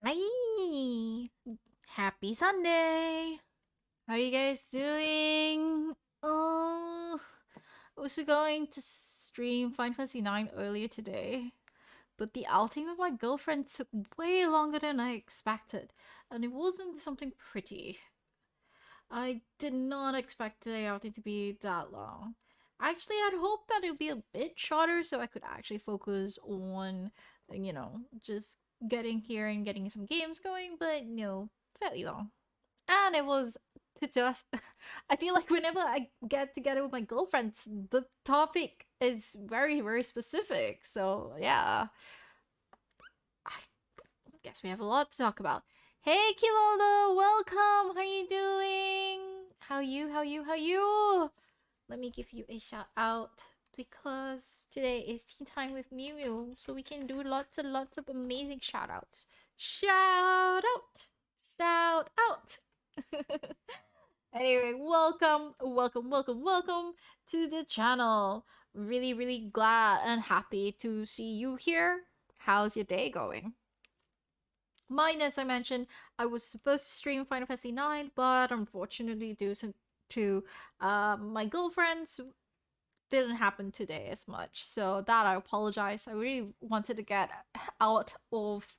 Hi! Happy Sunday! How you guys doing? Oh, I was going to stream Final Fantasy 9 earlier today, but the outing with my girlfriend took way longer than I expected, and it wasn't something pretty. I did not expect the outing to be that long. Actually, I'd hoped that it would be a bit shorter so I could actually focus on, just getting here and getting some games going, but no, fairly long. And it was to just, I feel like whenever I get together with my girlfriends, the topic is very, very specific. So, yeah, I guess we have a lot to talk about. Hey, Kilolo, welcome. How you doing? How you? Let me give you a shout out because today is tea time with Myu Myu, so we can do lots and lots of amazing shout outs. Shout out! Shout out! Anyway, welcome to the channel. Really, really glad and happy to see you here. How's your day going? Mine, as I mentioned, I was supposed to stream Final Fantasy 9, but unfortunately, due to my girlfriends, didn't happen today as much. So that I apologize. I really wanted to get out of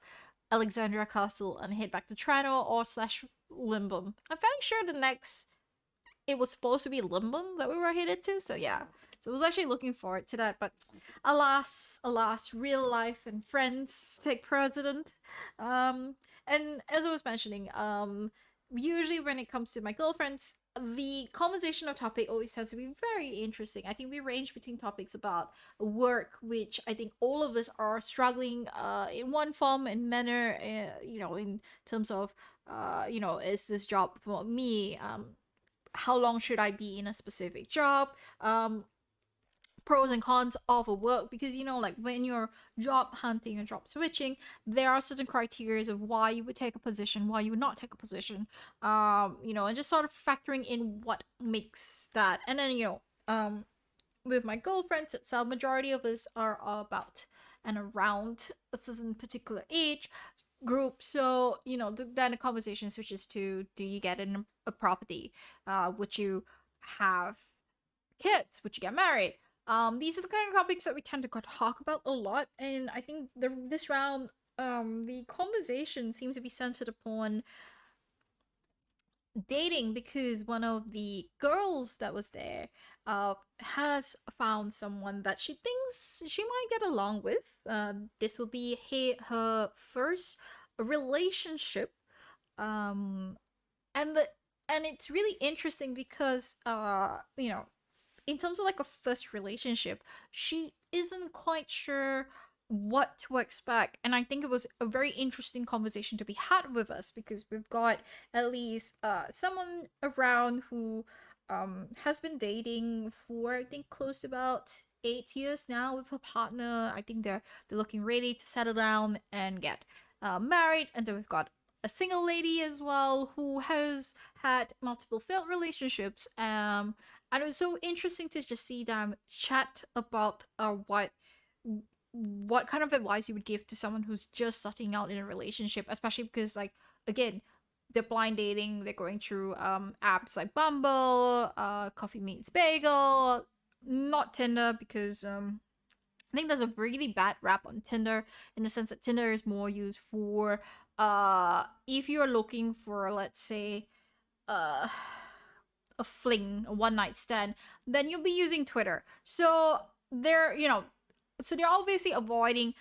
Alexandria Castle and head back to Trano or slash Limbum. I'm fairly sure the next it was supposed to be Limbum that we were headed to. So yeah. So I was actually looking forward to that, but alas, real life and friends take precedent. And as I was mentioning, usually when it comes to my girlfriends, the conversational topic always tends to be very interesting. I think we range between topics about work, which I think all of us are struggling in one form and manner, in terms of, is this job for me? How long should I be in a specific job? Pros and cons of a work, because like when you're job hunting and job switching, there are certain criteria of why you would take a position, why you would not take a position, and just sort of factoring in what makes that. And then with my girlfriends itself, majority of us are about and around a certain particular age group. So then the conversation switches to, do you get in a property? Would you have kids? Would you get married? These are the kind of topics that we tend to talk about a lot, and I think this round, the conversation seems to be centered upon dating because one of the girls that was there has found someone that she thinks she might get along with. This will be her first relationship. Um, and the and it's really interesting because in terms of like a first relationship, she isn't quite sure what to expect. And I think it was a very interesting conversation to be had with us because we've got at least someone around who has been dating for I think close to about 8 years now with her partner. I think they're looking ready to settle down and get married. And then we've got a single lady as well who has had multiple failed relationships. And it was so interesting to just see them chat about what kind of advice you would give to someone who's just starting out in a relationship, especially because like again, they're blind dating, they're going through apps like Bumble, Coffee Meets Bagel, not Tinder because I think there's a really bad rap on Tinder in the sense that Tinder is more used for if you're looking for, let's say, uh a fling, a one night stand, then you'll be using Twitter. So they're obviously avoiding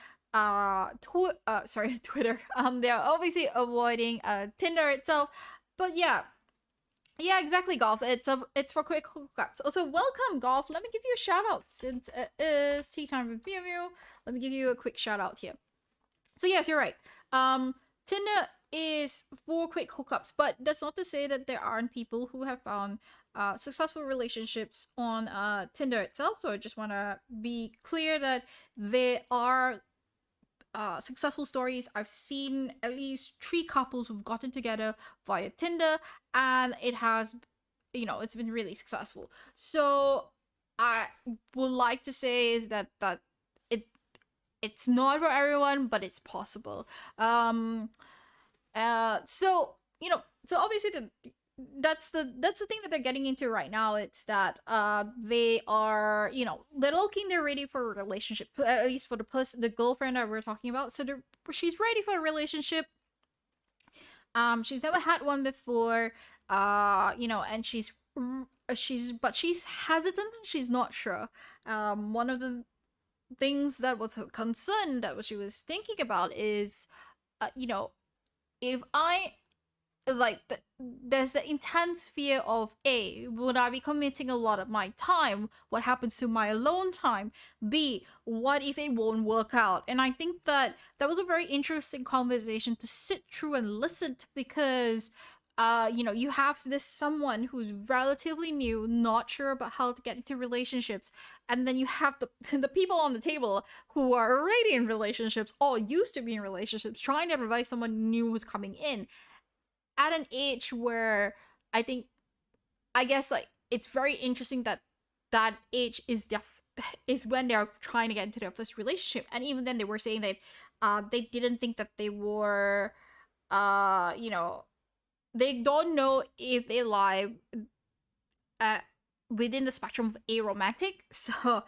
Twitter. They're obviously avoiding Tinder itself. But yeah, exactly, Golf. It's for quick hookups. Also, welcome, Golf. Let me give you a shout out since it is tea time with Myu Myu. Let me give you a quick shout out here. So yes, you're right. Tinder is for quick hookups, but that's not to say that there aren't people who have found successful relationships on Tinder itself. So I just want to be clear that there are successful stories. I've seen at least 3 couples who've gotten together via Tinder, and it has, it's been really successful. So I would like to say is that it's not for everyone, but it's possible. So obviously that's the thing that they're getting into right now. It's that they are, they're looking, they're ready for a relationship, at least for the girlfriend that we're talking about. So she's ready for a relationship. She's never had one before, and she's hesitant, she's not sure. One of the things that was her concern that she was thinking about is if I there's the intense fear of A, would I be committing a lot of my time? What happens to my alone time? B, what if it won't work out? And I think that was a very interesting conversation to sit through and listen to because you have this someone who's relatively new, not sure about how to get into relationships, and then you have the people on the table who are already in relationships, or used to be in relationships, trying to advise someone new who's coming in at an age where I guess like it's very interesting that age is is when they're trying to get into their first relationship. And even then they were saying that they didn't think that they were they don't know if they lie within the spectrum of aromantic. So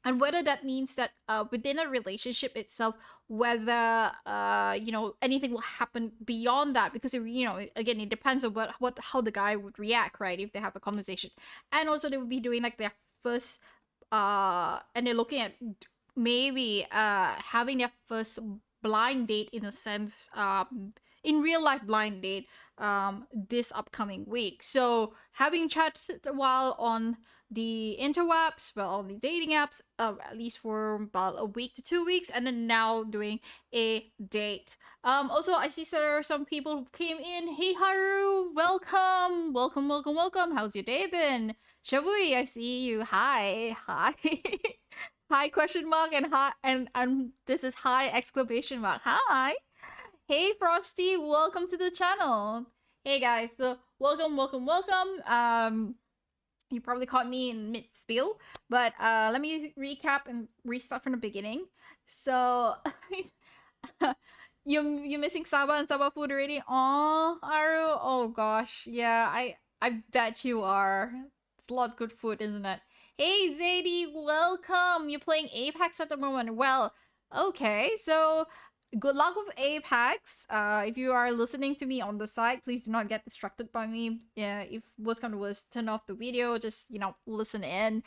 and whether that means that within a relationship itself, whether anything will happen beyond that, because again, it depends on how the guy would react, right, if they have a conversation. And also they would be doing like their first and they're looking at maybe having their first blind date, in a sense, in real life blind date, this upcoming week. So having chatted a while on the interwebs, well, on the dating apps, at least for about a week to 2 weeks, and then now doing a date. Also, I see there are some people who came in. Hey Haru, welcome. How's your day been? Shavui, I see you. Hi. Hi question mark and hi, and this is hi exclamation mark. Hi. Hey Frosty, welcome to the channel. Hey guys, so welcome. You probably caught me in mid spiel, but let me recap and restart from the beginning. So you missing Saba and Saba food already? Oh, Aru, oh gosh, yeah, I bet you are. It's a lot of good food, isn't it? Hey, Zadie, welcome. You're playing Apex at the moment. Well, okay, so good luck with Apex. If you are listening to me on the side, please do not get distracted by me. Yeah, if worst come to worst, turn off the video. Just listen in.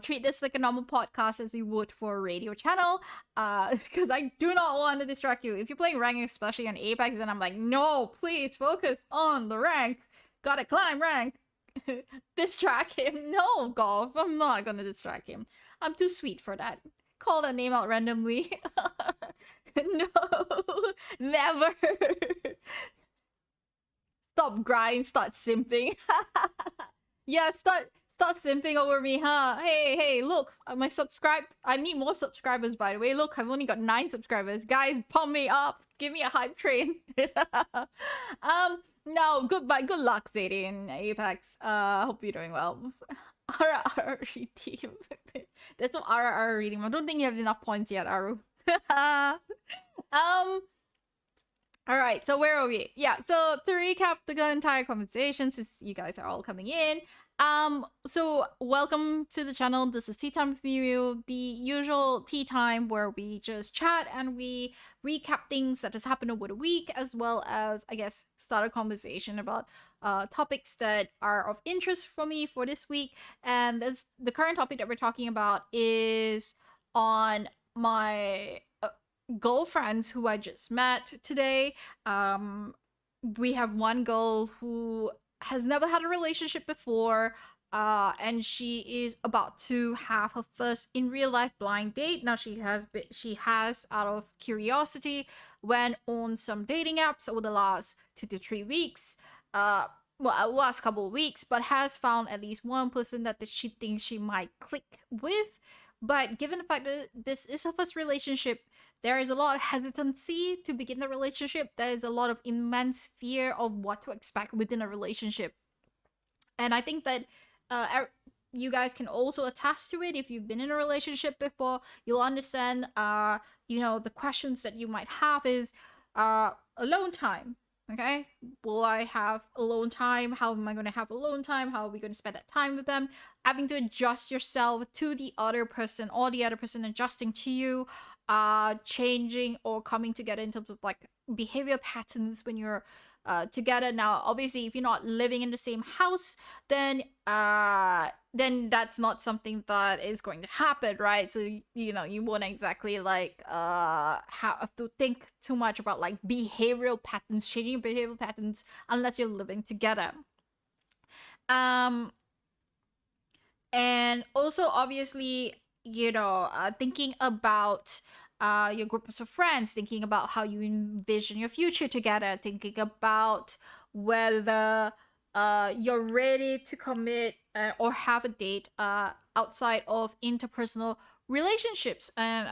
Treat this like a normal podcast as you would for a radio channel. Because I do not want to distract you. If you're playing rank, especially on Apex, then I'm like, no, please focus on the rank. Gotta climb rank. Distract him. No, Golf. I'm not gonna distract him. I'm too sweet for that. Call that name out randomly. No, never. Stop grinding, start simping. Yeah, start simping over me, huh? Hey, look, I need more subscribers, by the way. Look, I've only got 9 subscribers. Guys, pump me up. Give me a hype train. No, goodbye. Good luck, Zadie in Apex. Hope you're doing well. RR team. There's no RR reading. I don't think you have enough points yet, Aru. All right, so where are we? Yeah, so to recap the entire conversation, since you guys are all coming in, so welcome to the channel. This is Tea Time with you, the usual tea time where we just chat and we recap things that has happened over the week, as well as, I guess, start a conversation about topics that are of interest for me for this week. And the current topic that we're talking about is on my girlfriends who I just met today. We have one girl who has never had a relationship before, and she is about to have her first in real life blind date. Now she has out of curiosity went on some dating apps over the last 2 to 3 weeks. Last couple of weeks, but has found at least one person that she thinks she might click with. But given the fact that this is her first relationship, there is a lot of hesitancy to begin the relationship. There is a lot of immense fear of what to expect within a relationship. And I think that you guys can also attest to it. If you've been in a relationship before, you'll understand, the questions that you might have is alone time. Okay, will I have alone time? How am I going to have alone time? How are we going to spend that time with them? Having to adjust yourself to the other person, or the other person adjusting to you, changing or coming together in terms of like behavior patterns when you're together. Now, obviously, if you're not living in the same house, then that's not something that is going to happen, right? So you won't exactly like have to think too much about like behavioral patterns, changing behavioral patterns, unless you're living together. And also obviously, thinking about your groups of friends, thinking about how you envision your future together, thinking about whether you're ready to commit or have a date outside of interpersonal relationships and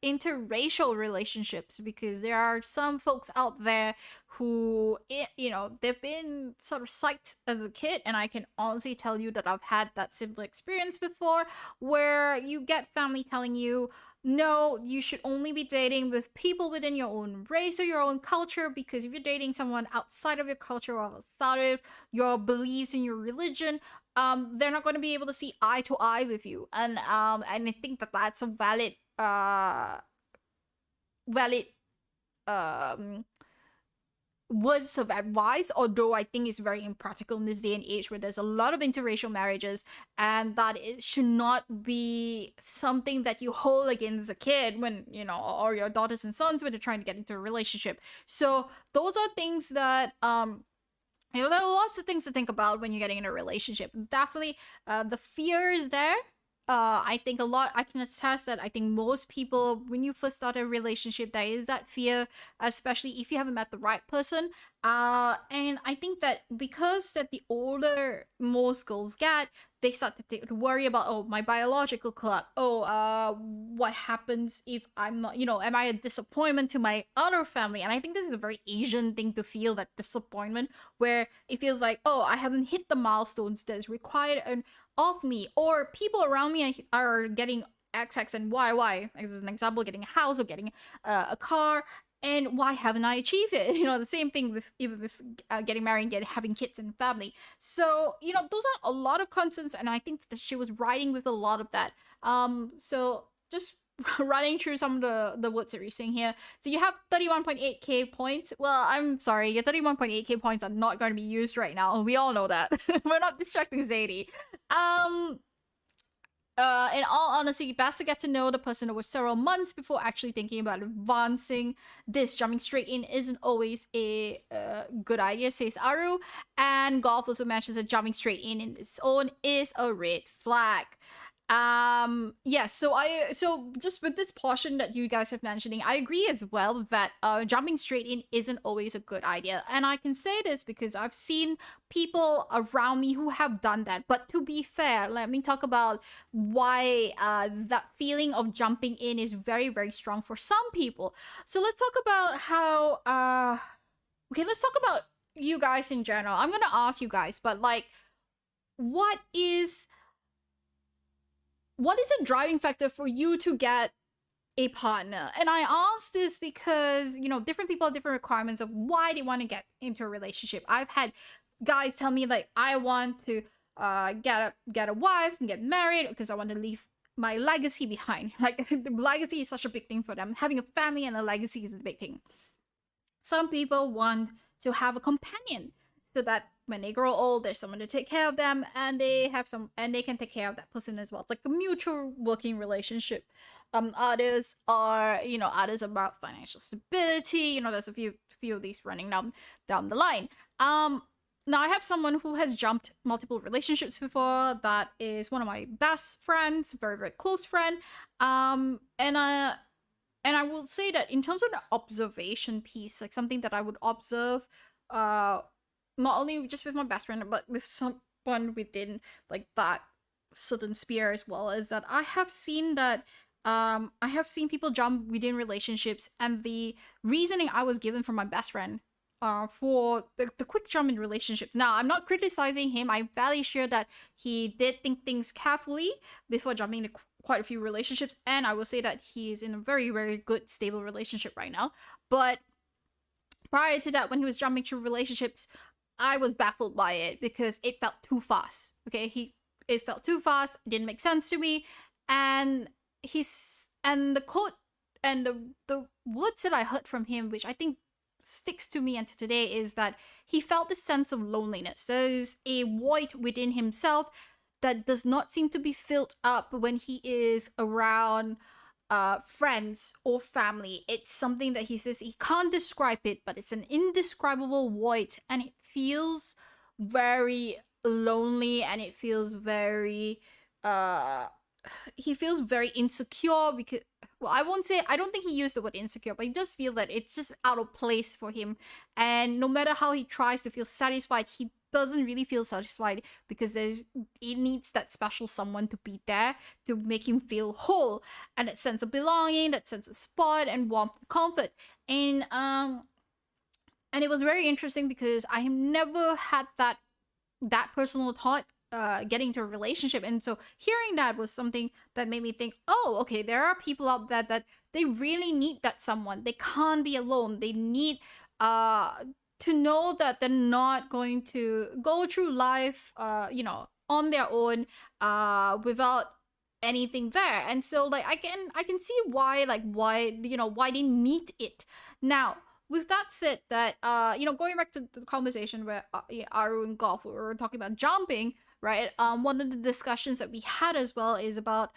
interracial relationships, because there are some folks out there who they've been sort of psyched as a kid, and I can honestly tell you that I've had that similar experience before, where you get family telling you, no, you should only be dating with people within your own race or your own culture, because if you're dating someone outside of your culture or outside of your beliefs and your religion, they're not going to be able to see eye to eye with you. And I think that that's a valid words of advice, although I think it's very impractical in this day and age where there's a lot of interracial marriages, and that it should not be something that you hold against a kid when, or your daughters and sons when they're trying to get into a relationship. So those are things that, there are lots of things to think about when you're getting in a relationship. Definitely, the fear is there. I think I can attest that I think most people, when you first start a relationship, there is that fear, especially if you haven't met the right person. And I think that because that the older most girls get, they start to worry about, my biological clock. What happens if I'm not, am I a disappointment to my other family? And I think this is a very Asian thing to feel, that disappointment, where it feels like, I haven't hit the milestones that is required of me, or people around me are getting X and Y. As an example, getting a house or getting a car, and why haven't I achieved it? The same thing with even with getting married and having kids and family. So those are a lot of concerns, and I think that she was writing with a lot of that. So just running through some of the words that we're seeing here. So you have 31.8k points. Well, I'm sorry, your 31.8k points are not going to be used right now. We all know that. We're not distracting Zadie. In all honesty, best to get to know the person over several months before actually thinking about advancing this. Jumping straight in isn't always a good idea, says Aru. And Golf also mentions that jumping straight in its own is a red flag. Yes, so just with this portion that you guys have mentioning, I agree as well that jumping straight in isn't always a good idea. And I can say this because I've seen people around me who have done that. But to be fair, let me talk about why that feeling of jumping in is very, very strong for some people. So let's talk about how okay, let's talk about you guys in general. I'm gonna ask you guys, but like, what is a driving factor for you to get a partner? And I ask this because, different people have different requirements of why they want to get into a relationship. I've had guys tell me like, I want to get a wife and get married because I want to leave my legacy behind. Like, the legacy is such a big thing for them. Having a family and a legacy is a big thing. Some people want to have a companion so that when they grow old, there's someone to take care of them, and they can take care of that person as well. It's like a mutual working relationship. Others are about financial stability. There's a few of these running down the line. Now I have someone who has jumped multiple relationships before. That is one of my best friends, very, very close friend. And I will say that in terms of the observation piece, like something that I would observe, not only just with my best friend, but with someone within like that certain sphere as well, is that I have seen people jump within relationships, and the reasoning I was given from my best friend for the quick jump in relationships. Now, I'm not criticizing him. I'm fairly sure that he did think things carefully before jumping into quite a few relationships, and I will say that he is in a very, very good, stable relationship right now. But prior to that, when he was jumping through relationships, I was baffled by it because it felt too fast. Okay, it felt too fast. It didn't make sense to me, and the quote and the words that I heard from him, which I think sticks to me until today, is that he felt this sense of loneliness. There is a void within himself that does not seem to be filled up when he is around friends or family. It's something that he says he can't describe it, but it's an indescribable void, and it feels very lonely, and it feels very he feels very insecure because, well, I don't think he used the word insecure, but he does feel that it's just out of place for him. And no matter how he tries to feel satisfied, he doesn't really feel satisfied because he needs that special someone to be there to make him feel whole, and that sense of belonging, that sense of spot and warmth and comfort. And it was very interesting because I have never had that personal thought getting into a relationship. And so hearing that was something that made me think, oh, okay, there are people out there that they really need that someone. They can't be alone. They need to know that they're not going to go through life on their own without anything there. And so like I can see why they need it. Now, with that said, that going back to the conversation where Aru and Golf were talking about jumping, right? One of the discussions that we had as well is about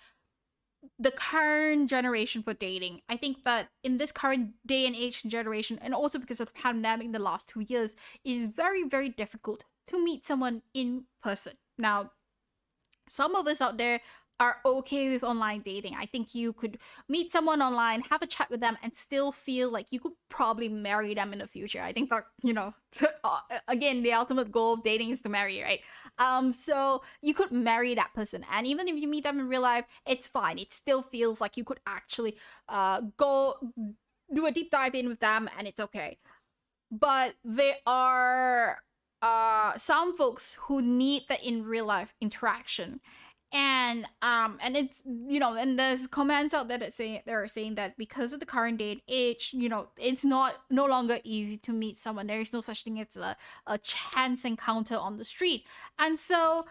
the current generation for dating. I think that in this current day and age generation, and also because of the pandemic in the last 2 years, it is very, very difficult to meet someone in person. Now, some of us out there are okay with online dating. I think you could meet someone online, have a chat with them, and still feel like you could probably marry them in the future. I think that, again, the ultimate goal of dating is to marry, right? So you could marry that person, and even if you meet them in real life, it's fine. It still feels like you could actually go do a deep dive in with them, and it's okay. But there are some folks who need the in real life interaction. And it's, you know, and there's comments out there that say they're saying that because of the current day and age, you know, it's no longer easy to meet someone. There is no such thing as a chance encounter on the street. And so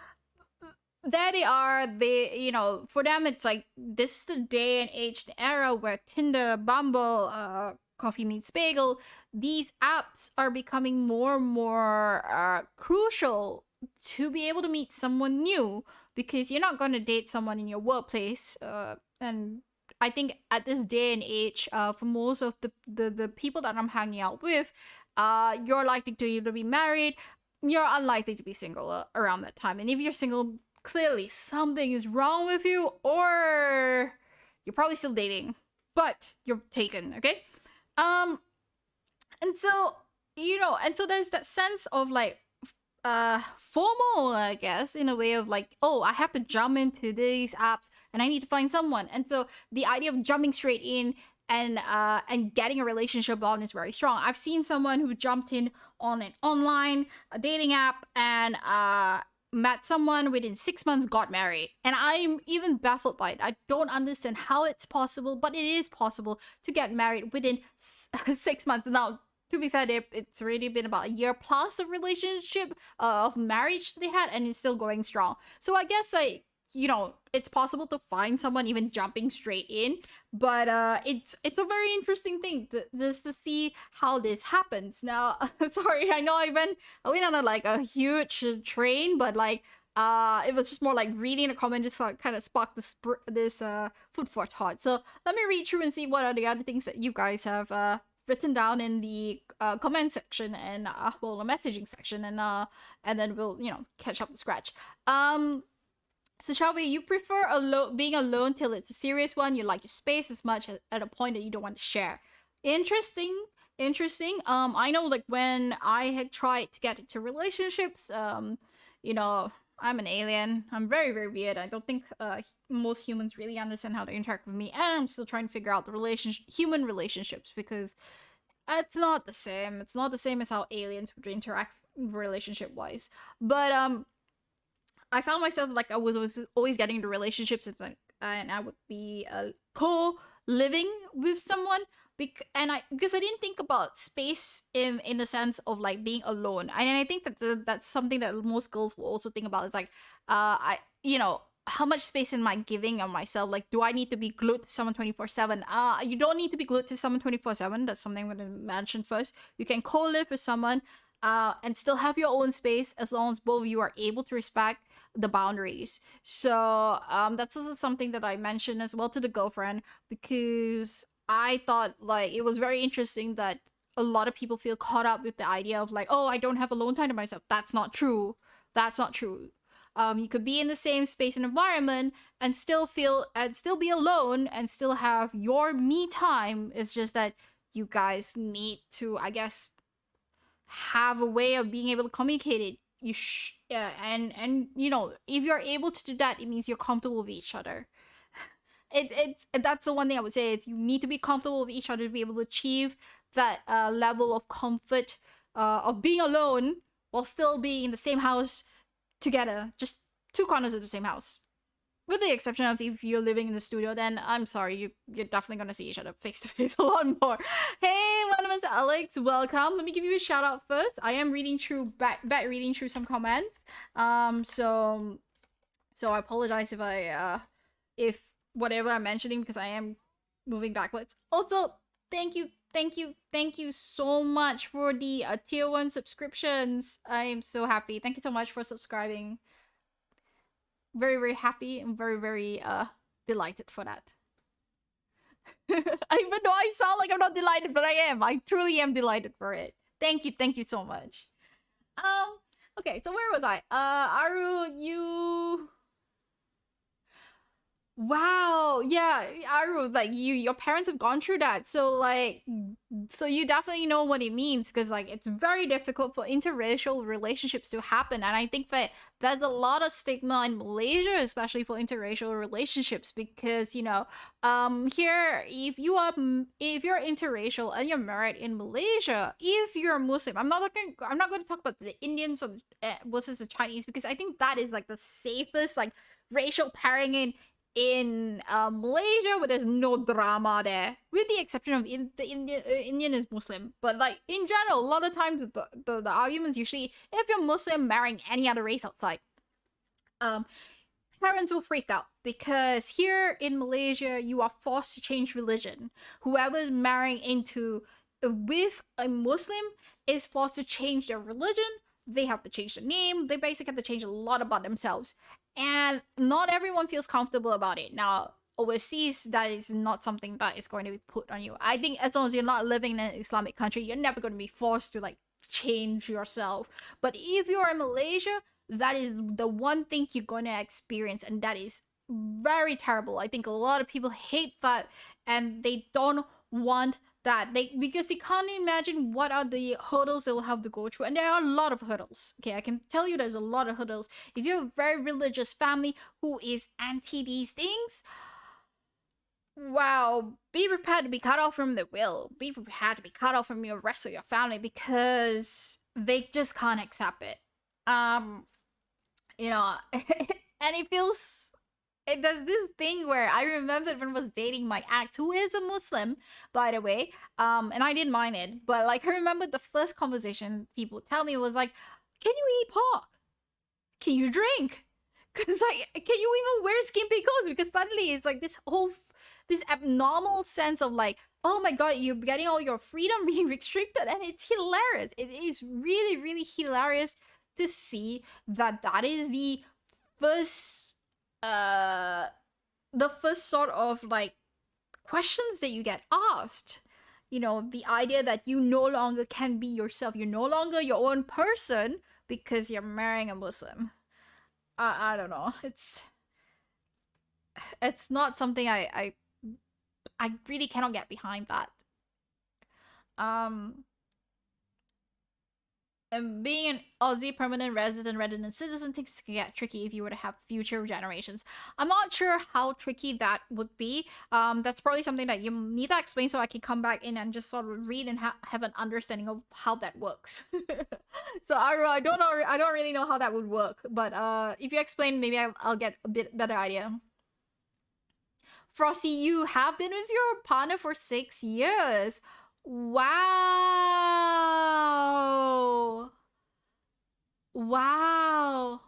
there they are. They, you know, for them it's like this is the day and age and era where Tinder, Bumble, Coffee Meets Bagel, these apps are becoming more and more crucial to be able to meet someone new, because you're not going to date someone in your workplace. And I think at this day and age, for most of the people that I'm hanging out with, you're likely to either be married, you're unlikely to be single around that time. And if you're single, clearly something is wrong with you, or you're probably still dating, but you're taken, okay? And so, you know, and so there's that sense of like FOMO, I guess, in a way of like, oh, I have to jump into these apps and I need to find someone. And so the idea of jumping straight in and getting a relationship on is very strong. I've seen someone who jumped in on an online dating app and met someone within 6 months, got married. And I'm even baffled by it. I don't understand how it's possible, but it is possible to get married within 6 months. Now, to be fair, it's already been about a year plus of relationship, of marriage they had, and it's still going strong. So I guess, like, you know, it's possible to find someone even jumping straight in, but it's a very interesting thing just to see how this happens. Now, sorry, I know I went on a, like, a huge train, but like it was just more like reading a comment just like kind of sparked this food for thought. So let me read through and see what are the other things that you guys have written down in the comment section and well, the messaging section, and then we'll, you know, catch up the scratch. So shall we? You prefer being alone till it's a serious one. You like your space as much at a point that you don't want to share. Interesting. I know, like, when I had tried to get into relationships, you know, I'm an alien. I'm very, very weird. I don't think most humans really understand how to interact with me, and I'm still trying to figure out the human relationships, because it's not the same. It's not the same as how aliens would interact relationship wise. But I found myself like I was always getting into relationships, and I would be co-living with someone, because I didn't think about space in the sense of like being alone. And I think that that's something that most girls will also think about. It's like you know, how much space am I giving on myself? Like, do I need to be glued to someone 24/7? You don't need to be glued to someone 24/7. That's something I'm going to mention first. You can co-live with someone and still have your own space, as long as both of you are able to respect the boundaries. So that's also something that I mentioned as well to the girlfriend, because I thought like it was very interesting that a lot of people feel caught up with the idea of like, oh, I don't have alone time to myself. That's not true. You could be in the same space and environment and still be alone and still have your me time. It's just that you guys need to, I guess, have a way of being able to communicate it. And you know, if you're able to do that, it means you're comfortable with each other. That's the one thing I would say, is you need to be comfortable with each other to be able to achieve that level of comfort of being alone while still being in the same house together, just two corners of the same house. With the exception of if you're living in the studio, then I'm sorry, you're definitely gonna see each other face to face a lot more. Hey, my name is Alex. Welcome. Let me give you a shout out first. I am reading through reading through some comments. So I apologize if whatever I'm mentioning, because I am moving backwards. Also, thank you so much for the tier 1 subscriptions. I am so happy. Thank you so much for subscribing. Very, very happy and very, very delighted for that. Even though I sound like I'm not delighted, but I am. I truly am delighted for it. Thank you so much. Okay, so where was I? Aru, you Wow. Yeah, Aru, like your parents have gone through that. So like so you definitely know what it means because like it's very difficult for interracial relationships to happen, and I think that there's a lot of stigma in Malaysia, especially for interracial relationships, because here if you're interracial and you're married in Malaysia, if you're Muslim, I'm not going to talk about the Indians or, versus the Chinese, because I think that is like the safest like racial pairing in Malaysia, where there's no drama there, with the exception of the Indian is Muslim. But like in general, a lot of times the arguments usually if you're Muslim marrying any other race outside, um, parents will freak out because here in Malaysia you are forced to change religion. Whoever's marrying into with a Muslim is forced to change their religion. They have to change their name. They basically have to change a lot about themselves. And not everyone feels comfortable about it. Now, overseas, that is not something that is going to be put on you. I think as long as you're not living in an Islamic country, you're never going to be forced to like change yourself. But if you're in Malaysia, that is the one thing you're going to experience, and that is very terrible. I think a lot of people hate that, and they don't want that they because they can't imagine what are the hurdles they'll have to go through, and there are a lot of hurdles. Okay, I can tell you there's a lot of hurdles. If you're a very religious family who is anti these things, wow, be prepared to be cut off from the will. Be prepared to be cut off from your rest of your family because they just can't accept it. Um, and it feels it does this thing where I remembered when I was dating my ex, who is a Muslim, by the way, and I didn't mind it, but like I remember the first conversation people tell me was like, "Can you eat pork? Can you drink? Cause like, can you even wear skimpy clothes?" Because suddenly it's like this abnormal sense of like, oh my god, you're getting all your freedom being restricted, and it's hilarious. It is really, really hilarious to see that that is first uh the first sort of like questions that you get asked. The idea that you no longer can be yourself, you're no longer your own person because you're marrying a Muslim. I don't know, it's not something I really cannot get behind that. um And being an Aussie permanent resident rather than citizen, things can get tricky if you were to have future generations. I'm not sure how tricky that would be. That's probably something that you need to explain so I can come back in and just sort of read and have an understanding of how that works. So I don't know. I don't really know how that would work. But if you explain, maybe I'll get a bit better idea. Frosty, you have been with your partner for 6 years. Wow. Wow.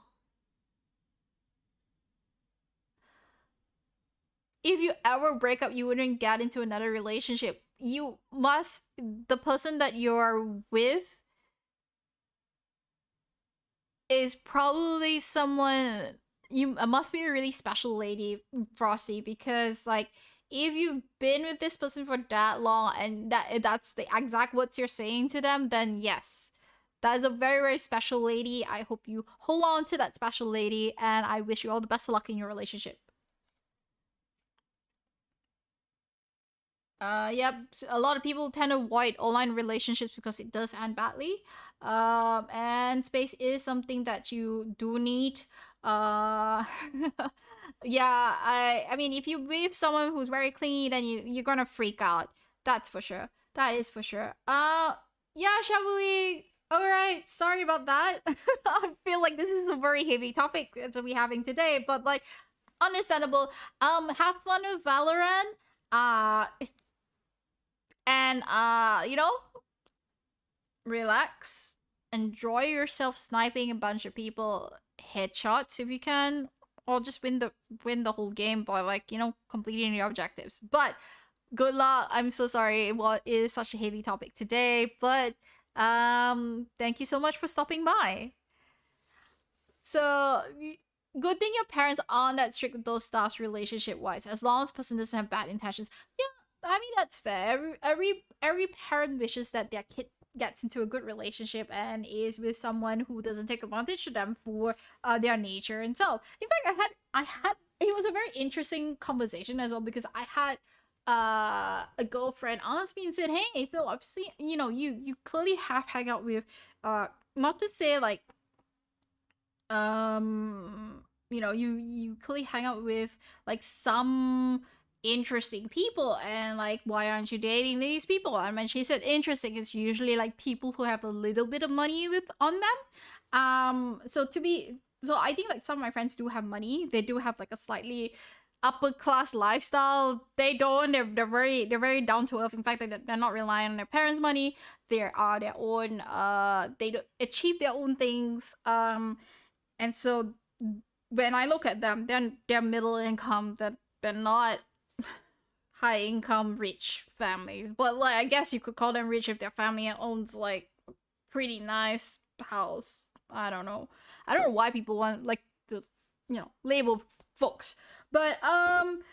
If you ever break up, you wouldn't get into another relationship. The person that you're with is probably someone, you must be a really special lady, Frosty, because like, if you've been with this person for that long and that's the exact words you're saying to them, then yes, that is a very, very special lady. I hope you hold on to that special lady, and I wish you all the best of luck in your relationship. Yep. A lot of people tend to avoid online relationships because it does end badly. And space is something that you do need. Uh, yeah. I mean, if you with someone who's very clingy, then you're gonna freak out. That's for sure. That is for sure. Yeah. Shall we? All right. Sorry about that. I feel like this is a very heavy topic that we're having today, but like, understandable. Have fun with Valorant. Uh, and relax, enjoy yourself sniping a bunch of people headshots if you can, or just win the whole game by like completing your objectives. But good luck. I'm so sorry what is such a heavy topic today, but thank you so much for stopping by. So good thing your parents aren't that strict with those stuffs relationship wise, as long as person doesn't have bad intentions. Yeah, I mean that's fair. Every parent wishes that their kid gets into a good relationship and is with someone who doesn't take advantage of them for their nature and so. In fact, I had it was a very interesting conversation as well, because I had a girlfriend asked me and said, "Hey, so I've seen, you clearly have hang out with, not to say like, you clearly hang out with like some interesting people, and like, why aren't you dating these people?" And when she said interesting, it's usually like people who have a little bit of money with on them. So I think like some of my friends do have money. They do have like a slightly upper class lifestyle. They don't. They're very down to earth. In fact, they're not relying on their parents' money. They are their own. They do achieve their own things. And so when I look at them, they're middle income. That they're not high income rich families, but like I guess you could call them rich if their family owns like pretty nice house. I don't know why people want like to label folks, but and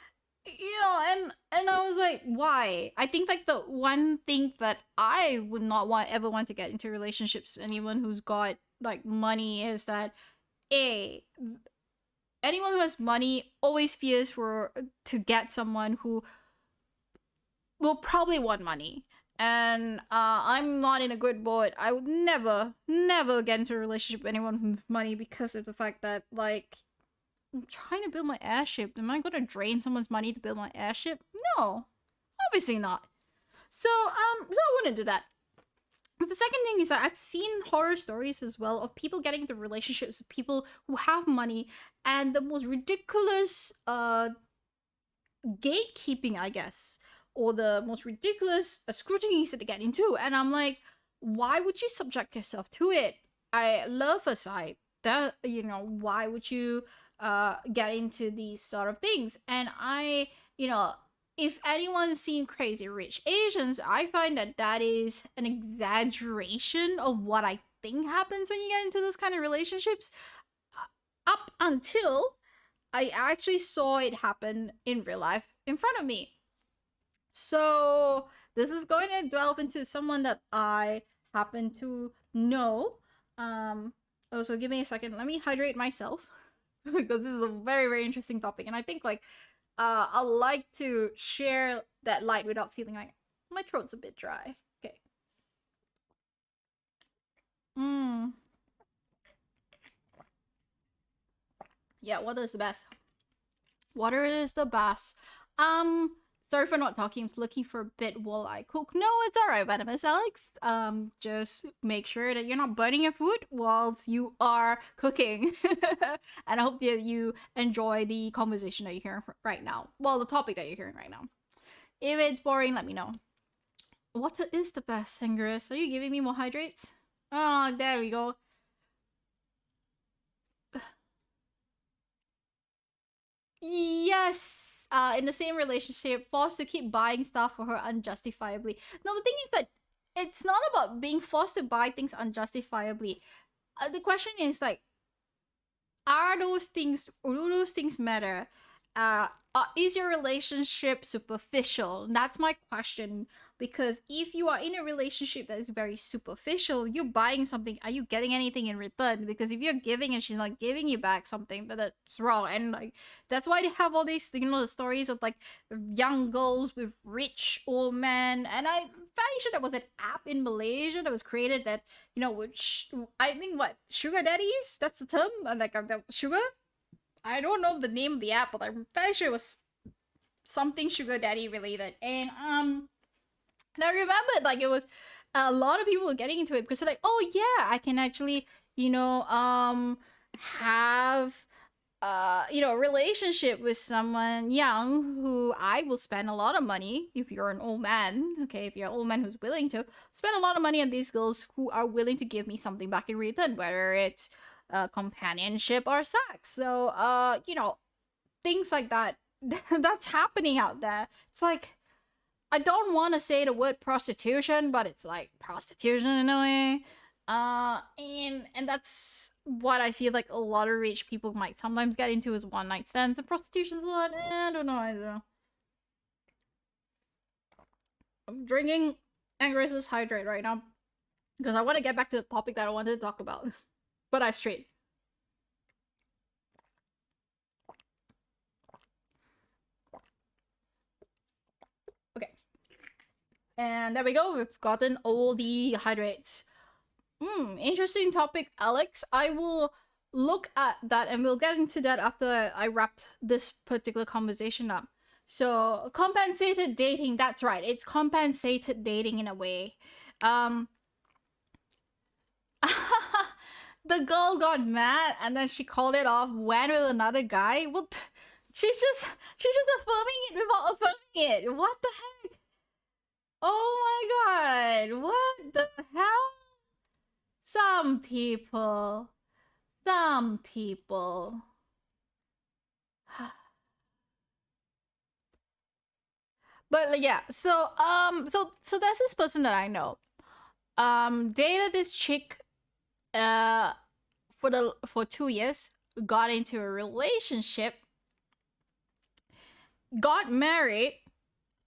I was like, why? I think like the one thing that I would not want to get into relationships with anyone who's got like money is that, a anyone who has money always fears for to get someone who will probably want money. And I'm not in a good boat. I would never get into a relationship with anyone with money, because of the fact that, like, I'm trying to build my airship. Am I gonna drain someone's money to build my airship? No, obviously not. So I wouldn't do that. But the second thing is that I've seen horror stories as well of people getting into relationships with people who have money, and the most ridiculous gatekeeping, I guess, or the most ridiculous scrutinies that they get into. And I'm like, why would you subject yourself to it? I love a side that, why would you get into these sort of things? And if anyone's seen Crazy Rich Asians, I find that is an exaggeration of what I think happens when you get into those kind of relationships, up until I actually saw it happen in real life in front of me. So this is going to delve into someone that I happen to know. Also, give me a second. Let me hydrate myself because this is a very, very interesting topic, and I think like I like to share that light without feeling like my throat's a bit dry. Okay. Yeah, water is the best. Water is the best. Sorry for not talking. I'm looking for a bit while I cook. No, it's alright, Venomous Alex. Just make sure that you're not burning your food whilst you are cooking. And I hope that you enjoy the conversation that you're hearing right now. Well, the topic that you're hearing right now. If it's boring, let me know. Water is the best, Ingress. Are you giving me more hydrates? Oh, there we go. Yes. In the same relationship, forced to keep buying stuff for her unjustifiably. No, the thing is that it's not about being forced to buy things unjustifiably. The question is like, do those things matter? Is your relationship superficial? That's my question. Because if you are in a relationship that is very superficial, you're buying something, are you getting anything in return? Because if you're giving and she's not giving you back something, that's wrong. And like, that's why they have all these, the stories of like young girls with rich old men. And I'm fairly sure there was an app in Malaysia that was created that, which I think what, sugar daddies? That's the term? Like, sugar? I don't know the name of the app, but I'm fairly sure it was something sugar daddy related. And I remembered like it was a lot of people were getting into it because they're like, oh yeah, I can actually, have a relationship with someone young who I will spend a lot of money if you're an old man. Okay, if you're an old man who's willing to spend a lot of money on these girls who are willing to give me something back in return, whether it's companionship or sex. So things like that. That's happening out there. It's like, I don't want to say the word prostitution, but it's like prostitution in a way. And that's what I feel like a lot of rich people might sometimes get into is one night stands, and prostitution's a lot. I don't know. I'm drinking Angris's hydrate right now because I want to get back to the topic that I wanted to talk about. But I strayed. And there we go. We've gotten all the hydrates. Interesting topic, Alex. I will look at that and we'll get into that after I wrap this particular conversation up. So, compensated dating, that's right. It's compensated dating in a way. Um the girl got mad and then she called it off, went with another guy. Well, she's just affirming it without affirming it. What the heck? Oh my god. What the hell? Some people. Some people. But yeah, so there's this person that I know. Dated this chick for 2 years, got into a relationship, got married.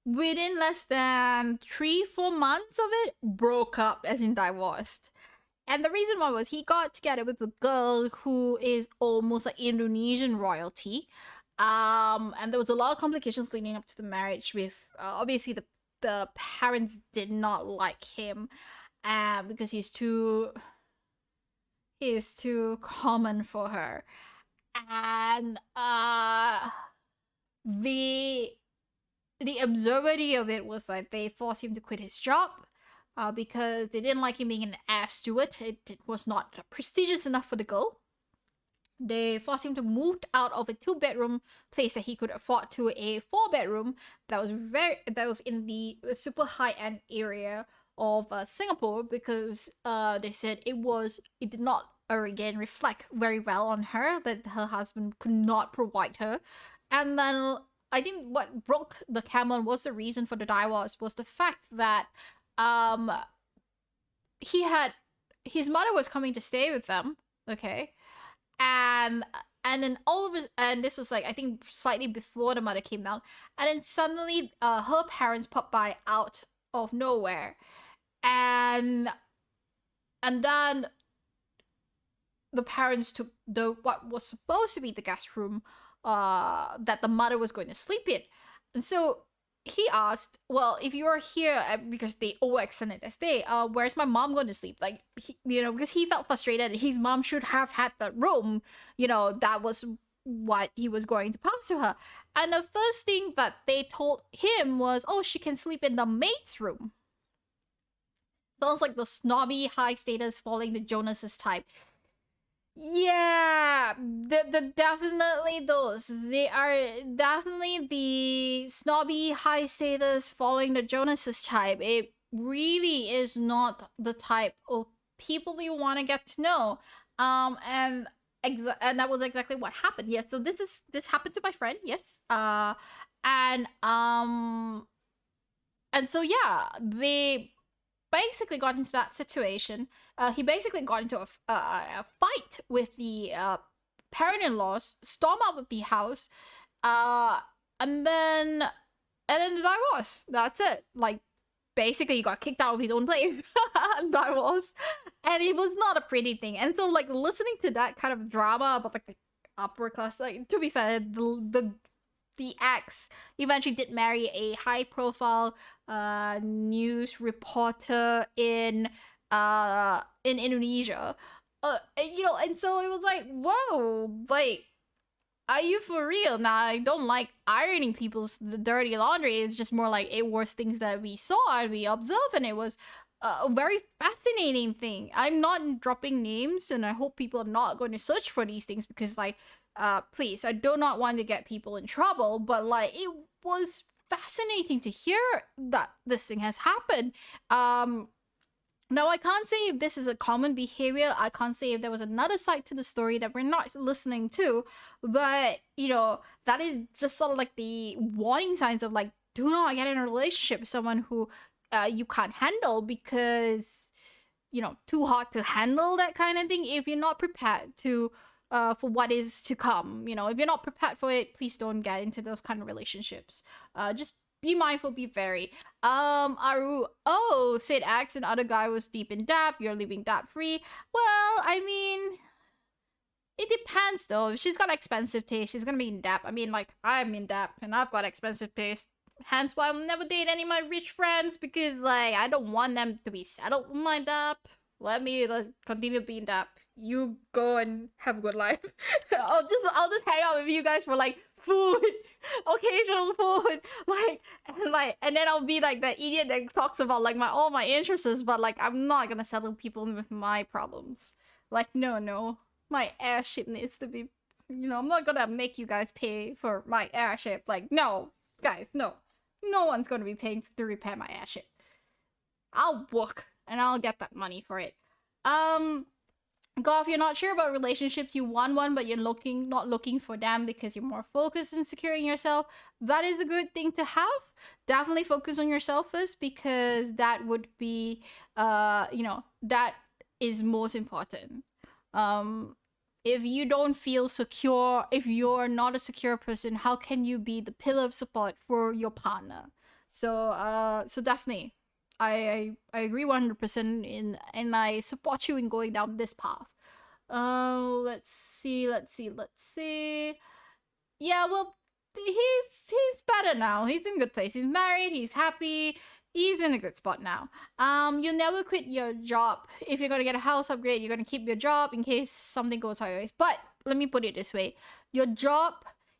Within less than 3-4 months of it, broke up, as in divorced. And the reason why was he got together with a girl who is almost like Indonesian royalty. And there was a lot of complications leading up to the marriage with obviously the parents did not like him because he's too common for her. And the absurdity of it was like they forced him to quit his job because they didn't like him being an air steward. It was not prestigious enough for the girl. They forced him to move out of a 2-bedroom place that he could afford to a 4-bedroom that was in the super high-end area of Singapore because they said it did not again reflect very well on her that her husband could not provide her. And then I think what broke the camel was the reason for the divorce was the fact that his mother was coming to stay with them, okay, and then all of his, and this was like I think slightly before the mother came down, and then suddenly her parents popped by out of nowhere, and then the parents took what was supposed to be the guest room that the mother was going to sleep in. And so he asked, well, if you are here, because they all extended their stay, where's my mom going to sleep? Like, because he felt frustrated. His mom should have had the room, that was what he was going to pass to her. And the first thing that they told him was, oh, she can sleep in the maid's room. Sounds like the snobby, high status, falling the Jonas's type. Yeah, the definitely those. They are definitely the snobby, high status, following the Jonas's type. It really is not the type of people you want to get to know. And that was exactly what happened. Yes, so this happened to my friend. Yes. And so yeah, they basically got into that situation. He basically got into a fight with the parent-in-laws, stormed out of the house, and then the divorce. That's it. Like, basically, he got kicked out of his own place. Divorce. And it was not a pretty thing. And so, like, listening to that kind of drama about, like, the upper class, like, to be fair, the ex eventually did marry a high-profile news reporter in Indonesia. And so it was like, whoa, like, are you for real? Now, I don't like ironing people's dirty laundry. It's just more like it was things that we saw and we observed, and it was a very fascinating thing. I'm not dropping names, and I hope people are not going to search for these things because, like, please, I do not want to get people in trouble, but like it was fascinating to hear that this thing has happened. Now I can't say if this is a common behavior. I can't say if there was another side to the story that we're not listening to, but that is just sort of like the warning signs of like, do not get in a relationship with someone who you can't handle because too hot to handle, that kind of thing. If you're not prepared to for what is to come, if you're not prepared for it, please don't get into those kind of relationships. Just be mindful, be wary. Aru, said X and other guy was deep in debt, you're leaving debt free. Well, I mean, it depends though. If she's got expensive taste, she's gonna be in debt. I mean, like, I'm in debt and I've got expensive taste. Hence why I'll never date any of my rich friends, because like I don't want them to be settled in my debt. Let me continue being that. You go and have a good life. I'll just hang out with you guys for like food, occasional food, and then I'll be like that idiot that talks about like all my interests, but like I'm not gonna settle people with my problems. Like no, my airship needs to be. I'm not gonna make you guys pay for my airship. Like no, guys, no one's gonna be paying to repair my airship. I'll work and I'll get that money for it. Golf, you're not sure about relationships, you want one, but you're not looking for them because you're more focused in securing yourself. That is a good thing to have. Definitely focus on yourself first, because that would be, that is most important. If you don't feel secure, if you're not a secure person, how can you be the pillar of support for your partner? So definitely, I agree 100% and I support you in going down this path. Let's see. Yeah, well, he's better now. He's in a good place. He's married. He's happy. He's in a good spot now. You'll never quit your job. If you're gonna get a house upgrade, you're gonna keep your job in case something goes sideways. But let me put it this way: your job,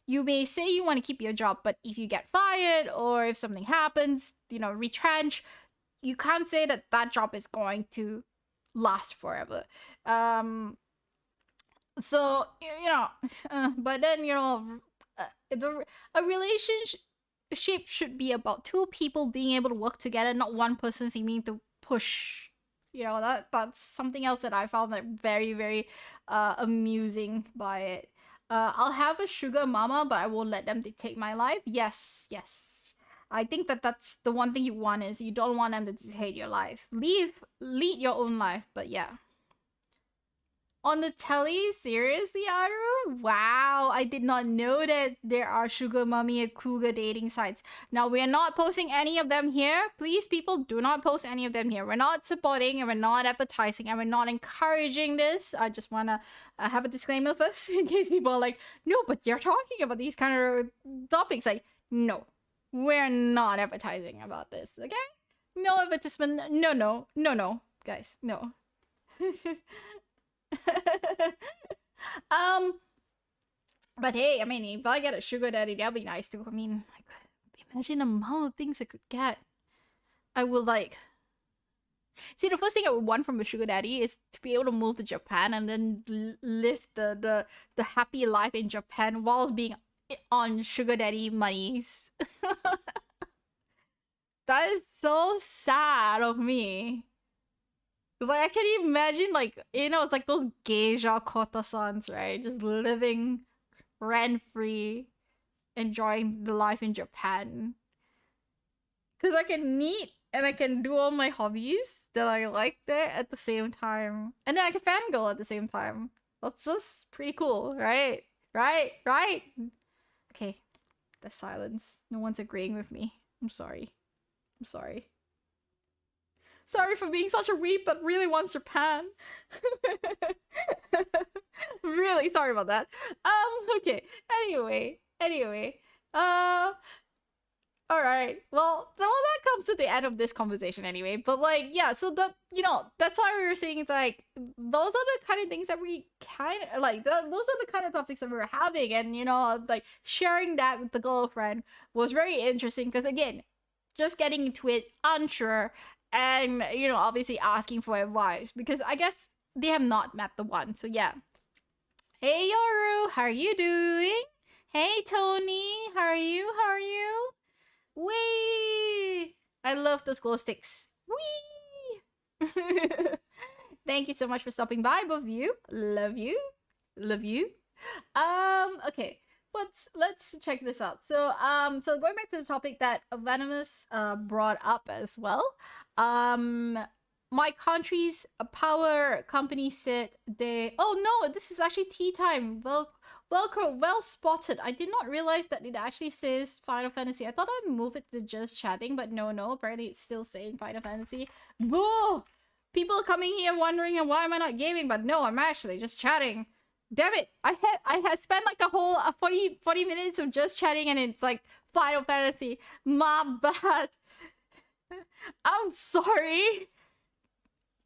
you may say you want to keep your job, but if you get fired or if something happens, retrench, you can't say that job is going to last forever. So but then a relationship should be about two people being able to work together, not one person seeming to push. That's something else that I found like very, very amusing by it. I'll have a sugar mama, but I won't let them dictate my life. Yes. I think that's the one thing you want, is you don't want them to dictate your life. Lead your own life, but yeah. On the telly? Seriously, Aru? Wow, I did not know that there are sugar mummy and cougar dating sites. Now, we are not posting any of them here. Please, people, do not post any of them here. We're not supporting and we're not advertising and we're not encouraging this. I just want to have a disclaimer first in case people are like, no, but you're talking about these kind of topics. Like, no, we're not advertising about this, okay? No advertisement. No, guys, no. But hey, I mean, if I get a sugar daddy, that'd be nice too. I mean, imagine the amount of things I could get. I would see, the first thing I would want from a sugar daddy is to be able to move to Japan and then live the happy life in Japan whilst being on sugar daddy monies. That is so sad of me. Like, I can imagine, it's like those geisha kotasans, right? Just living rent-free, enjoying the life in Japan. Because I can meet and I can do all my hobbies that I like there at the same time. And then I can fangirl at the same time. That's just pretty cool, right? Right? Okay, the silence. No one's agreeing with me. I'm sorry. Sorry for being such a weep that really wants Japan. Really sorry about that. Okay. Anyway. Alright. Well, that comes to the end of this conversation anyway. But yeah, so that's why we were saying it's like, those are the kind of things that we kind of like, those are the kind of topics that we were having, and sharing that with the girlfriend was very interesting, because again, just getting into it unsure, and obviously asking for advice, because I guess they have not met the one. So yeah. Hey Yoru, how are you doing? Hey Tony, how are you? Wee! I love those glow sticks. Wee! Thank you so much for stopping by, both of you. Love you. Okay. Let's check this out. So going back to the topic that Venomous brought up as well. My country's power company said oh no, this is actually tea time. Well spotted. I did not realize that it actually says Final Fantasy. I thought I'd move it to just chatting, but no, apparently it's still saying Final Fantasy. Boo! People are coming here wondering why am I not gaming, but no, I'm actually just chatting. Damn it! I had spent like a whole 40 minutes of just chatting, and it's like Final Fantasy. My bad. I'm sorry.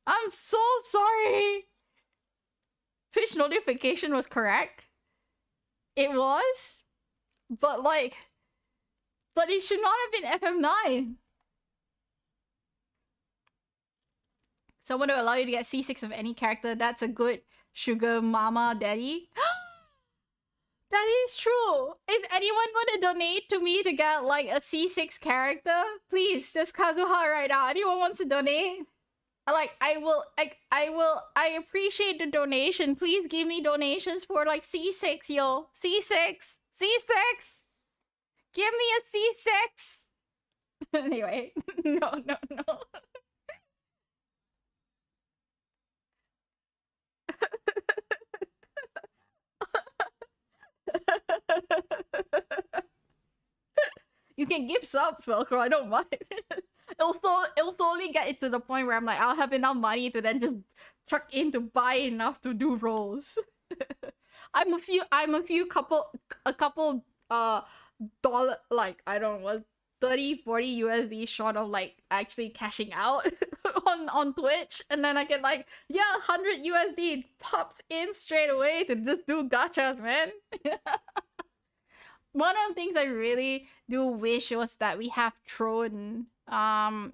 I'm so sorry. Twitch notification was correct. It was, but but it should not have been FM9. Someone to allow you to get C6 of any character. That's a good sugar mama daddy. That is true. Is anyone going to donate to me to get like a C6 character? Please, there's Kazuha right now. Anyone wants to donate? I appreciate the donation. Please give me donations for like C6, yo. C6. C6. Give me a C6. Anyway, no. You can give subs, Velcro. I don't mind. It'll slowly get it to the point where I'm like, I'll have enough money to then just chuck in to buy enough to do rolls. I'm a couple dollar, like, I don't know, 30-40 USD short of like actually cashing out on Twitch, and then I get like, yeah, 100 USD pops in straight away to just do gachas, man. One of the things I really do wish was that we have Tron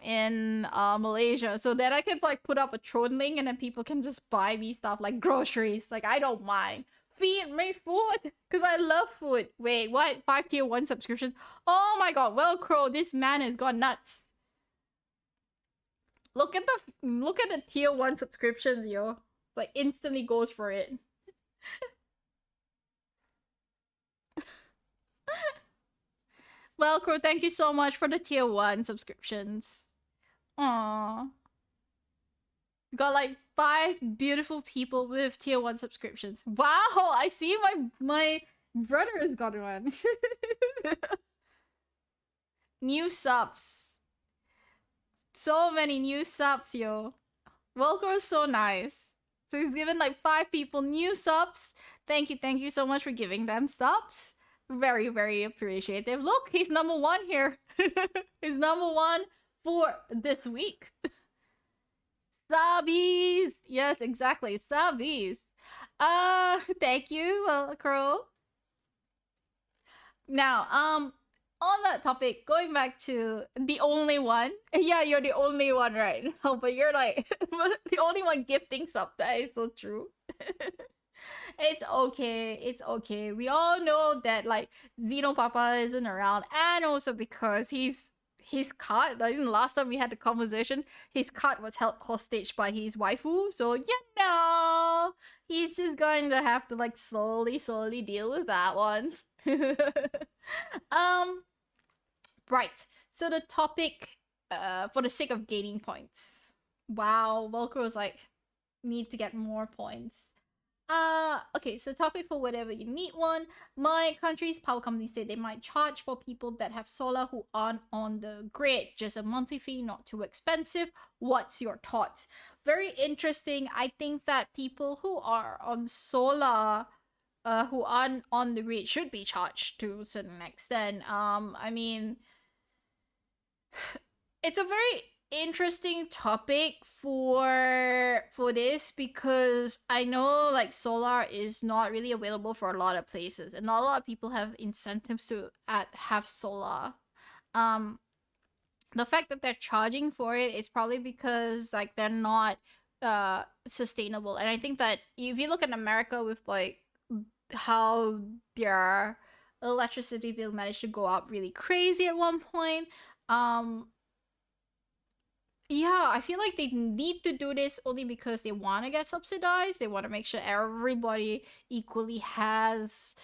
in Malaysia, so that I could like put up a Tron link and then people can just buy me stuff like groceries. Like, I don't mind. Feed me food because I love food. Wait, what? 5 tier 1 subscriptions? Oh my god, Velcro, this man has gone nuts. Look at the tier 1 subscriptions, yo. Like, instantly goes for it. Velcro, thank you so much for the tier 1 subscriptions. Aww. Got like 5 beautiful people with tier 1 subscriptions. Wow, I see my brother has got one. New subs. So many new subs, yo. Velcro's so nice. So he's given like 5 people new subs. Thank you so much for giving them subs. Very, very appreciative. Look, he's number 1 here. He's number 1 for this week. Subbies! Yes, exactly. Subbies. Thank you, Velcro. Now, on that topic, going back to the only one. Yeah, you're the only one right now, but you're like the only one gifting sub. That is so true. It's okay. It's okay. We all know that like Zeno Papa isn't around, and also because his card, like last time we had the conversation, his card was held hostage by his waifu. So he's just going to have to like slowly deal with that one. Right. So the topic, for the sake of gaining points. Wow, Velcro's like need to get more points. Okay, so topic for whatever you need one. My country's power company said they might charge for people that have solar who aren't on the grid. Just a monthly fee, not too expensive. What's your thoughts? Very interesting. I think that people who are on solar, who aren't on the grid should be charged to a certain extent. I mean, it's a very interesting topic for this because I know like solar is not really available for a lot of places, and not a lot of people have incentives to have solar. The fact that they're charging for it is probably because like they're not sustainable. And I think that if you look at America with like how their electricity bill managed to go up really crazy at one point, yeah, I feel like they need to do this only because they want to get subsidized. They want to make sure everybody equally has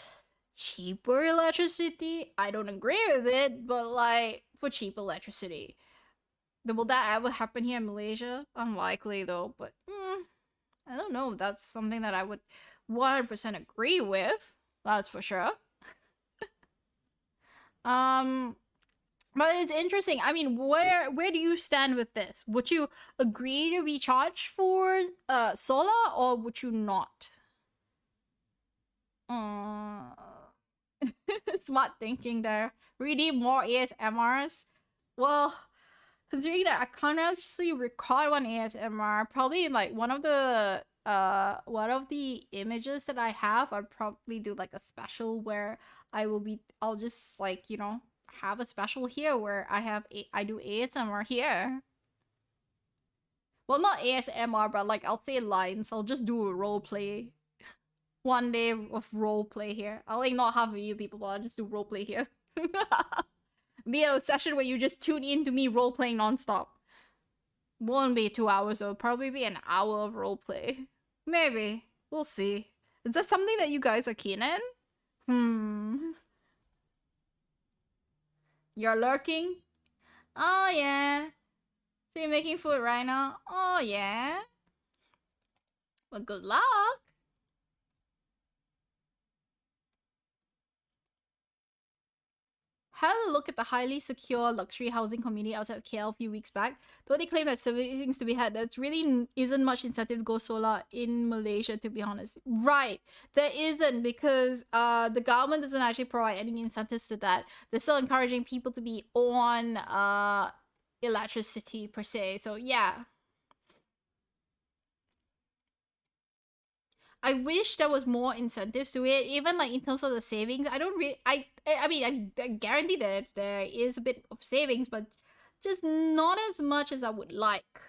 cheaper electricity. I don't agree with it, but like for cheap electricity. Will that ever happen here in Malaysia? Unlikely though, but I don't know if that's something that I would 100% agree with. That's for sure. But it's interesting. I mean, where do you stand with this? Would you agree to be charged for solar, or would you not? Smart thinking there. Reading more ASMRs. Well, considering that I can't actually record one ASMR, probably like one of the images that I have, I'll probably do like a special where I'll just like, you know, have a special here where I do ASMR here. Well, not ASMR, but like I'll say lines. I'll just do a role play. One day of role play here. I'll like not have you people, but I'll just do role play here. Be a session where you just tune in to me role playing nonstop. Won't be 2 hours, it'll probably be an hour of role play. Maybe. We'll see. Is that something that you guys are keen in? You're lurking? Oh yeah. So you're making food right now? Oh yeah. Well, good luck. Had a look at the highly secure luxury housing community outside of KL a few weeks back. Though they claim there's savings to be had, there really isn't much incentive to go solar in Malaysia, to be honest. Right, there isn't, because the government doesn't actually provide any incentives to that. They're still encouraging people to be on electricity per se. So yeah. I wish there was more incentives to it, even like in terms of the savings. I don't really, I mean, I guarantee that there is a bit of savings, but just not as much as I would like.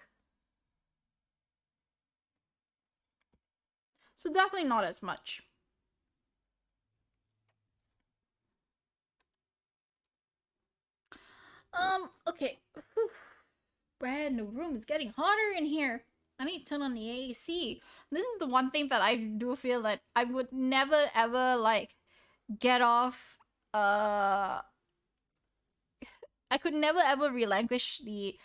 So definitely not as much. Okay. Man, the room is getting hotter in here. I need to turn on the AC. This is the one thing that I do feel that I would never ever like get off. I could never ever relinquish the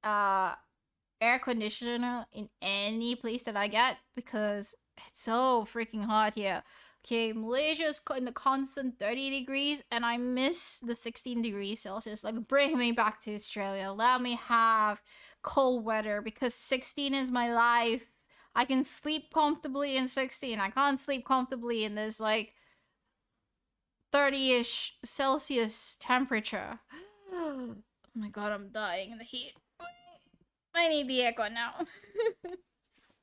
air conditioner in any place that I get because it's so freaking hot here. Okay, Malaysia is in the constant 30 degrees, and I miss the 16 degrees Celsius. Like, bring me back to Australia. Let me have cold weather because 16 is my life. I can sleep comfortably in 16. I can't sleep comfortably in this, like, 30-ish Celsius temperature. Oh my god, I'm dying in the heat. I need the aircon now.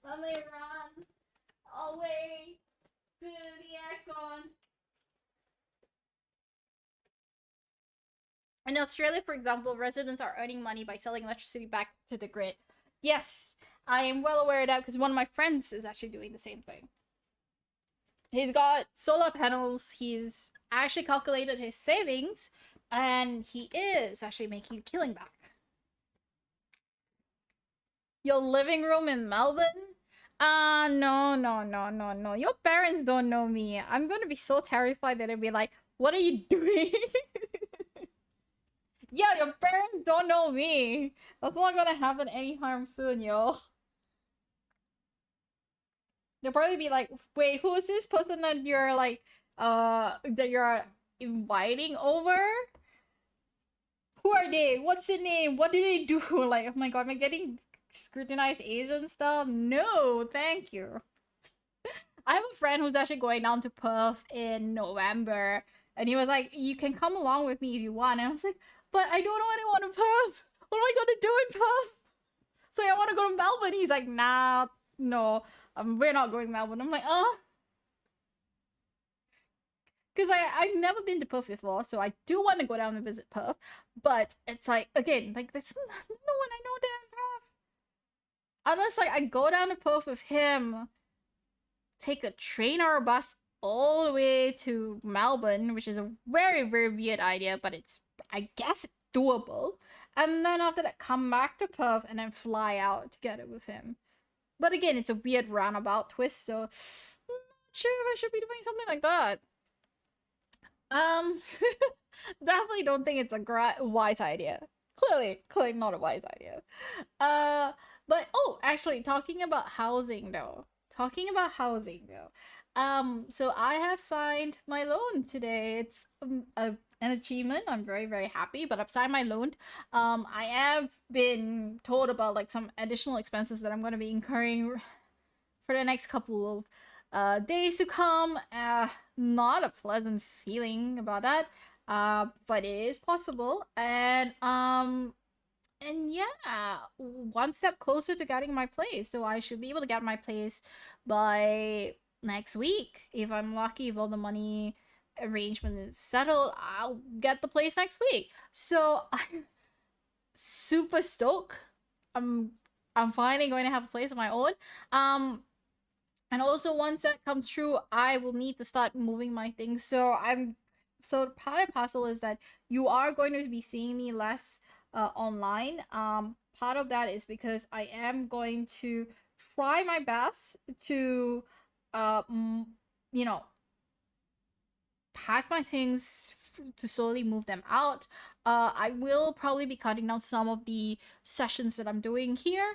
Let me run away to the aircon. In Australia, for example, residents are earning money by selling electricity back to the grid. Yes, I am well aware of that because one of my friends is actually doing the same thing. He's got solar panels, he's actually calculated his savings, and he is actually making a killing back. Your living room in Melbourne? No. Your parents don't know me. I'm gonna be so terrified that they'll be like, what are you doing? Yeah, your parents don't know me. That's not gonna happen anytime soon, yo. They'll probably be like, wait, who is this person that you're like, that you're inviting over? Who are they? What's their name? What do they do? Like, oh my god, am I getting scrutinized Asian stuff? No, thank you. I have a friend who's actually going down to Perth in November, and he was like, you can come along with me if you want. And I was like, but I don't know anyone in Perth. What am I gonna do in Perth? So I want to go to Melbourne. He's like, nah, no, we're not going to Melbourne. I'm like, because I've never been to Perth before, so I do want to go down and visit Perth. But it's like, again, like, there's no one I know there in Perth. Unless, like, I go down to Perth with him, take a train or a bus all the way to Melbourne, which is a very, very weird idea, but it's, I guess, doable. And then after that, come back to Perth and then fly out together with him. But again, it's a weird roundabout twist, so I'm not sure if I should be doing something like that. Definitely don't think it's a wise idea. Clearly not a wise idea. But oh, actually, talking about housing though. So I have signed my loan today. It's an achievement. I'm very, very happy, but I've signed my loan. I have been told about like some additional expenses that I'm going to be incurring for the next couple of days to come. Not a pleasant feeling about that. But it is possible. And yeah, one step closer to getting my place. So I should be able to get my place by next week. If I'm lucky, if all the money arrangement is settled, I'll get the place next week. So I'm super stoked. I'm I'm finally going to have a place of my own. Um and also once that comes true, I will need to start moving my things. So part and parcel is that you are going to be seeing me less online. Part of that is because I am going to try my best to uh you know, pack my things to slowly move them out. I will probably be cutting down some of the sessions that I'm doing here.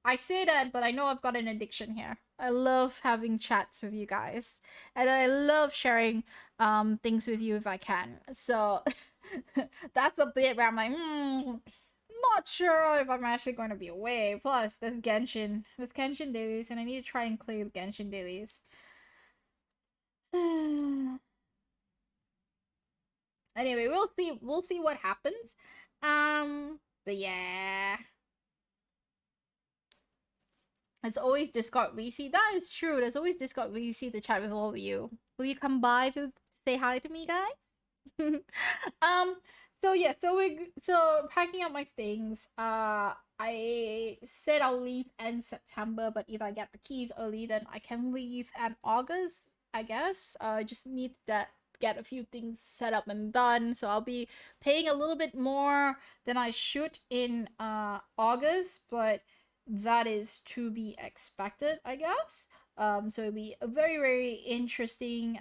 I say that, but I know I've got an addiction here. I love having chats with you guys, and I love sharing things with you if I can. So that's a bit where I'm like, not sure if I'm actually going to be away. Plus, there's Genshin dailies, and I need to try and clear the Genshin dailies. Anyway, we'll see what happens. But yeah, it's always Discord VC. That is true. There's always Discord VC to chat with all of you. Will you come by to say hi to me, guys? um. So yeah. So packing up my things. I said I'll leave end September, but if I get the keys early, then I can leave in August. I guess. I just need that get a few things set up and done. So I'll be paying a little bit more than I should in August, but that is to be expected, I guess. So it'll be a very, very interesting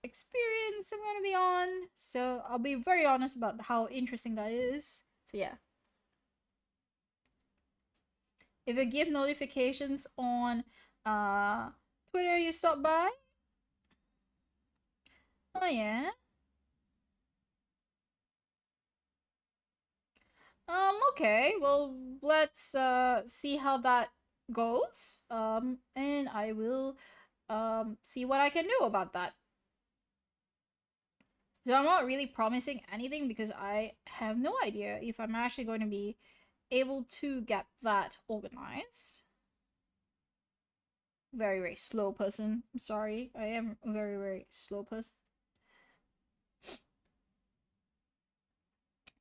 experience I'm gonna be on. So I'll be very honest about how interesting that is. So yeah. If you give notifications on Twitter, you stop by. Oh yeah. Okay. Well, let's see how that goes. And I will see what I can do about that. So I'm not really promising anything because I have no idea if I'm actually going to be able to get that organized. Very, very slow person. I'm sorry. I am a very, very slow person.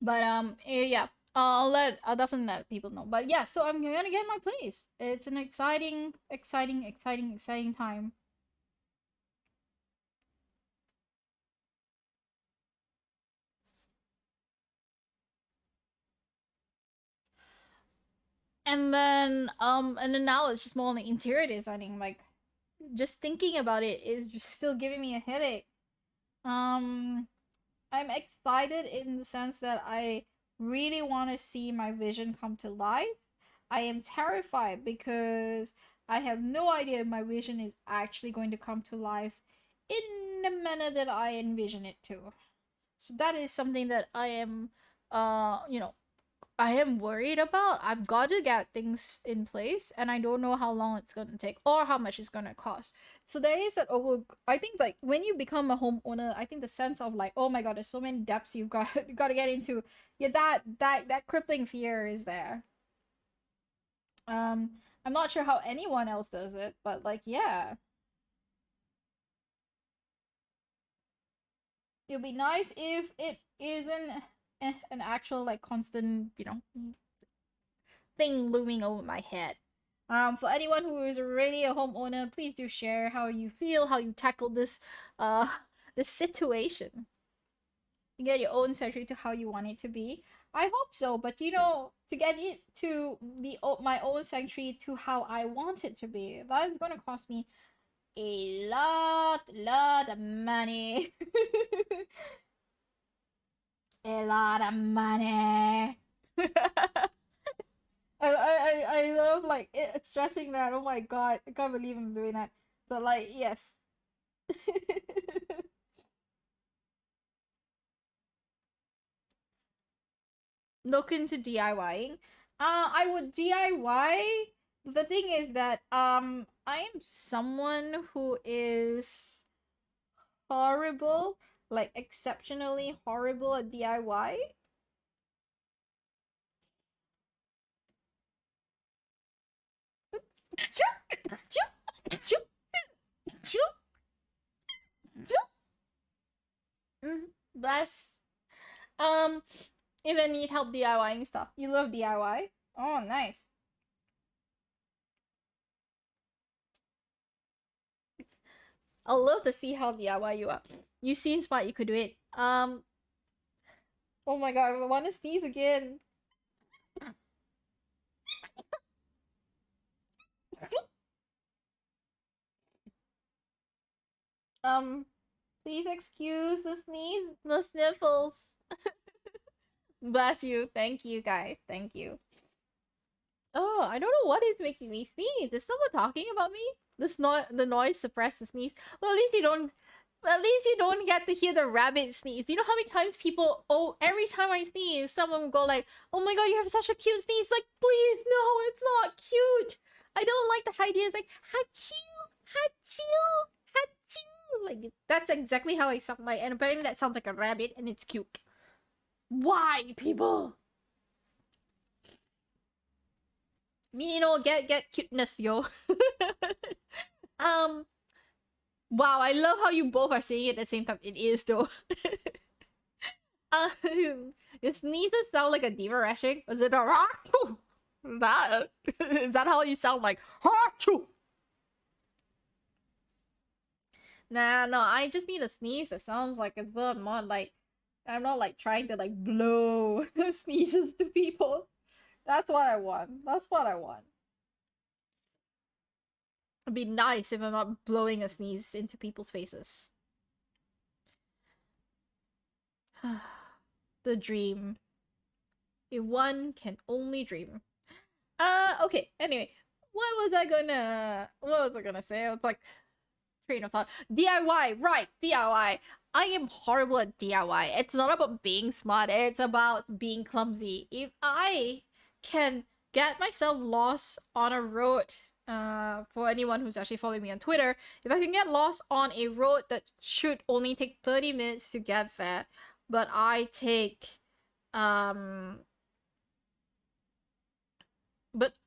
But yeah. I'll definitely let people know. But yeah, so I'm gonna get my place. It's an exciting, exciting, exciting, exciting time. And then now it's just more on the interior designing. Like just thinking about it is just still giving me a headache. Um I'm excited in the sense that I really want to see my vision come to life. I am terrified because I have no idea if my vision is actually going to come to life in the manner that I envision it to. So that is something that I am I am worried about. I've got to get things in place, and I don't know how long it's gonna take or how much it's gonna cost. So there is that over. I think like when you become a homeowner, I think the sense of like, oh my god, there's so many depths you've got you got to get into. Yeah, that crippling fear is there. I'm not sure how anyone else does it, but like, yeah, it'd be nice if it isn't an actual like constant, thing looming over my head. For anyone who is already a homeowner, please do share how you feel, how you tackle uh, this situation. You get your own sanctuary to how you want it to be. I hope so, but to get it to the my own sanctuary to how I want it to be, that is gonna cost me a lot of money. A lot of money. I love like stressing that. Oh my god, I can't believe I'm doing that. But like, yes. Look into DIYing. I would DIY. The thing is that I am someone who is horrible, like exceptionally horrible at DIY. Bless. Um, if I need help DIYing stuff, you love DIY. Oh, nice. I'll love to see how DIY you are. You seem smart. You could do it. Oh my god, I want to sneeze again. Um, please excuse the sneeze, the sniffles. Bless you. Thank you, guys. Thank you. Oh, I don't know what is making me sneeze. Is someone talking about me? The noise suppressed the sneeze. Well, at least you don't. At least you don't get to hear the rabbit sneeze. You know how many times people? Oh, every time I sneeze, someone will go like, "Oh my god, you have such a cute sneeze!" Like, please, no, it's not cute. I don't like the idea. It's like achoo, achoo, achoo. Like that's exactly how I sound like, and apparently that sounds like a rabbit, and it's cute. Why, people? Me, you know, get cuteness, yo. um, wow, I love how you both are saying it at the same time. It is though. Your sneezes sound like a diva rushing. Is it a Hachu? That is that how you sound like Hachu? Nah, no, I just need a sneeze that sounds like as though I'm not like trying to like blow sneezes to people. That's what I want. That's what I want. It'd be nice if I'm not blowing a sneeze into people's faces. The dream. If one can only dream. Okay, anyway. What was I gonna say? I was like train of thought. DIY, right, DIY. I am horrible at DIY. It's not about being smart, it's about being clumsy. If I can get myself lost on a road, for anyone who's actually following me on Twitter, if I can get lost on a road that should only take 30 minutes to get there, but I take, but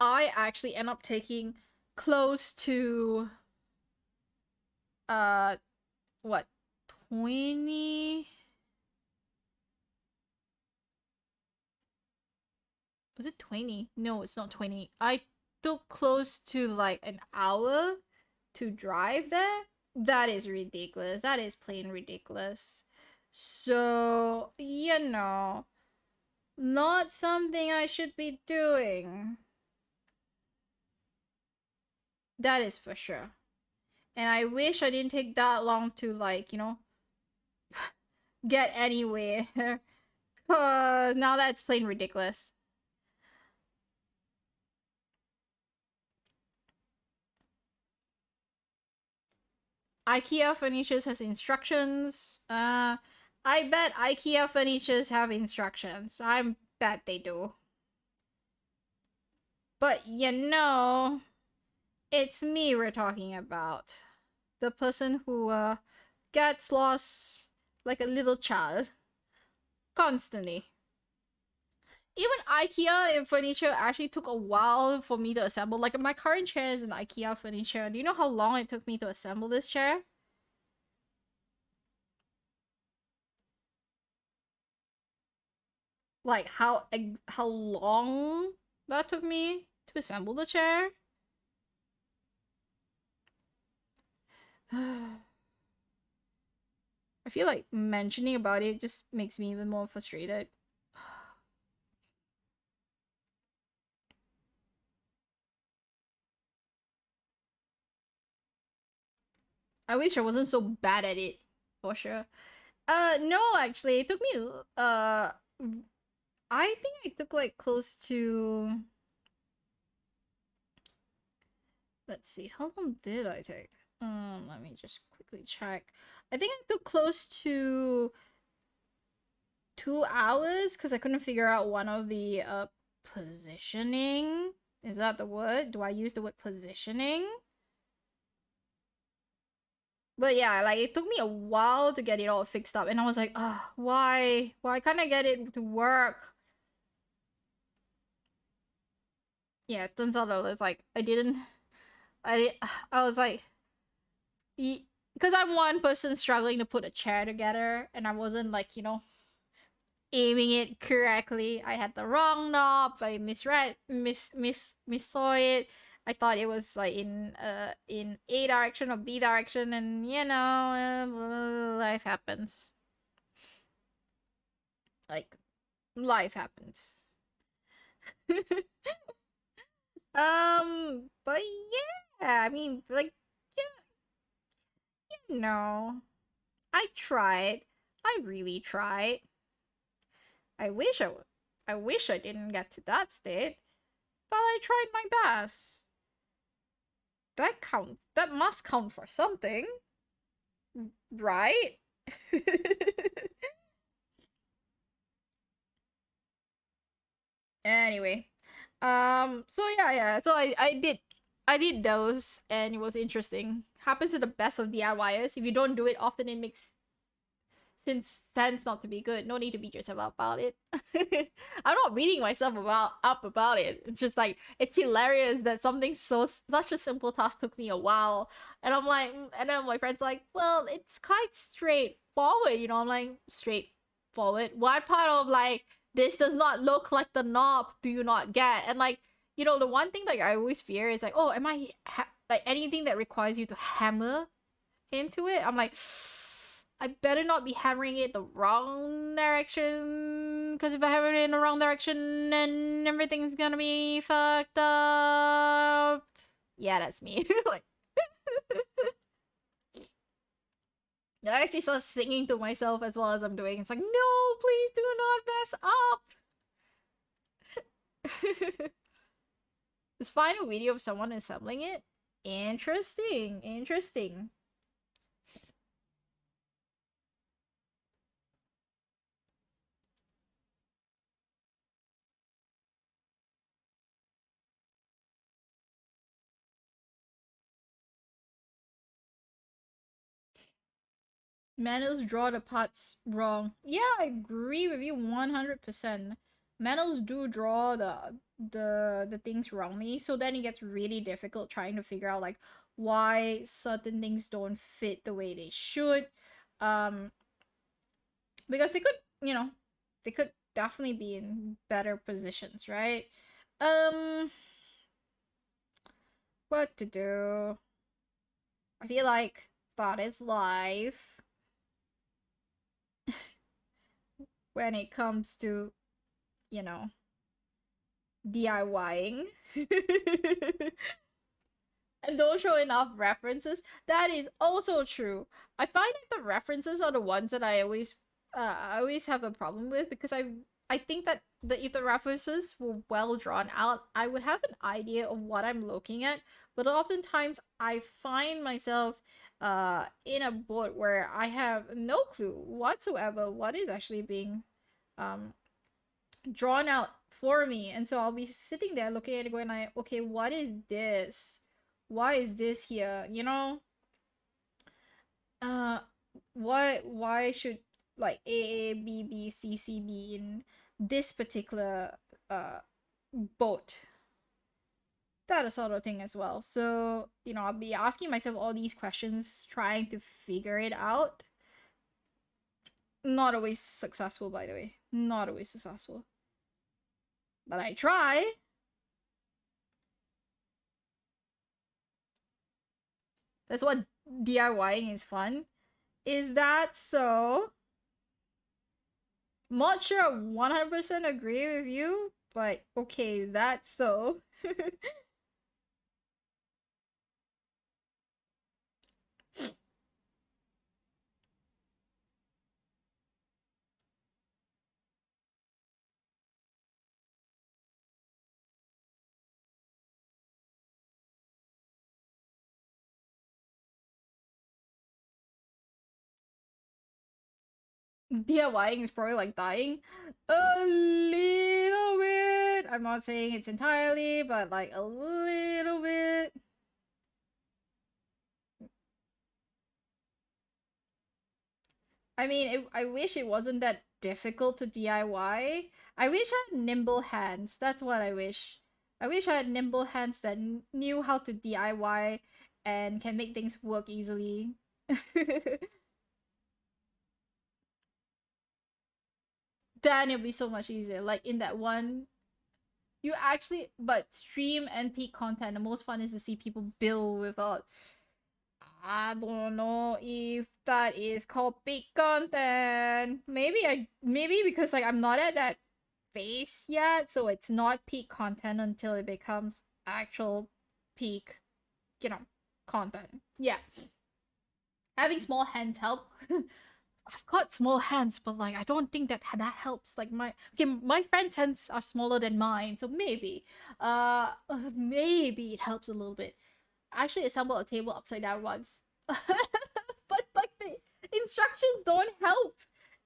I actually end up taking close to, uh, what, 20? Was it 20? No, it's not 20. I took close to like an hour to drive there. That is ridiculous. That is plain ridiculous. So, you know, not something I should be doing. That is for sure. And I wish I didn't take that long to, like, you know, get anywhere. Cause now that's plain ridiculous. IKEA furnitures has instructions. I bet IKEA furnitures have instructions. I bet they do. But you know, it's me we're talking about. The person who gets lost like a little child constantly. Even IKEA and furniture actually took a while for me to assemble. Like my current chair is an IKEA furniture. Do you know how long it took me to assemble this chair? Like how long that took me to assemble the chair? I feel like mentioning about it just makes me even more frustrated. I wish I wasn't so bad at it, for sure. No, actually, it took me, I think I took like close to, let's see, how long did I take? Let me just quickly check. I think I took close to 2 hours because I couldn't figure out one of the positioning. Is that the word? Do I use the word positioning? But yeah, like it took me a while to get it all fixed up, and I was like, why can't I get it to work? Yeah, it turns out I was like, I was like, because I'm one person struggling to put a chair together, and I wasn't like, aiming it correctly. I had the wrong knob. I misread, missaw it. I thought it was like in A direction or B direction, and life happens. Like life happens. But yeah, I mean, like, no, I tried. I really tried. I wish I would. I wish I didn't get to that state, but I tried my best. That counts. That must count for something, right? Anyway, so yeah. So I did those, and it was interesting. Happens to the best of DIYers. If you don't do it often, it makes sense not to be good. No need to beat yourself up about it. I'm not beating myself up about it. It's just like it's hilarious that something such a simple task took me a while, and I'm like, and then my friend's like, well, it's quite straightforward. I'm like, straightforward. What part of like this does not look like the knob do you not get? And like, the one thing like I always fear is like, oh, am I like anything that requires you to hammer into it? I'm like, I better not be hammering it the wrong direction, because if I hammer it in the wrong direction, then everything's gonna be fucked up. Yeah, that's me. Like, I actually start singing to myself as well as I'm doing. It's like, no, please do not mess up. Let's find a video of someone assembling it. Interesting. Manuals draw the parts wrong. Yeah, I agree with you 100%. Manuals do draw the things wrongly, so then it gets really difficult trying to figure out like why certain things don't fit the way they should. Um because they could definitely be in better positions, right? Um what to do? I feel like that is life when it comes to, you know, DIYing. And don't show enough references. That is also true. I find that the references are the ones that I always have a problem with, because I think that if the references were well drawn out, I would have an idea of what I'm looking at. But oftentimes I find myself in a boat where I have no clue whatsoever what is actually being um drawn out for me. And so I'll be sitting there looking at it going like, okay, what is this? Why is this here? Uh why should like A B B C be in this particular uh boat? That sort of thing as well. So, I'll be asking myself all these questions, trying to figure it out. Not always successful, by the way. Not always successful. But I try. That's what DIYing is fun. Is that so? Not sure I 100% agree with you, but okay, that's so. DIYing is probably like dying. A little bit. I'm not saying it's entirely, but like a little bit. I mean, I wish it wasn't that difficult to DIY. I wish I had nimble hands. That's what I wish. I wish I had nimble hands that knew how to DIY and can make things work easily. Then it'll be so much easier. Like in that one, you actually, but stream and peak content, the most fun is to see people build without. I don't know if that is called peak content. Maybe because like I'm not at that phase yet, so it's not peak content until it becomes actual peak, you know, content. Yeah. Having small hands help. I've got small hands, but like I don't think that helps. Like my friends' hands are smaller than mine, so maybe it helps a little bit. I actually assembled a table upside down once, but like the instructions don't help.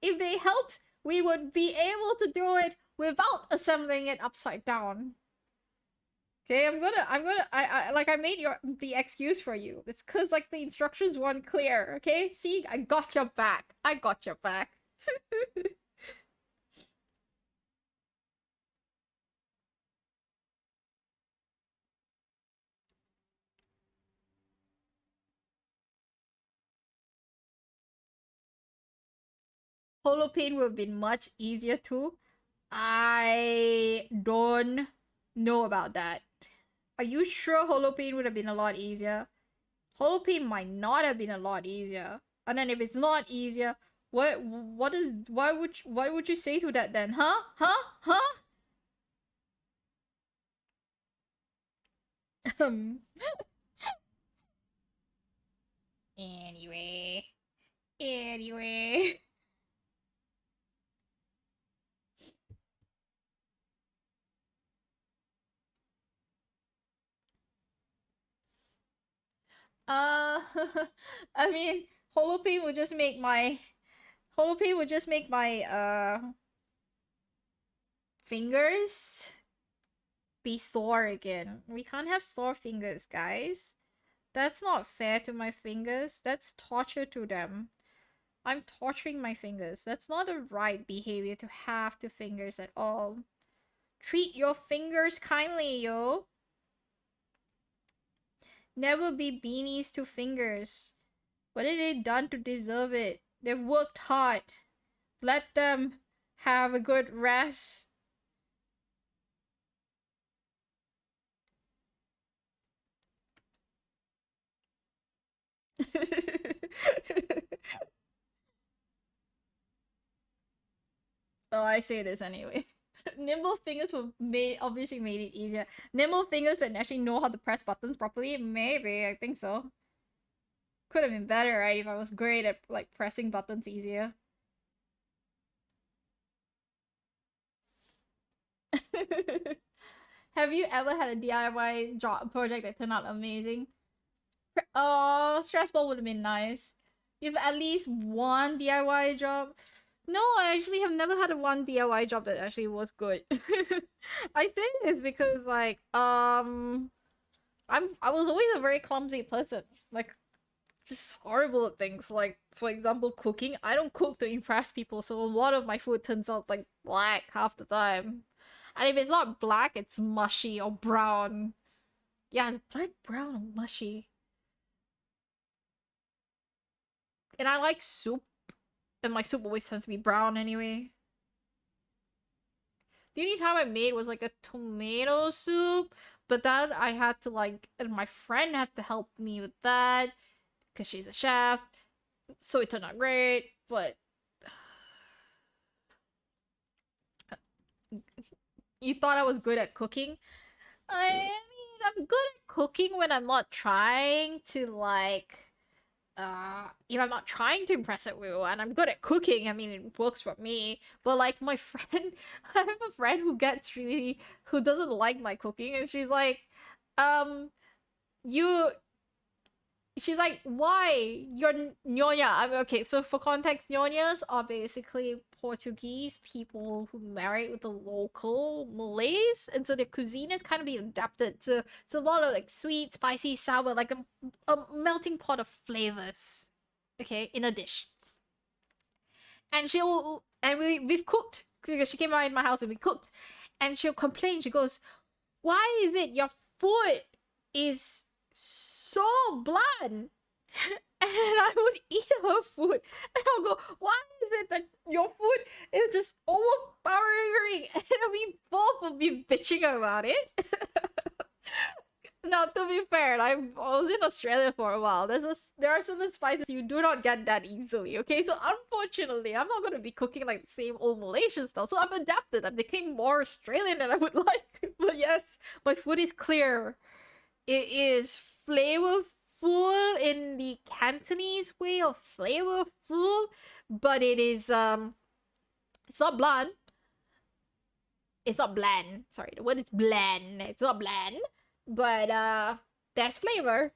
If they helped, we would be able to do it without assembling it upside down. Okay, I made the excuse for you. It's cause like the instructions weren't clear. Okay, see, I got your back. I got your back. Holopain would have been much easier too. I don't know about that. Are you sure Holopain would have been a lot easier? Holopain might not have been a lot easier. And then if it's not easier, why would you say to that then? Huh? Huh? Huh? Anyway. Anyway. Uh I mean Holopain would just make my Holopain would just make my fingers be sore again. We can't have sore fingers, guys. That's not fair to my fingers. That's torture to them. I'm torturing my fingers. That's not a right behavior to have to fingers at all. Treat your fingers kindly, yo. Never be beanies to fingers. What have they done to deserve it? They've worked hard. Let them have a good rest. Well, I say this anyway. Nimble fingers were made obviously made it easier. Nimble fingers that actually know how to press buttons properly? Maybe, I think so. Could have been better, right, if I was great at like pressing buttons easier. Have you ever had a DIY job project that turned out amazing? Oh, stress ball would have been nice. You've at least one DIY job. No, I actually have never had a one DIY job that actually was good. I say this because like I was always a very clumsy person. Like just horrible at things. Like for example, cooking. I don't cook to impress people, so a lot of my food turns out like black half the time. And if it's not black, it's mushy or brown. Yeah, it's black, brown, or mushy. And I like soup, and my soup always tends to be brown anyway. The only time I made was like a tomato soup, but that I had to like, and my friend had to help me with that because she's a chef, so it turned out great. But you thought I was good at cooking? I mean, I'm good at cooking when I'm not trying to like if I'm not trying to impress everyone, I'm good at cooking. I mean, it works for me. But like my friend, I have a friend who doesn't like my cooking, and she's like, you. She's like, why? You're Nyonya. I mean, okay, so for context, Nyonyas are basically Portuguese people who married with the local Malays, and so their cuisine is kind of been adapted to it's a lot of like sweet, spicy, sour, like a melting pot of flavors. Okay, in a dish. and we've cooked because she came out in my house and we cooked, and she'll complain. She goes, "Why is it your food is so bland?" And I would eat her food, and I'll go, "Why is it that your food is just overpowering?" And we both would be bitching about it. Now, to be fair, I was in Australia for a while. There are certain spices you do not get that easily. Okay, so unfortunately, I'm not gonna be cooking like the same old Malaysian style. So I've adapted. I became more Australian than I would like. But yes, my food is clear. It is flavorful in the Cantonese way of flavorful, but it's not bland. It's not bland. Sorry, the word is bland. It's not bland, but there's flavor.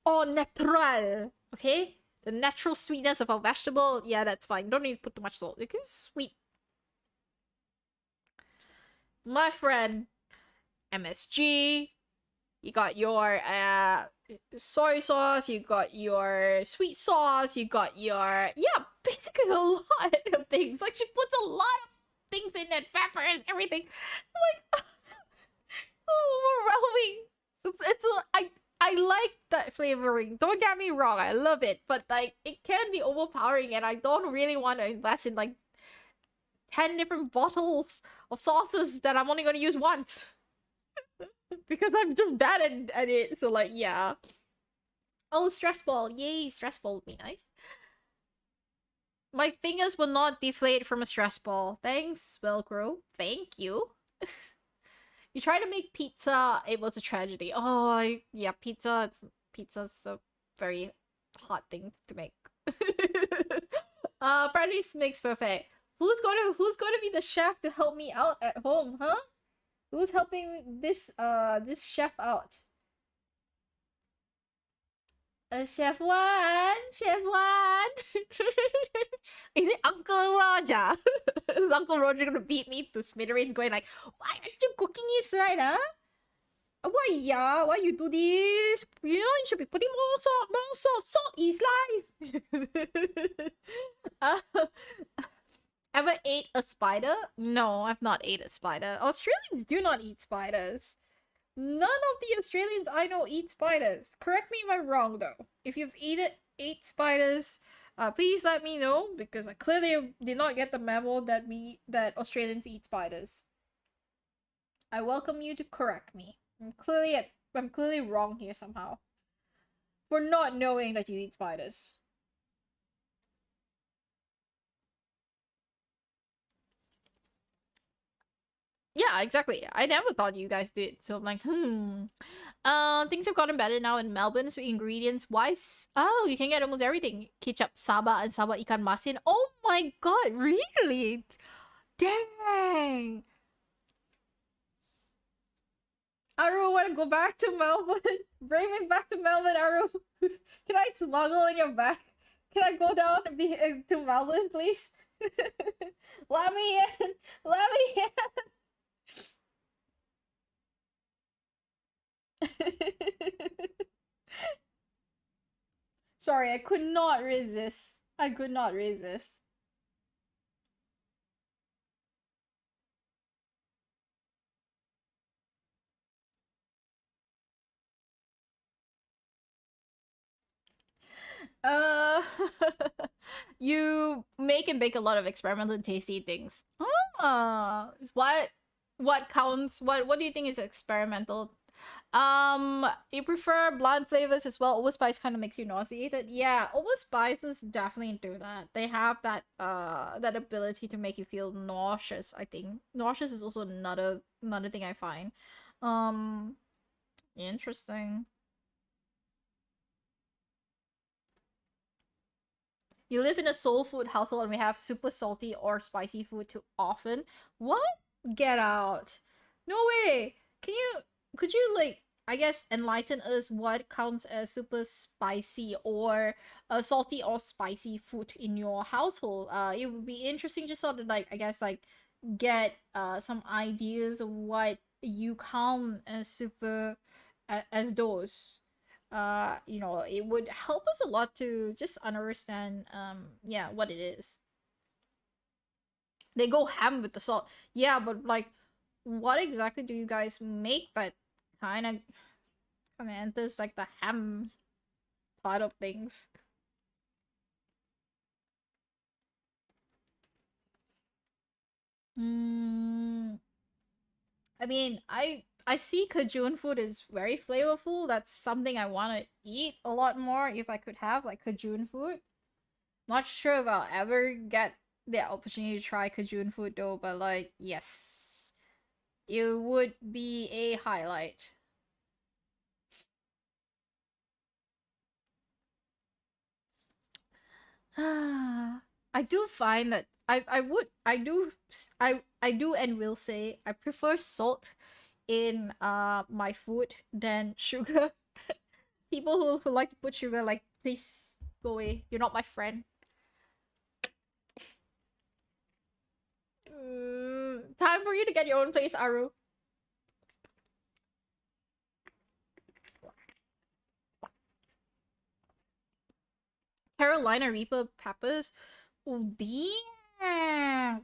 Au natural. Okay, the natural sweetness of a vegetable. Yeah, that's fine. Don't need to put too much salt. It is sweet. My friend, MSG. You got your soy sauce, you got your sweet sauce, you got your, yeah, basically a lot of things. Like, she puts a lot of things in it, peppers, everything. Like, overwhelming. I like that flavoring. Don't get me wrong, I love it, but like, it can be overpowering, and I don't really want to invest in like 10 different bottles of sauces that I'm only going to use once. Because I'm just bad at it. So like, yeah. Oh, stress ball. Yay, stress ball would be nice. My fingers will not deflate from a stress ball. Thanks, Velcro. Thank you. You try to make pizza, it was a tragedy. Oh, yeah, pizza's a very hot thing to make. Practice makes perfect. Who's going to be the chef to help me out at home, huh? Who's helping this chef out? Chef One, Chef One. Is it Uncle Roger? Is Uncle Roger gonna beat me to smithereens, going like, "Why aren't you cooking it right, huh? Why, yeah, why you do this? You know, you should be putting more salt, more salt. Salt is life." uh, Ever ate a spider? No, I've not ate a spider. Australians do not eat spiders. None of the Australians I know eat spiders. Correct me if I'm wrong, though. If you've ate spiders, please let me know, because I clearly did not get the memo that Australians eat spiders. I welcome you to correct me. I'm clearly wrong here somehow for not knowing that you eat spiders. Yeah, exactly. I never thought you guys did. So I'm like, things have gotten better now in Melbourne. So ingredients wise, oh, you can get almost everything. Ketchup, saba, and saba ikan masin. Oh my god, really? Dang. Aru, wanna go back to Melbourne? Bring me back to Melbourne, Aru. Can I smuggle in your back? Can I go down and be to Melbourne, please? Let me in. Let me in. Sorry, I could not resist. I could not resist. Uh, you make and bake a lot of experimental and tasty things. What counts? What do you think is experimental? You prefer bland flavors as well. Overspice kind of makes you nauseated. Yeah, overspices definitely do that. They have that ability to make you feel nauseous. I think nauseous is also another thing I find. Um, interesting. You live in a soul food household and we have super salty or spicy food too often. What? Get out. No way. Could you like, I guess, enlighten us what counts as super spicy or salty or spicy food in your household? It would be interesting just sort of like, I guess, like get some ideas of what you count as super as those. It would help us a lot to just understand yeah, what it is. They go ham with the salt. Yeah, but like, what exactly do you guys make that kind of enters like the ham part of things? Mm, I mean, I see Cajun food is very flavorful. That's something I want to eat a lot more if I could have like Cajun food. Not sure if I'll ever get the opportunity to try Cajun food though, but like, yes, it would be a highlight. I do find that I do and will say I prefer salt in my food than sugar. People who like to put sugar, like, please go away. You're not my friend. Time for you to get your own place, Aru. Carolina Reaper peppers. Oh, damn.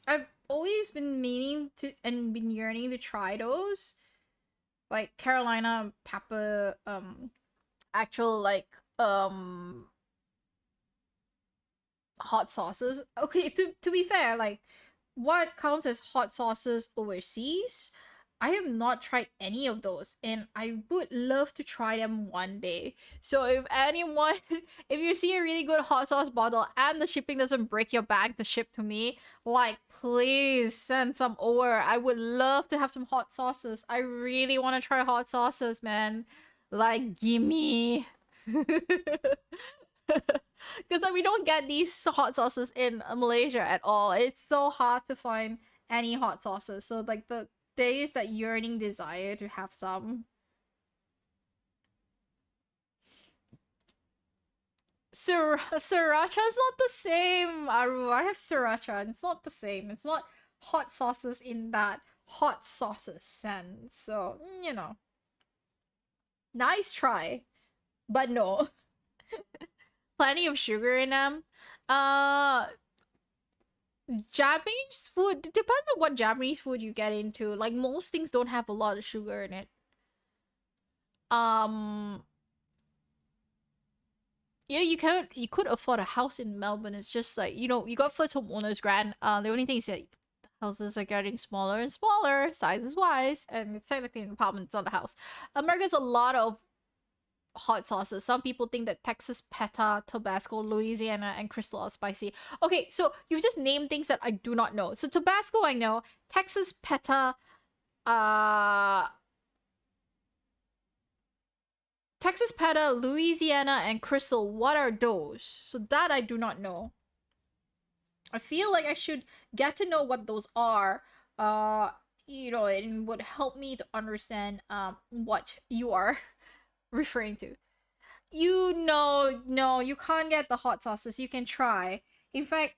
I've always been meaning to and been yearning to try those. Like Carolina pepper, actual like hot sauces. Okay, to be fair, like what counts as hot sauces overseas? I have not tried any of those, and I would love to try them one day. So if anyone, if you see a really good hot sauce bottle and the shipping doesn't break your bank to ship to me, like please send some over. I would love to have some hot sauces. I really want to try hot sauces, man. Like gimme. Because like, we don't get these hot sauces in Malaysia at all. It's so hard to find any hot sauces. So like there is that yearning desire to have some. Sriracha is not the same, Aru. I have sriracha and it's not the same. It's not hot sauces in that hot sauces sense. So, nice try, but no. Plenty of sugar in them. Uh, Japanese food depends on what Japanese food you get into. Like most things don't have a lot of sugar in it. Um, yeah, you could afford a house in Melbourne. It's just like you got first homeowners grant. The only thing is that houses are getting smaller and smaller, sizes wise, and it's technically an apartment, it's not a house. America's a lot of hot sauces. Some people think that Texas Peta, Tabasco, Louisiana, and Crystal are spicy. Okay, so you just named things that I do not know. So Tabasco I know, Texas Peta, uh Texas Peta, Louisiana, and Crystal. What are those? So that I do not know. I feel like I should get to know what those are. It would help me to understand what you are referring to. No, you can't get the hot sauces. You can try. In fact,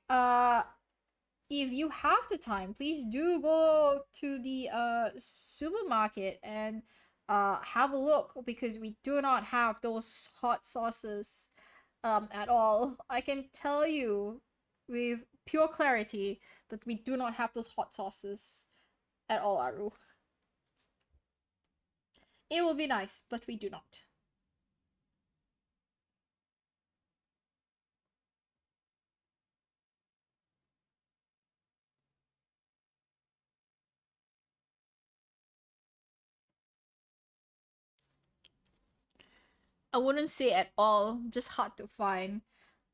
if you have the time, please do go to the supermarket and have a look because we do not have those hot sauces at all. I can tell you with pure clarity that we do not have those hot sauces at all, Aru. It will be nice, but we do not. I wouldn't say at all, just hard to find.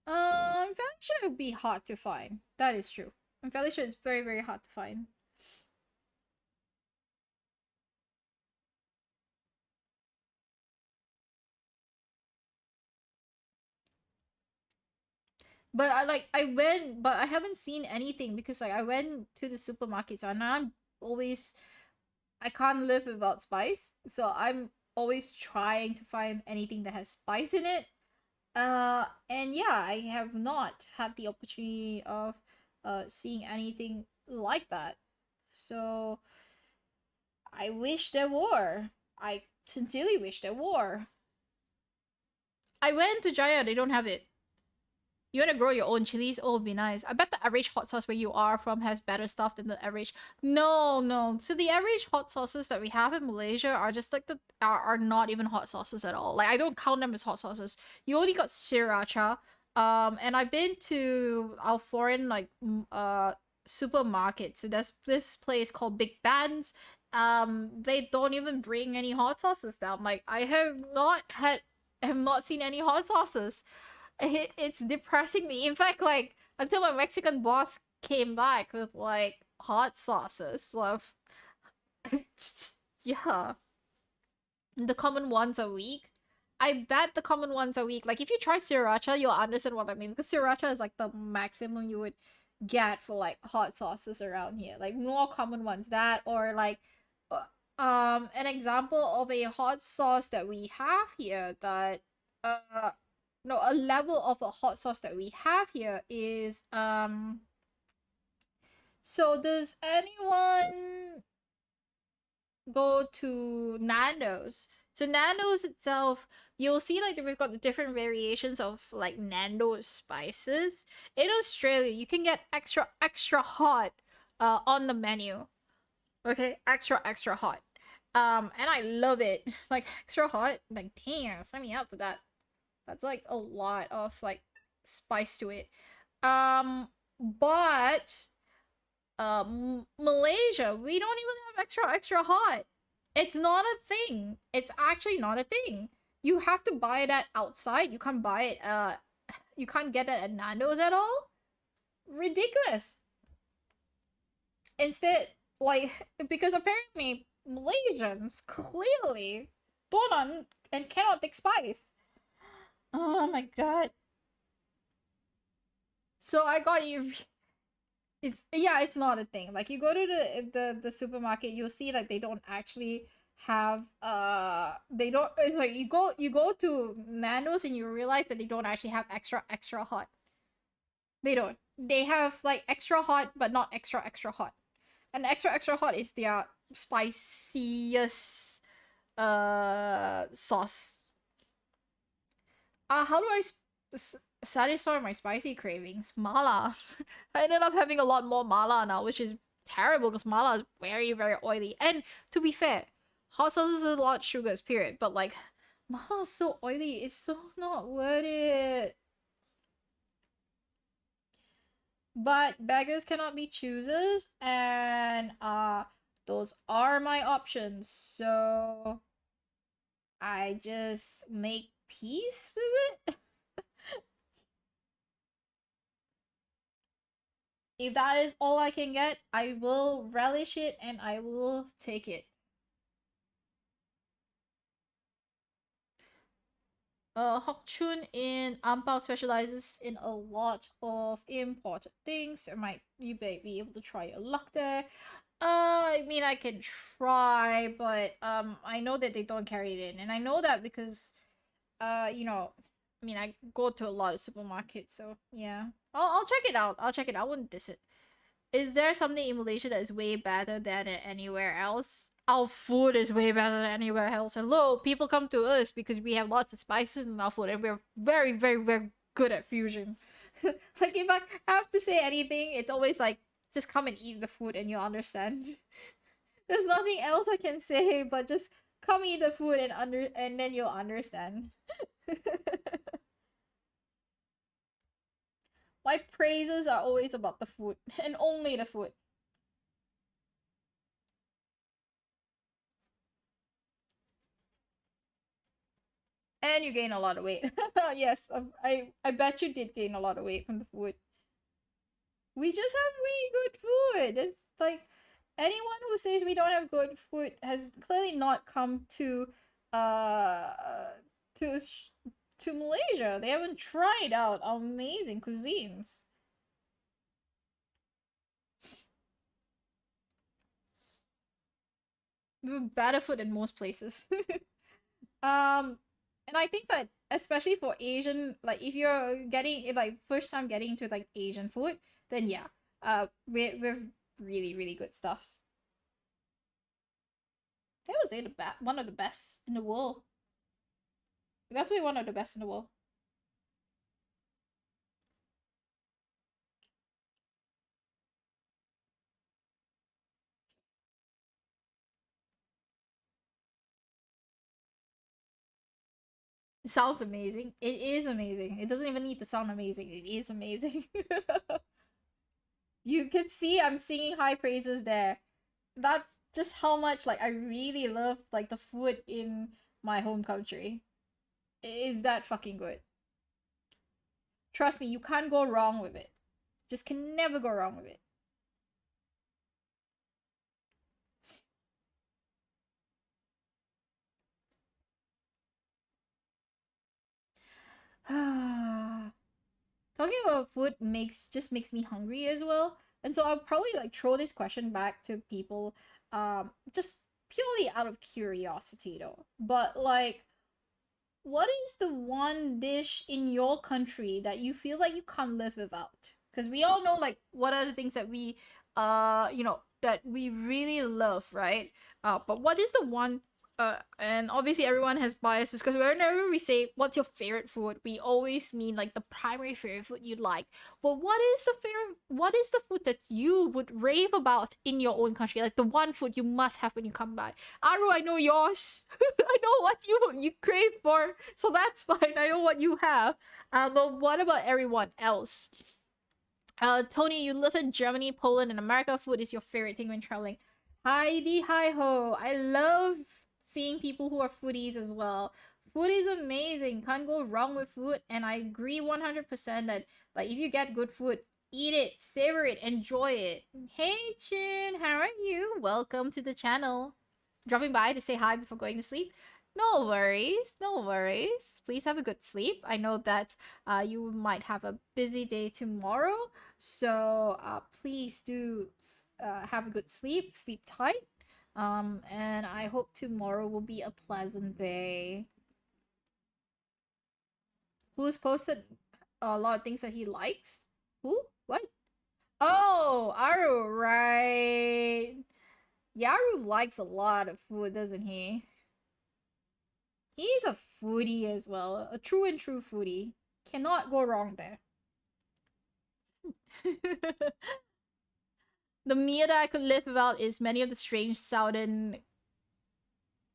I'm fairly sure it would be hard to find. That is true. I'm fairly sure it's very, very hard to find. But but I haven't seen anything because like I went to the supermarkets and I can't live without spice. So I'm always trying to find anything that has spice in it. And yeah, I have not had the opportunity of seeing anything like that. So I wish there were. I sincerely wish there were. I went to Jaya, they don't have it. You want to grow your own chilies? Oh, it'd be nice. I bet the average hot sauce where you are from has better stuff than the average. No, no. So the average hot sauces that we have in Malaysia are just like are not even hot sauces at all. Like I don't count them as hot sauces. You only got sriracha. And I've been to our foreign like supermarkets. So there's this place called Big Bands. They don't even bring any hot sauces down. Like I have not seen any hot sauces. It's depressing me. In fact, like until my Mexican boss came back with like hot sauces, love. Yeah, the common ones a week. I bet the common ones a week. Like if you try sriracha, you'll understand what I mean because sriracha is like the maximum you would get for like hot sauces around here. Like more common ones that or like an example of a hot sauce that we have here that uh no a level of a hot sauce that we have here is so does anyone go to Nando's? So Nando's itself, you'll see like we've got the different variations of like Nando's spices. In Australia, you can get extra hot on the menu. Okay, extra hot. And I love it. Like extra hot. Like damn, sign me up for that. That's like a lot of like spice to it. But Malaysia, we don't even have extra hot. It's not a thing. It's actually not a thing. You have to buy that outside. You can't buy it you can't get it at Nando's at all. Ridiculous. Instead, like because apparently Malaysians clearly don't and cannot take spice. Oh my god. So I got you. It's yeah, it's not a thing. Like you go to the supermarket, you'll see like they don't actually have they don't it's like you go to Nando's and you realize that they don't actually have extra hot. They don't. They have like extra hot but not extra hot. And extra hot is their spiciest sauce. How do I satisfy my spicy cravings? Mala. I ended up having a lot more mala now, which is terrible because mala is very oily. And to be fair, hot sauce is a lot of sugars, period. But like, mala is so oily, it's so not worth it. But beggars cannot be choosers, and those are my options. So I just make peace with it. If that is all I can get, I will relish it and I will take it. Hock Chun in Ampao specializes in a lot of imported things. You may be able to try your luck there. I mean, I can try, but I know that they don't carry it in, and I know that because you know, I mean, I go to a lot of supermarkets, so yeah, I'll check it out. I'll check it out. I wouldn't diss it. Is there something in Malaysia that is way better than anywhere else? Our food is way better than anywhere else. Hello, people come to us because we have lots of spices in our food and we're very good at fusion. Like if I have to say anything, it's always like just come and eat the food and you'll understand. There's nothing else I can say but just come eat the food and then you'll understand. My praises are always about the food and only the food. And you gain a lot of weight. Yes, I bet you did gain a lot of weight from the food. We just have really good food. It's like anyone who says we don't have good food has clearly not come uh to to Malaysia. They haven't tried out amazing cuisines. We have better food in most places. And I think that especially for Asian, like if you're getting like first time getting into like Asian food, then yeah, we're really good stuffs. I would say one of the best in the world. Definitely one of the best in the world. Sounds amazing. It is amazing. It doesn't even need to sound amazing. It is amazing. You can see I'm singing high praises there. That's just how much like I really love like the food in my home country. It is that fucking good. Trust me, you can't go wrong with it. Just can never go wrong with it. Talking about food makes me hungry as well. And so I'll probably like throw this question back to people just purely out of curiosity though. But like what is the one dish in your country that you feel like you can't live without? Because we all know like what are the things that we that we really love, right? But what is the one and obviously everyone has biases because whenever we say what's your favorite food, we always mean like the primary favorite food you like. But what is the food that you would rave about in your own country? Like the one food you must have when you come back. Aru, I know yours. I know what you crave for, so that's fine. I know what you have. But what about everyone else? Tony, you live in Germany, Poland, and America. Food is your favorite thing when traveling. Heidi, hi ho! I love seeing people who are foodies as well. Food is amazing. Can't go wrong with food, and I agree 100% that like if you get good food, eat it, savor it, enjoy it. Hey Chin, how are you? Welcome to the channel. Dropping by to say hi before going to sleep. No worries, no worries. Please have a good sleep. I know that you might have a busy day tomorrow, so please do have a good sleep, sleep tight. And I hope tomorrow will be a pleasant day. Who's posted a lot of things that he likes? Who? What? Oh, Aru, right. Yaru likes a lot of food, doesn't he? He's a foodie as well. A true and true foodie. Cannot go wrong there. The meal that I could live without is many of the strange southern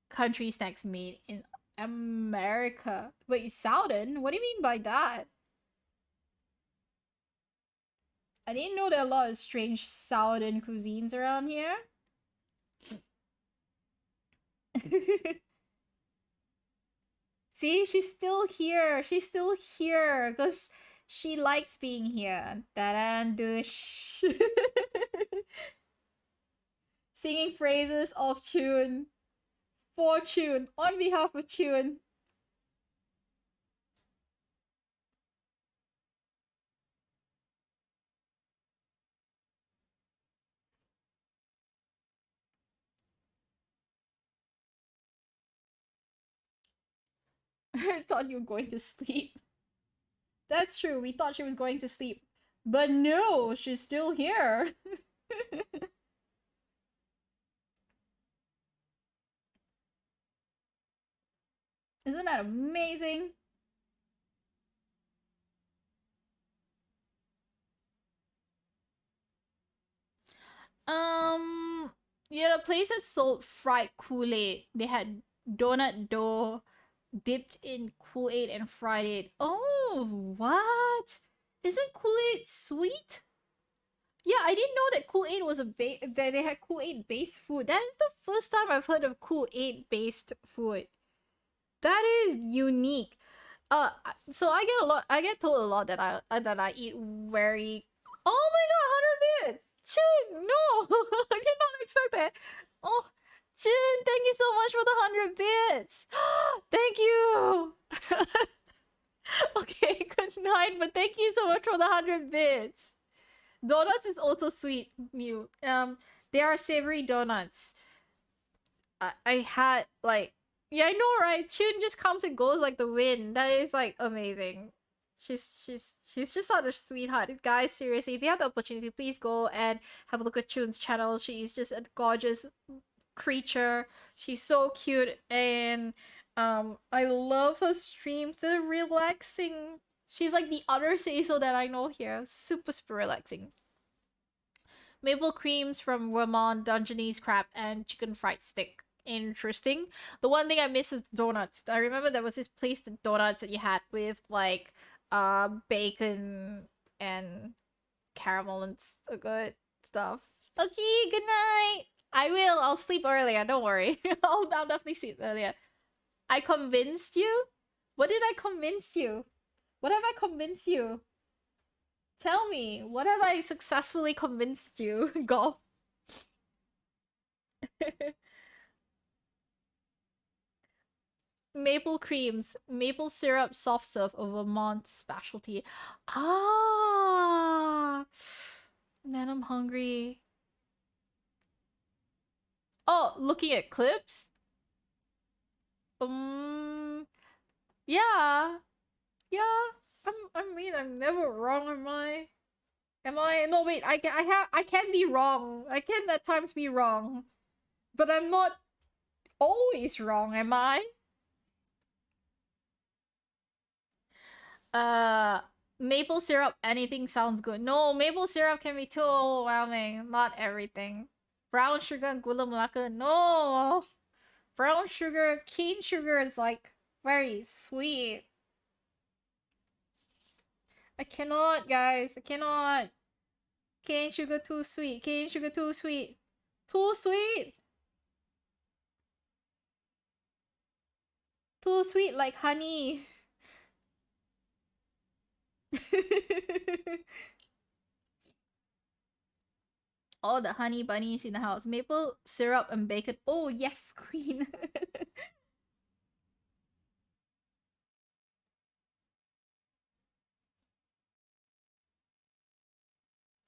country snacks made in America. Wait, southern? What do you mean by that? I didn't know there are a lot of strange southern cuisines around here. See, she's still here. She's still here because she likes being here. Taran dush. Singing phrases of Tune. For Tune. On behalf of Tune. I thought you were going to sleep. That's true. We thought she was going to sleep. But no, she's still here. Isn't that amazing? Yeah, the place that sold fried Kool-Aid. They had donut dough dipped in Kool-Aid and fried it. Oh, what? Isn't Kool-Aid sweet? Yeah, I didn't know that Kool-Aid was that they had Kool-Aid based food. That is the first time I've heard of Kool-Aid based food. That is unique. So I get told a lot that I eat very. Oh my god, 100 bits! Chin, no, I did not expect that. Oh, Chin, thank you so much for the 100 bits. Thank you. Okay, good night, but thank you so much for the 100 bits. Donuts is also sweet, Mew. They are savory donuts. I had like yeah, I know, right? Chun just comes and goes like the wind. That is like amazing. She's just such a sweetheart. Guys, seriously, if you have the opportunity, please go and have a look at Chun's channel. She's just a gorgeous creature. She's so cute and I love her streams. They're relaxing. She's like the other Seiso that I know here. Super relaxing. Maple creams from Ramon, Dungeness crab, and chicken fried stick. Interesting. The one thing I miss is donuts. I remember there was this place, the donuts that you had with like bacon and caramel and good stuff. Okay, good night. I will. I'll sleep earlier. Don't worry. I'll definitely sleep earlier. I convinced you? What did I convince you? What have I convinced you? Tell me. What have I successfully convinced you? Golf. Maple creams, maple syrup soft serve, a Vermont specialty. Ah, man, I'm hungry. Oh, looking at clips. Um, yeah, yeah. I mean, I'm never wrong, am I? Am I? No, wait. I can be wrong. I can at times be wrong, but I'm not always wrong, am I? Uh, maple syrup, anything sounds good. No, maple syrup can be too overwhelming. Not everything. Brown sugar and gula melaka. No, brown sugar, cane sugar is like very sweet. I cannot, guys. I cannot. Cane sugar too sweet. Cane sugar too sweet. Too sweet. Too sweet like honey. All the honey bunnies in the house. Maple syrup and bacon. Oh, yes, queen.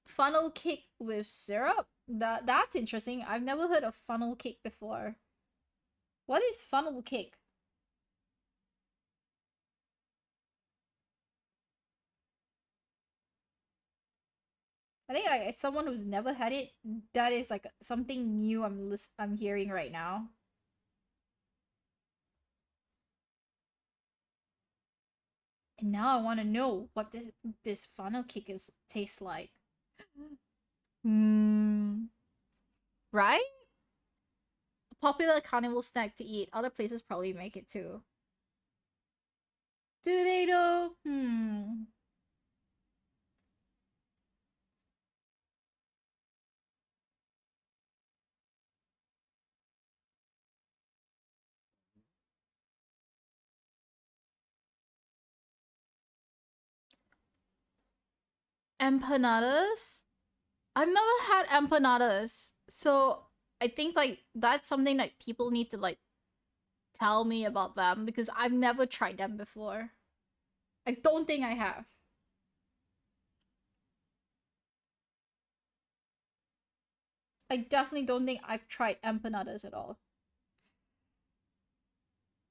Funnel cake with syrup? That's interesting. I've never heard of funnel cake before. What is funnel cake? I think like as someone who's never had it, that is like something new I'm hearing right now. And now I want to know what this funnel cake is tastes like. Hmm. Right? A popular carnival snack to eat. Other places probably make it too. Do they though? Hmm. Empanadas? I've never had empanadas. So I think like that's something that people need to like tell me about them because I've never tried them before. I don't think I have. I definitely don't think I've tried empanadas at all.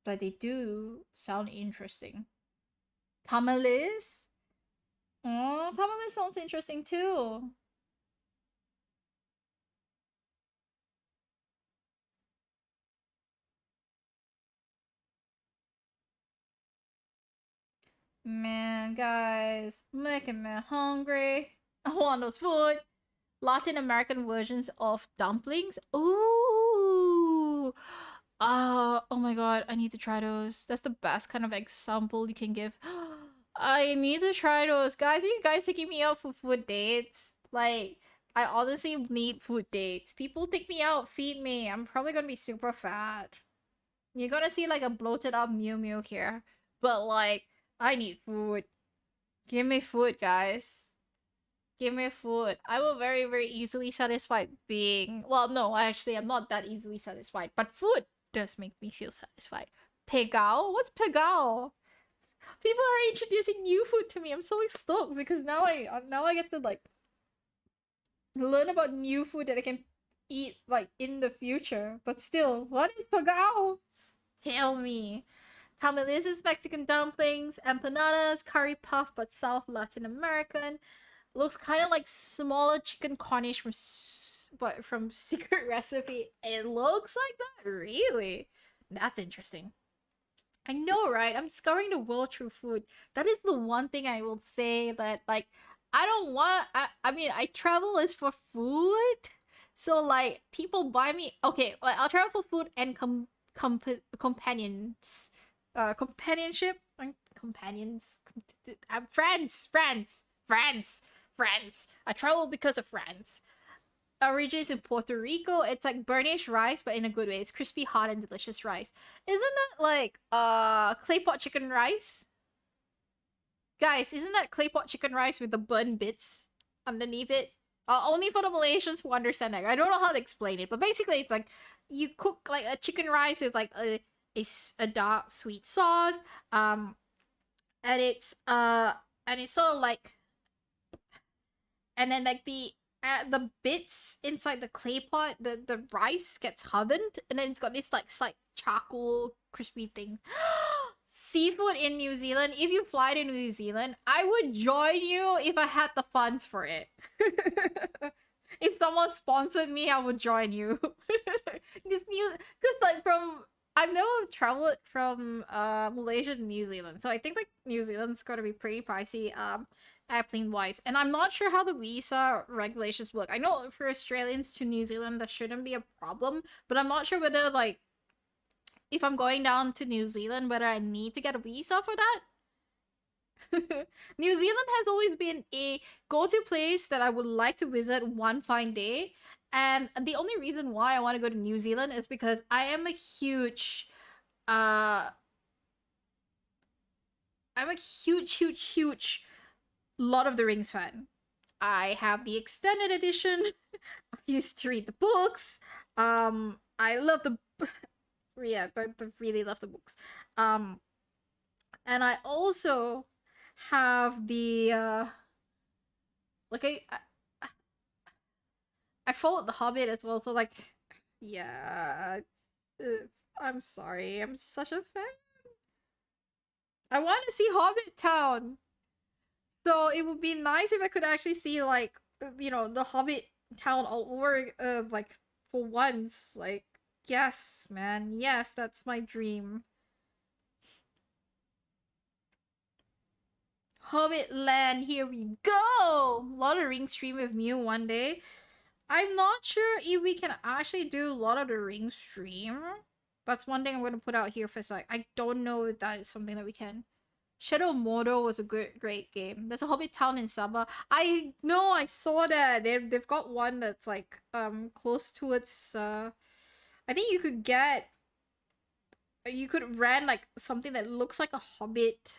But they do sound interesting. Tamales? Oh, tamales sounds interesting too. Man, guys, making me hungry. I want those food. Latin American versions of dumplings. Ooh. Oh my god, I need to try those. That's the best kind of example you can give. I need to try those. Guys, are you guys taking me out for food dates? Like, I honestly need food dates. People take me out, feed me. I'm probably gonna be super fat. You're gonna see like a bloated up Myu Myu here. But like, I need food. Give me food, guys. Give me food. I will very, very easily satisfied being. Well, no, actually, I'm not that easily satisfied. But food does make me feel satisfied. Pegao? What's pegao? People are introducing new food to me. I'm so stoked because now I get to like learn about new food that I can eat like in the future. But still, what is pegao? Tell me. Tamales is Mexican dumplings, empanadas, curry puff, but South Latin American. Looks kind of like smaller chicken Cornish but from Secret Recipe. It looks like that, really. That's interesting. I know, right? I'm scouring the world through food. That is the one thing I will say that like I don't want. I mean, I travel is for food, So like people buy me. Okay, like I'll travel for food and companions, companionship, companions, friends. I travel because of friends. Originates in Puerto Rico. It's like burnished rice, but in a good way. It's crispy, hot, and delicious rice. Isn't that like clay pot chicken rice? Guys, isn't that clay pot chicken rice with the burnt bits underneath it? Only for the Malaysians who understand that. I don't know how to explain it, but basically it's like you cook like a chicken rice with like a dark sweet sauce, and it's sort of like, and then like the bits inside the clay pot, the rice gets hardened, and then it's got this like slight charcoal crispy thing. Seafood in New Zealand. If you fly to New Zealand, I would join you if I had the funds for it. If someone sponsored me, I would join you. Because like from I've never traveled from Malaysia to New Zealand, so I think like New Zealand's gonna be pretty pricey airplane wise, and I'm not sure how the visa regulations work. I know for Australians to New Zealand that shouldn't be a problem, but I'm not sure whether like if I'm going down to New Zealand whether I need to get a visa for that. New Zealand has always been a go-to place that I would like to visit one fine day. And the only reason why I want to go to New Zealand is because I am a huge uh I'm a huge Lord of the Rings fan. I have the extended edition. I used to read the books. I love the yeah, I really love the books. Um and I also have the like I followed The Hobbit as well, so like yeah, uh, I'm sorry, I'm such a fan. I want to see Hobbit Town, so it would be nice if I could actually see like the Hobbit Town all over, like for once. Like yes, man, yes, that's my dream. Hobbit Land, here we go! Lord of the Rings stream with Mew one day. I'm not sure if we can actually do Lord of the Rings stream. That's one thing I'm gonna put out here for a sec. I don't know if that is something that we can. Shadow of Mordor was a great game. There's a Hobbit town in Sabah. I know, I saw that. They've got one that's like close to its I think you could rent like something that looks like a Hobbit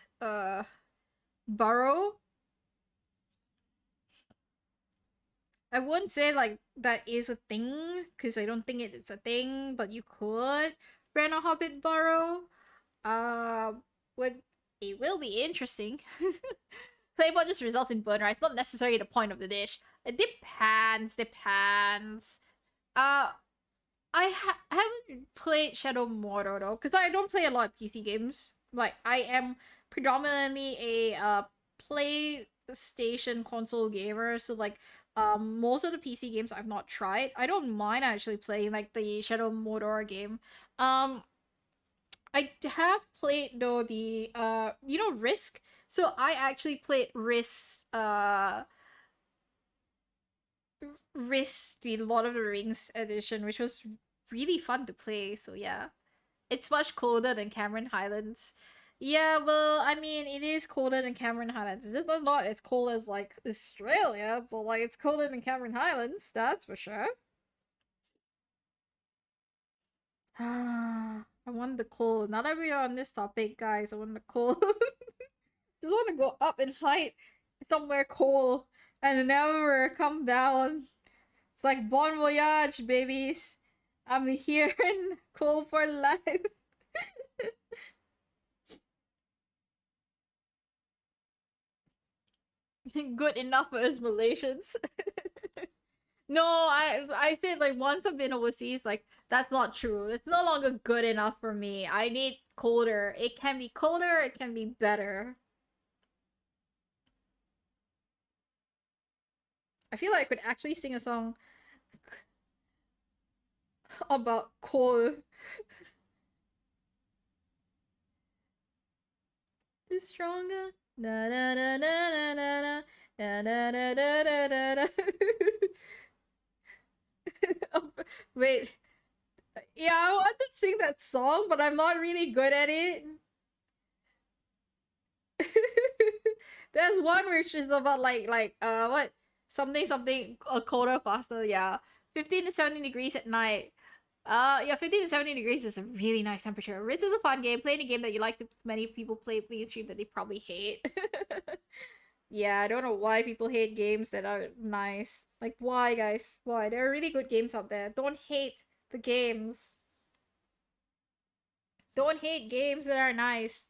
burrow. I wouldn't say like that is a thing because I don't think it's a thing, but you could rent a Hobbit burrow. Uh, would it will be interesting. Claybot just results in burn rice, not necessarily the point of the dish. It depends. Uh, I haven't played Shadow Mordor though, because I don't play a lot of PC games. Like I am predominantly a PlayStation console gamer, so like most of the PC games I've not tried. I don't mind actually playing like the Shadow Mordor game. Um I have played though the Risk. So I actually played Risk the Lord of the Rings edition, which was really fun to play. So yeah. It's much colder than Cameron Highlands. Yeah, well, I mean, it is colder than Cameron Highlands. It's just not as cold as like Australia, but like it's colder than Cameron Highlands, that's for sure. I want the cold. Now that we are on this topic, guys, I want the cold. Just want to go up in height somewhere cold and never come down. It's like Bon Voyage, babies. I'm here in cold for life. Good enough for us Malaysians. No, I said like once I've been overseas, like that's not true. It's no longer good enough for me. I need colder. It can be colder, it can be better. I feel like I could actually sing a song about cold. Is stronger. Na na na na na na na na na na na na na. Wait, yeah, I want to sing that song, but I'm not really good at it. There's one which is about what something a quarter faster. Yeah, 15 to 17 degrees at night. Yeah, 15 to 17 degrees is a really nice temperature. Risk is a fun game. Playing a game that you like to many people play mainstream that they probably hate. Yeah, I don't know why people hate games that are nice. Like, why, guys? Why? There are really good games out there. Don't hate the games. Don't hate games that are nice.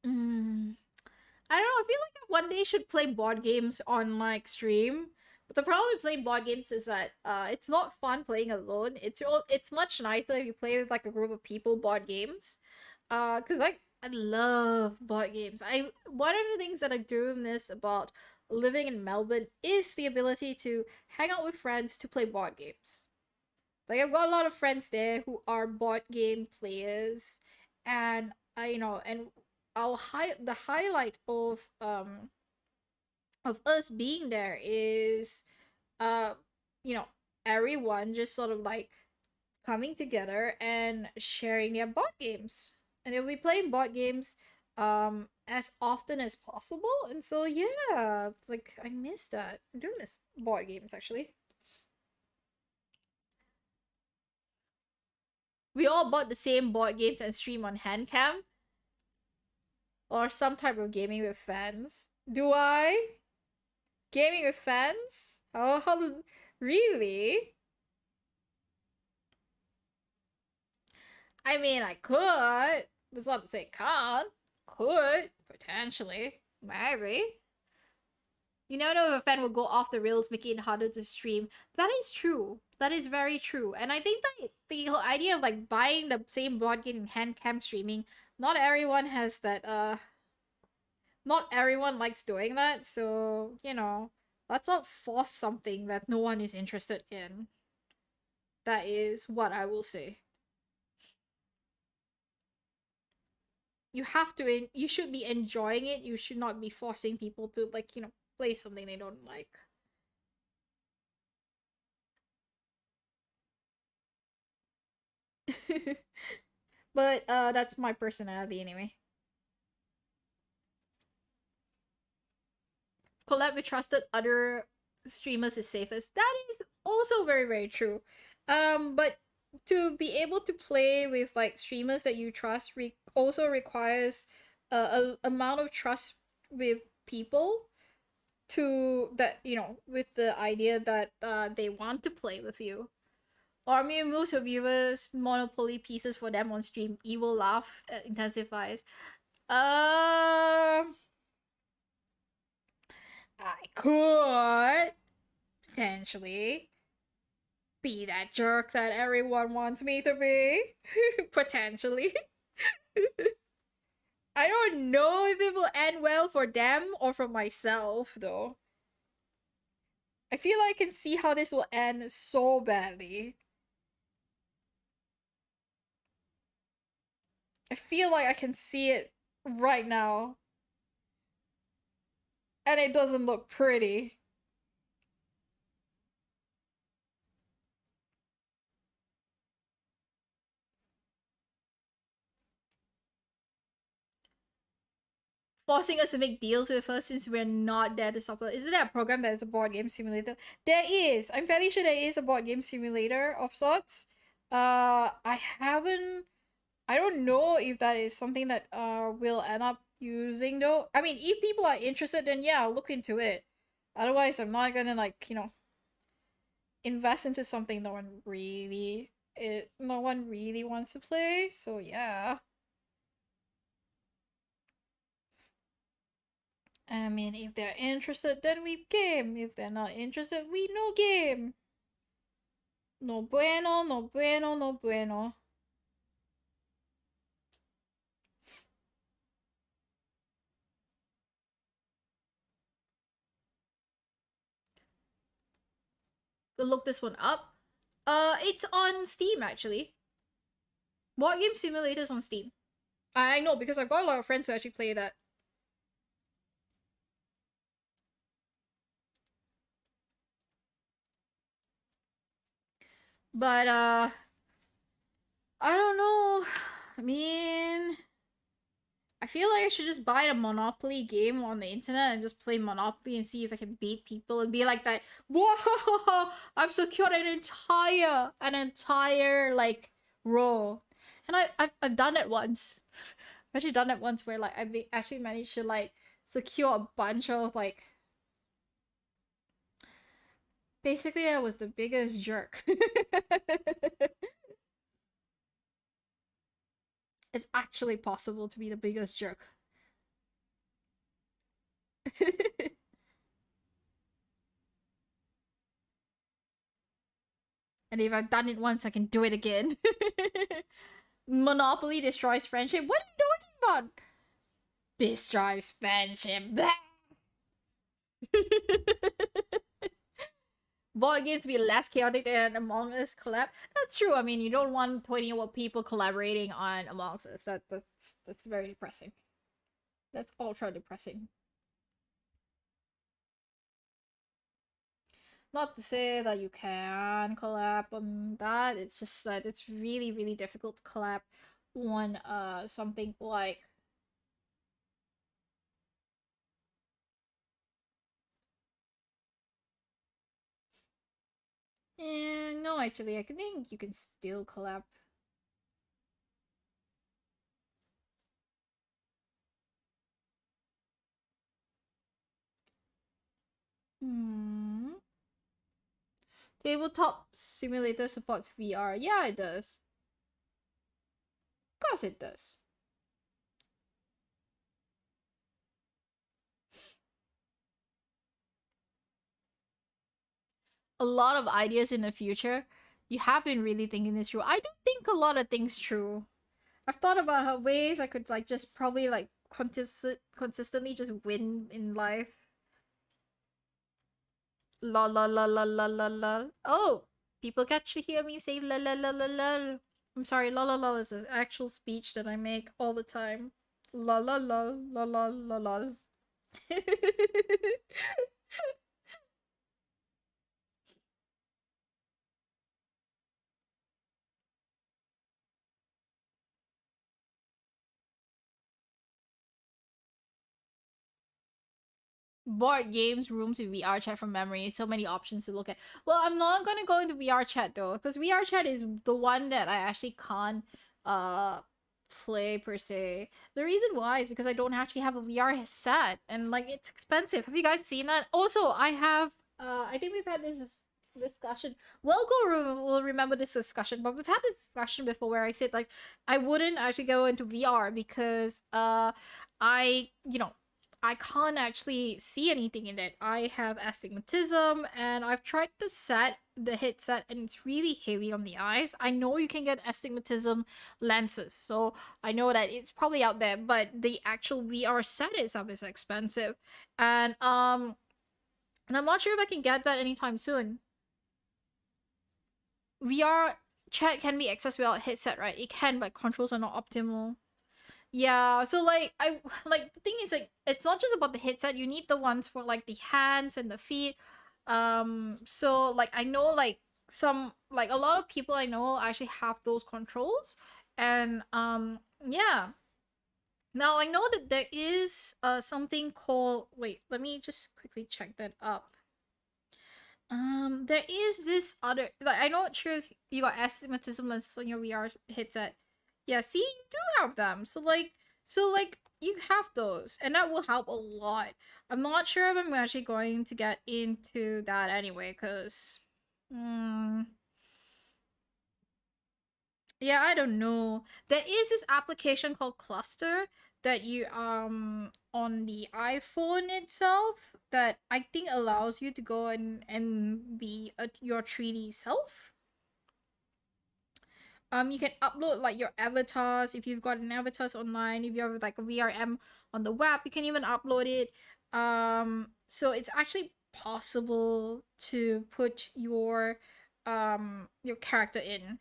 Mm. I don't know. I feel like I one day should play board games on like stream. But the problem with playing board games is that it's not fun playing alone. It's much nicer if you play with like a group of people board games. Cause like I love board games. I One of the things that I do miss about living in Melbourne is the ability to hang out with friends to play board games. Like I've got a lot of friends there who are board game players, and and the highlight of us being there is uh you know everyone just sort of like coming together and sharing their board games, and they'll be playing board games as often as possible. And so yeah, like I miss that. I do miss board games actually. We all bought the same board games and stream on handcam or some type of gaming with fans. Do I? Gaming with fans? How does really? I mean, I could. That's not to say can't. Could potentially, maybe. You never know if a fan will go off the rails, making it harder to stream. That is true. That is very true. And I think that the whole idea of like buying the same board game and hand cam streaming, not everyone has that. Not everyone likes doing that. So let's not force something that no one is interested in. That is what I will say. You should be enjoying it. You should not be forcing people to like play something they don't like. But that's my personality anyway. Collab with trusted other streamers is safest. That is also very, very true. But to be able to play with like streamers that you trust also requires a amount of trust with people to that with the idea that they want to play with you. Or maybe most of viewers monopoly pieces for them on stream. Evil laugh intensifies. I could potentially be that jerk that everyone wants me to be. Potentially. I don't know if it will end well for them or for myself, though. I feel like I can see how this will end so badly. I feel like I can see it right now. And it doesn't look pretty. Forcing us to make deals with her since we're not there to stop her. Isn't there a program that is a board game simulator? There is. I'm fairly sure there is a board game simulator of sorts. I haven't. I don't know if that is something that we'll end up using though. I mean, if people are interested, then yeah, I'll look into it. Otherwise, I'm not gonna like invest into something no one really wants to play. So yeah. I mean, if they're interested, then we game. If they're not interested, we no game. No bueno, no bueno, no bueno. Go look this one up. It's on Steam actually. Board Game Simulator's on Steam. I know because I've got a lot of friends who actually play that. But I don't know. I mean, I feel like I should just buy a Monopoly game on the internet and just play Monopoly and see if I can beat people and be like that. Whoa! I've secured an entire like row, and I've done it once. I've actually done it once where like actually managed to like secure a bunch of like. Basically, I was the biggest jerk. It's actually possible to be the biggest jerk. And if I've done it once, I can do it again. Monopoly destroys friendship. What are you talking about? Destroys friendship. Board games be less chaotic than Among Us collab. That's true. I mean, you don't want 20 people collaborating on Among Us. That's very depressing. That's ultra depressing. Not to say that you can collab on that. It's just that it's really, really difficult to collab on something like. No, actually, I think you can still collab. Hmm. Tabletop Simulator supports VR. Yeah, it does. Of course, it does. A lot of ideas in the future. You have been really thinking this through. I do think a lot of things through. I've thought about how ways I could like just probably like consistently just win in life. La la la la la la la. Oh, people can actually hear me say la la la la la. I'm sorry, la la la is an actual speech that I make all the time. La la la la la la la. Board games, rooms with VR chat from memory. So many options to look at. Well, I'm not gonna go into VR chat though, because VR chat is the one that I actually can't uh play per se. The reason why is because I don't actually have a VR set and like it's expensive. Have you guys seen that? Also, I have I think we've had this discussion. Will remember this discussion, but we've had this discussion before where I said like I wouldn't actually go into VR because I can't actually see anything in it. I have astigmatism and I've tried the headset, and it's really heavy on the eyes. I know you can get astigmatism lenses, so I know that it's probably out there, but the actual VR set itself is expensive. And I'm not sure if I can get that anytime soon. VR chat can be accessed without a headset, right? It can, but controls are not optimal. Yeah, so like I like the thing is like it's not just about the headset, you need the ones for like the hands and the feet. So like I know like some like a lot of people I know actually have those controls. And yeah. Now I know that there is something called, wait, let me just quickly check that up. There is this other, like I'm not sure if you got astigmatism lenses on your VR headset. Yeah, see, you do have them. So like you have those, and that will help a lot. I'm not sure if I'm actually going to get into that anyway, cause, mm, yeah, I don't know. There is this application called Cluster that you on the iPhone itself that I think allows you to go and be your 3D self. You can upload like your avatars if you've got an avatars online. If you have like a VRM on the web, you can even upload it. So it's actually possible to put your character in.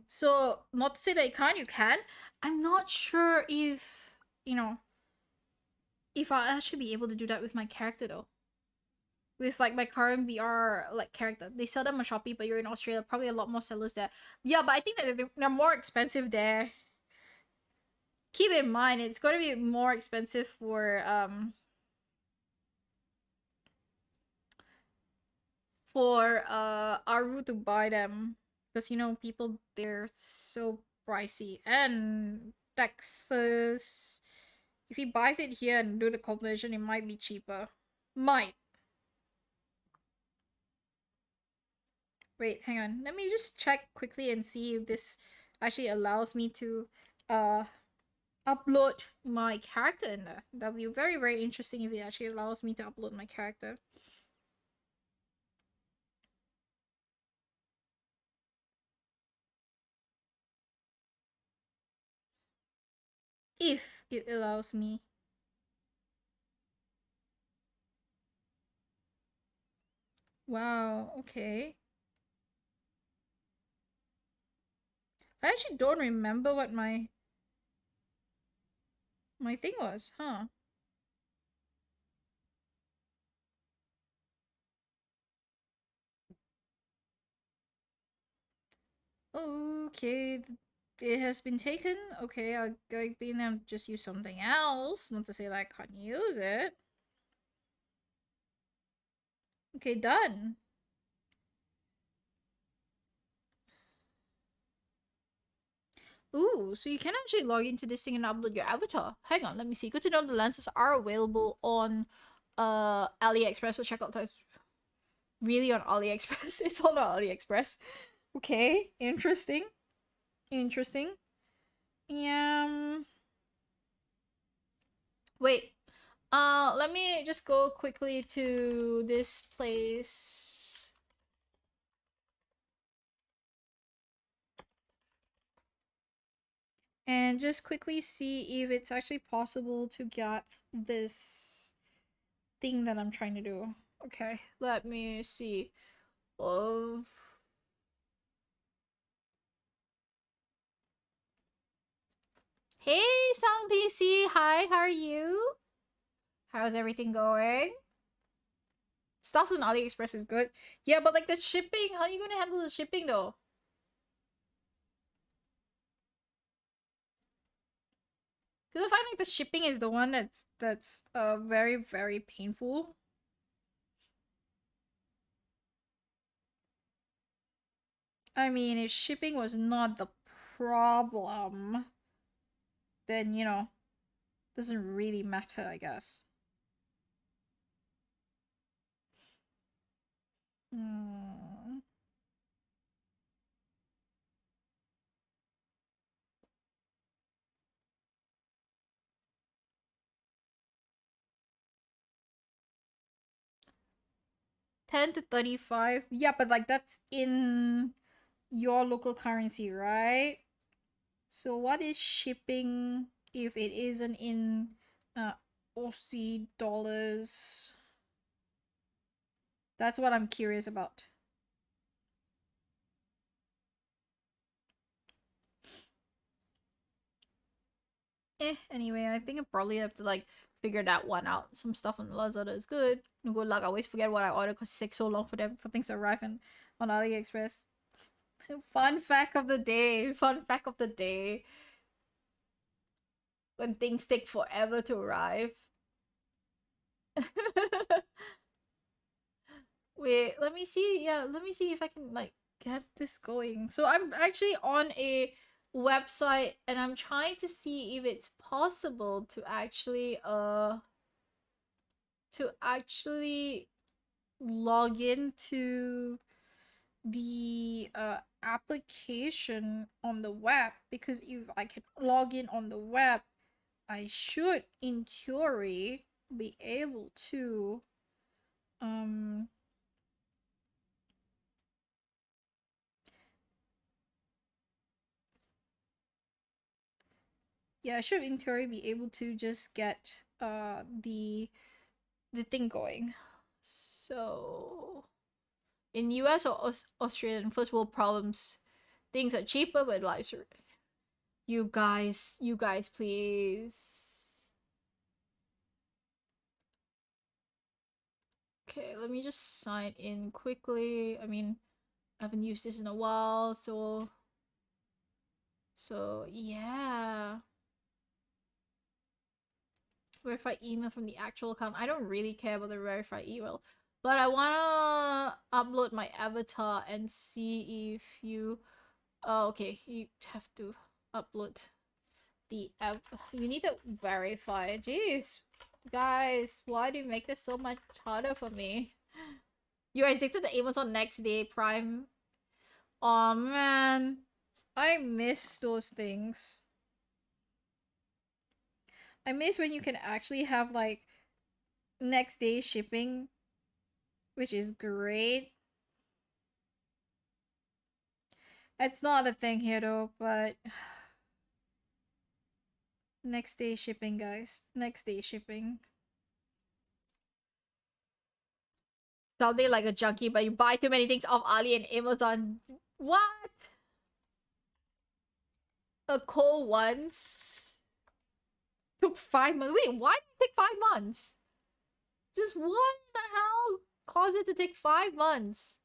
So not to say that you can. I'm not sure if I'll actually be able to do that with my character though. with like my current VR like character. They sell them on Shopee, but you're in Australia, probably a lot more sellers there. Yeah, but I think that they're more expensive there. Keep in mind, it's going to be more expensive for Aru to buy them, because you know people they're so pricey. And Texas, if he buys it here and do the conversion, it might be cheaper. Might. Wait, hang on. Let me just check quickly and see if this actually allows me to uh upload my character in there. That'd be very, very interesting if it actually allows me to upload my character. If it allows me. Wow, okay. I actually don't remember what my thing was, huh? Okay, it has been taken. Okay, I'll go in and just use something else. Not to say that I can't use it. Okay, done. Ooh, so you can actually log into this thing and upload your avatar. Hang on, let me see. Good to know the lenses are available on AliExpress. We'll check out those. Really on AliExpress? It's all on AliExpress. Okay, interesting. Interesting. Yeah. Wait. Let me just go quickly to this place. And just quickly see if it's actually possible to get this thing that I'm trying to do. Okay, let me see. Oh. Hey, Song PC. Hi, how are you? How's everything going? Stuff on AliExpress is good. Yeah, but like the shipping, how are you gonna handle the shipping though? Because I find like the shipping is the one that's very, very painful. I mean, if shipping was not the problem, then you know, doesn't really matter, I guess. Hmm. 10 to 35. Yeah, but like that's in your local currency, right? So what is shipping if it isn't in uh Aussie dollars? That's what I'm curious about. Anyway, I think I probably have to like figure that one out. Some stuff on Lazada is good. Good luck. I always forget what I ordered because it takes so long for them for things to arrive on AliExpress. Fun fact of the day. Fun fact of the day. When things take forever to arrive. Wait, let me see. Yeah, let me see if I can like get this going. So I'm actually on a website and I'm trying to see if it's possible to actually log into the application on the web, because if I can log in on the web, I should in theory be able to um yeah, I should in theory be able to just get the thing going. So in US or Australian first world problems, things are cheaper but lives are. You guys, please. Okay, let me just sign in quickly. I mean, I haven't used this in a while, so yeah. Verified email from the actual account. I don't really care about the verified email, but I wanna upload my avatar and see if you. Oh, okay. You have to upload the you need to verify. Jeez, guys, why do you make this so much harder for me? You're addicted to Amazon next day Prime. Oh man, I miss those things. I miss when you can actually have like next day shipping, which is great. It's not a thing here though, but next day shipping, guys. Next day shipping. Sounding like a junkie, but you buy too many things off Ali and Amazon. What? A cold once took 5 months. Wait, why did it take 5 months? Just what the hell caused it to take 5 months?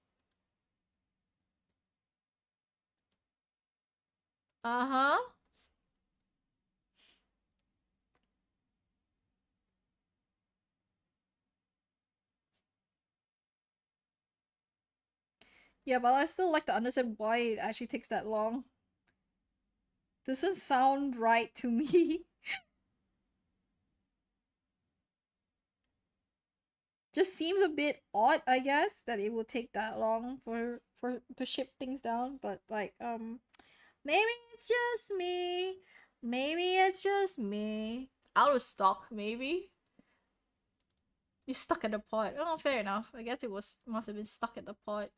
Uh huh. Yeah, but I still like to understand why it actually takes that long. Doesn't sound right to me. Just seems a bit odd, I guess, that it will take that long for to ship things down. But like, maybe it's just me. Maybe it's just me. Out of stock, maybe. You stuck at the pot. Oh, fair enough. I guess it was must have been stuck at the pot.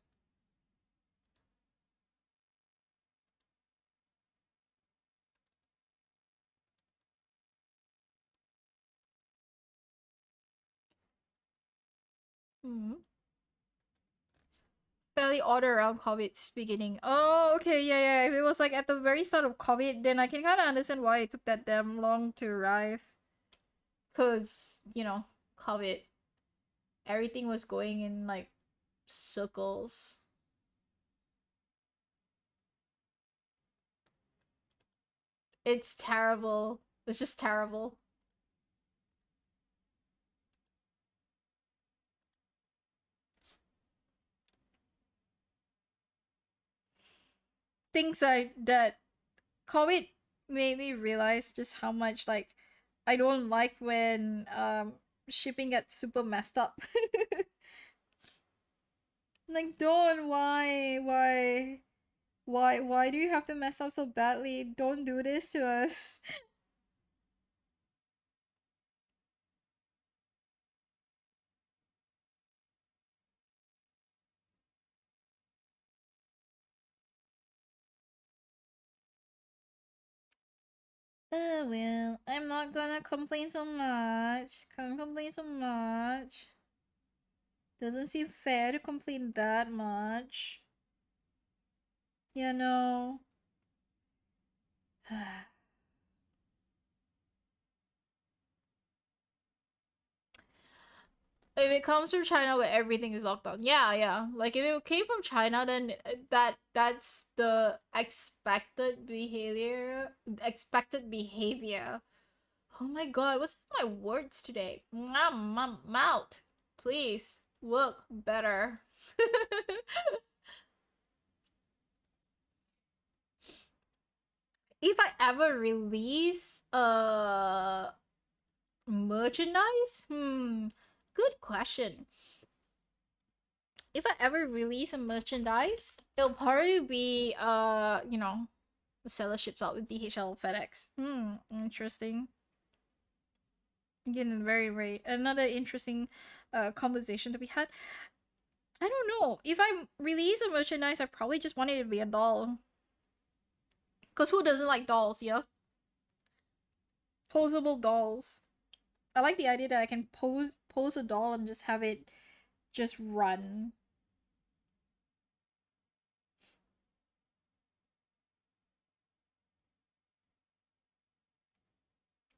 Hmm. Fairly order around COVID's beginning. Oh, okay, yeah, yeah. If it was like at the very start of COVID, then I can kind of understand why it took that damn long to arrive. Cause COVID, everything was going in like circles. It's terrible. It's just terrible. Things are that COVID made me realize just how much like I don't like when shipping gets super messed up. Like don't why do you have to mess up so badly? Don't do this to us. Oh well, I'm not gonna complain so much. Can't complain so much. Doesn't seem fair to complain that much. You know. If it comes from China where everything is locked down, yeah, yeah. Like if it came from China, then that's the expected behavior. Expected behavior. Oh my god, what's with my words today? My mouth. Please work better. If I ever release merchandise, good question. If I ever release a merchandise, it'll probably be the seller ships out with DHL FedEx. Interesting. Again, very another interesting conversation to be had. I don't know. If I release a merchandise, I probably just want it to be a doll. Cause who doesn't like dolls, yeah? Posable dolls. I like the idea that I can pose a doll and just have it just run.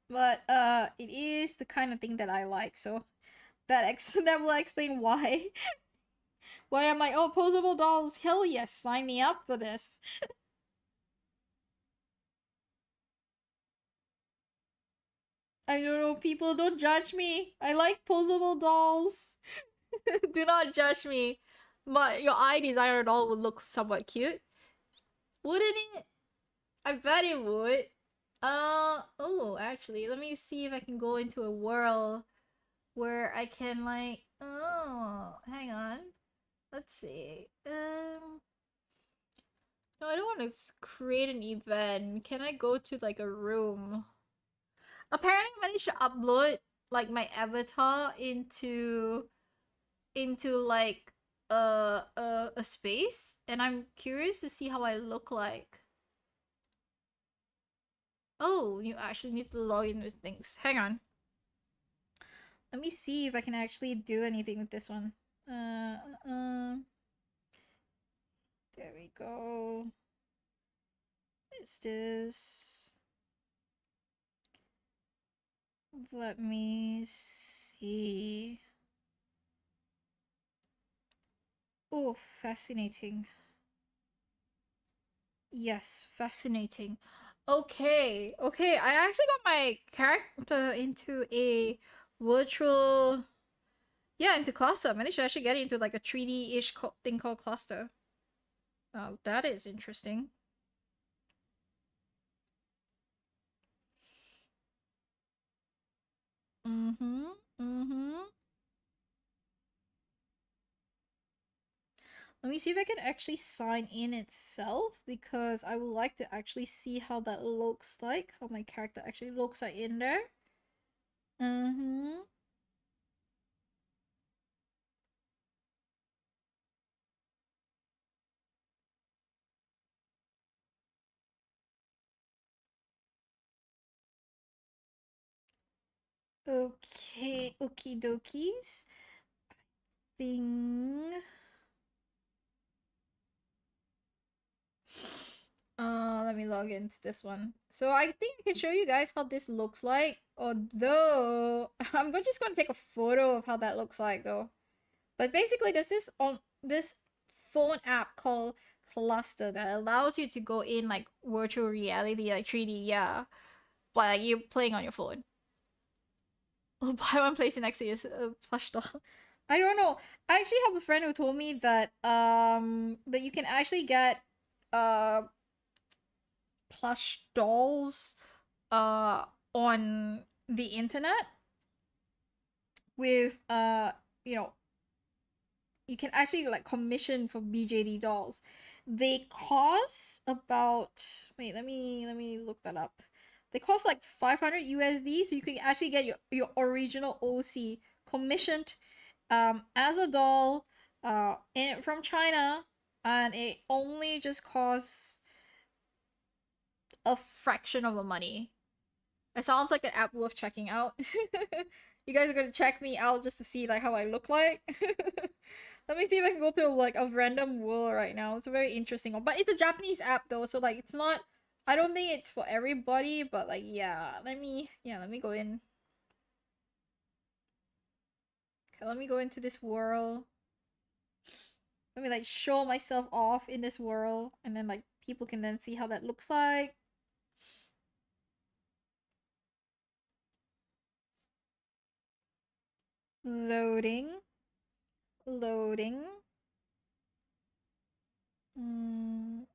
But it is the kind of thing that I like, so that will explain why. Why I'm like, oh, posable dolls, hell yes, sign me up for this. I don't know, people, don't judge me. I like posable dolls. Do not judge me. But your eye designer doll would look somewhat cute. Wouldn't it? I bet it would. Oh, actually, let me see if I can go into a world where I can like, oh, hang on. Let's see. No, I don't want to create an event. Can I go to like a room? Apparently, I managed to upload like my avatar into like a space, and I'm curious to see how I look like. Oh, you actually need to log in with things. Hang on. Let me see if I can actually do anything with this one. There we go. Is this? Let me see. Oh, fascinating. Yes, fascinating. Okay, I actually got my character into a virtual, yeah, into cluster. I managed to actually get into like a 3D-ish thing called cluster. Oh, that is interesting. Mm-hmm, mm-hmm. Let me see if I can actually sign in itself, because I would like to actually see how that looks like, how my character actually looks like in there. Mm-hmm. Okay, okie dokies. Thing. Let me log into this one. So I think I can show you guys how this looks like. Although just gonna take a photo of how that looks like though. But basically, there's this on this phone app called Cluster that allows you to go in like virtual reality, like 3D, yeah. But like you're playing on your phone. Oh, buy one place next to your plush doll. I don't know. I actually have a friend who told me that you can actually get uh plush dolls uh on the internet with you know, you can actually like commission for BJD dolls. They cost about, wait, let me look that up. They cost like 500 USD, so you can actually get your original OC commissioned as a doll from China, and it only just costs a fraction of the money. It sounds like an app worth checking out. You guys are gonna check me out just to see like how I look like. Let me see if I can go through like a random world right now. It's a very interesting one, but it's a Japanese app though, so like it's not. I don't think it's for everybody, but like yeah, let me go in. Okay, let me go into this world. Let me like show myself off in this world, and then like people can then see how that looks like. Loading, loading. Mm,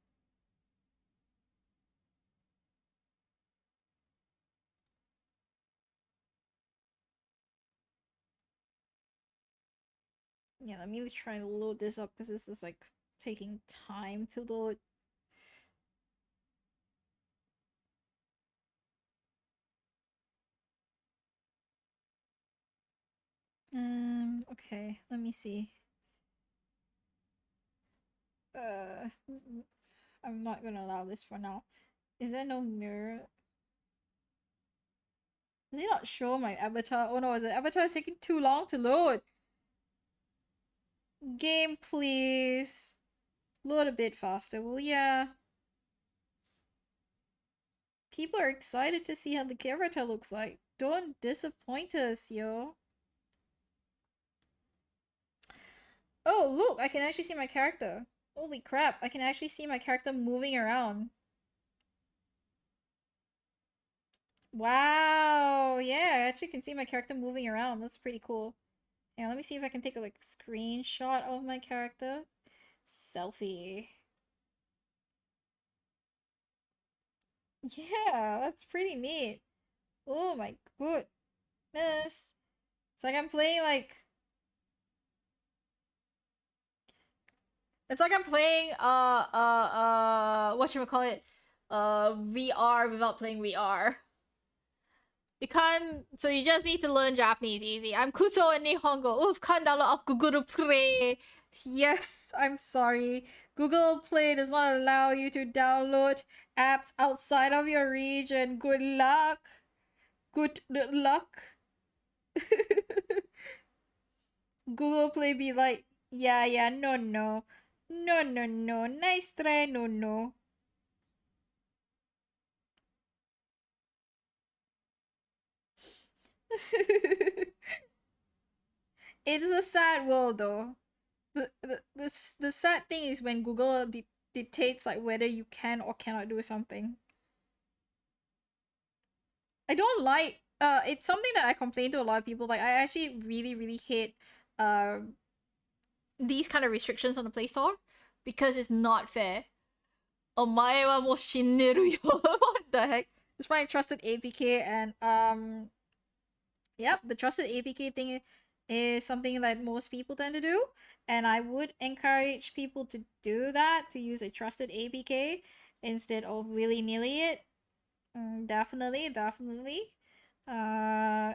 yeah, let me try to load this up because this is like taking time to load. Okay, let me see. I'm not gonna allow this for now. Is there no mirror? Does it not show my avatar? Oh no, the avatar is taking too long to load. Game, please. Load a bit faster, will ya? People are excited to see how the avatar looks like. Don't disappoint us, yo. Oh, look, I can actually see my character. Holy crap, I can actually see my character moving around. Wow, yeah, I actually can see my character moving around. That's pretty cool. Yeah, let me see if I can take a like screenshot of my character. Selfie. Yeah, that's pretty neat. Oh my goodness. It's like I'm playing like it's like I'm playing whatchamacallit VR without playing VR. You can't so you just need to learn Japanese easy. I'm Kuso and Nihongo. Oof, can't download off Google Play. Yes, I'm sorry. Google Play does not allow you to download apps outside of your region. Good luck. Good luck. Google Play be like, yeah, yeah, no, no. No, no, no. Nice try, no, no. It's a sad world, though. The sad thing is when Google dictates like whether you can or cannot do something. I don't like it's something that I complain to a lot of people. Like I actually really hate uh these kind of restrictions on the Play Store because it's not fair. お前はもう死んでるよ. What the heck? It's my trusted APK and yep, the trusted APK thing is something that most people tend to do, and I would encourage people to do that, to use a trusted APK instead of willy-nilly it. Definitely, definitely. Uh,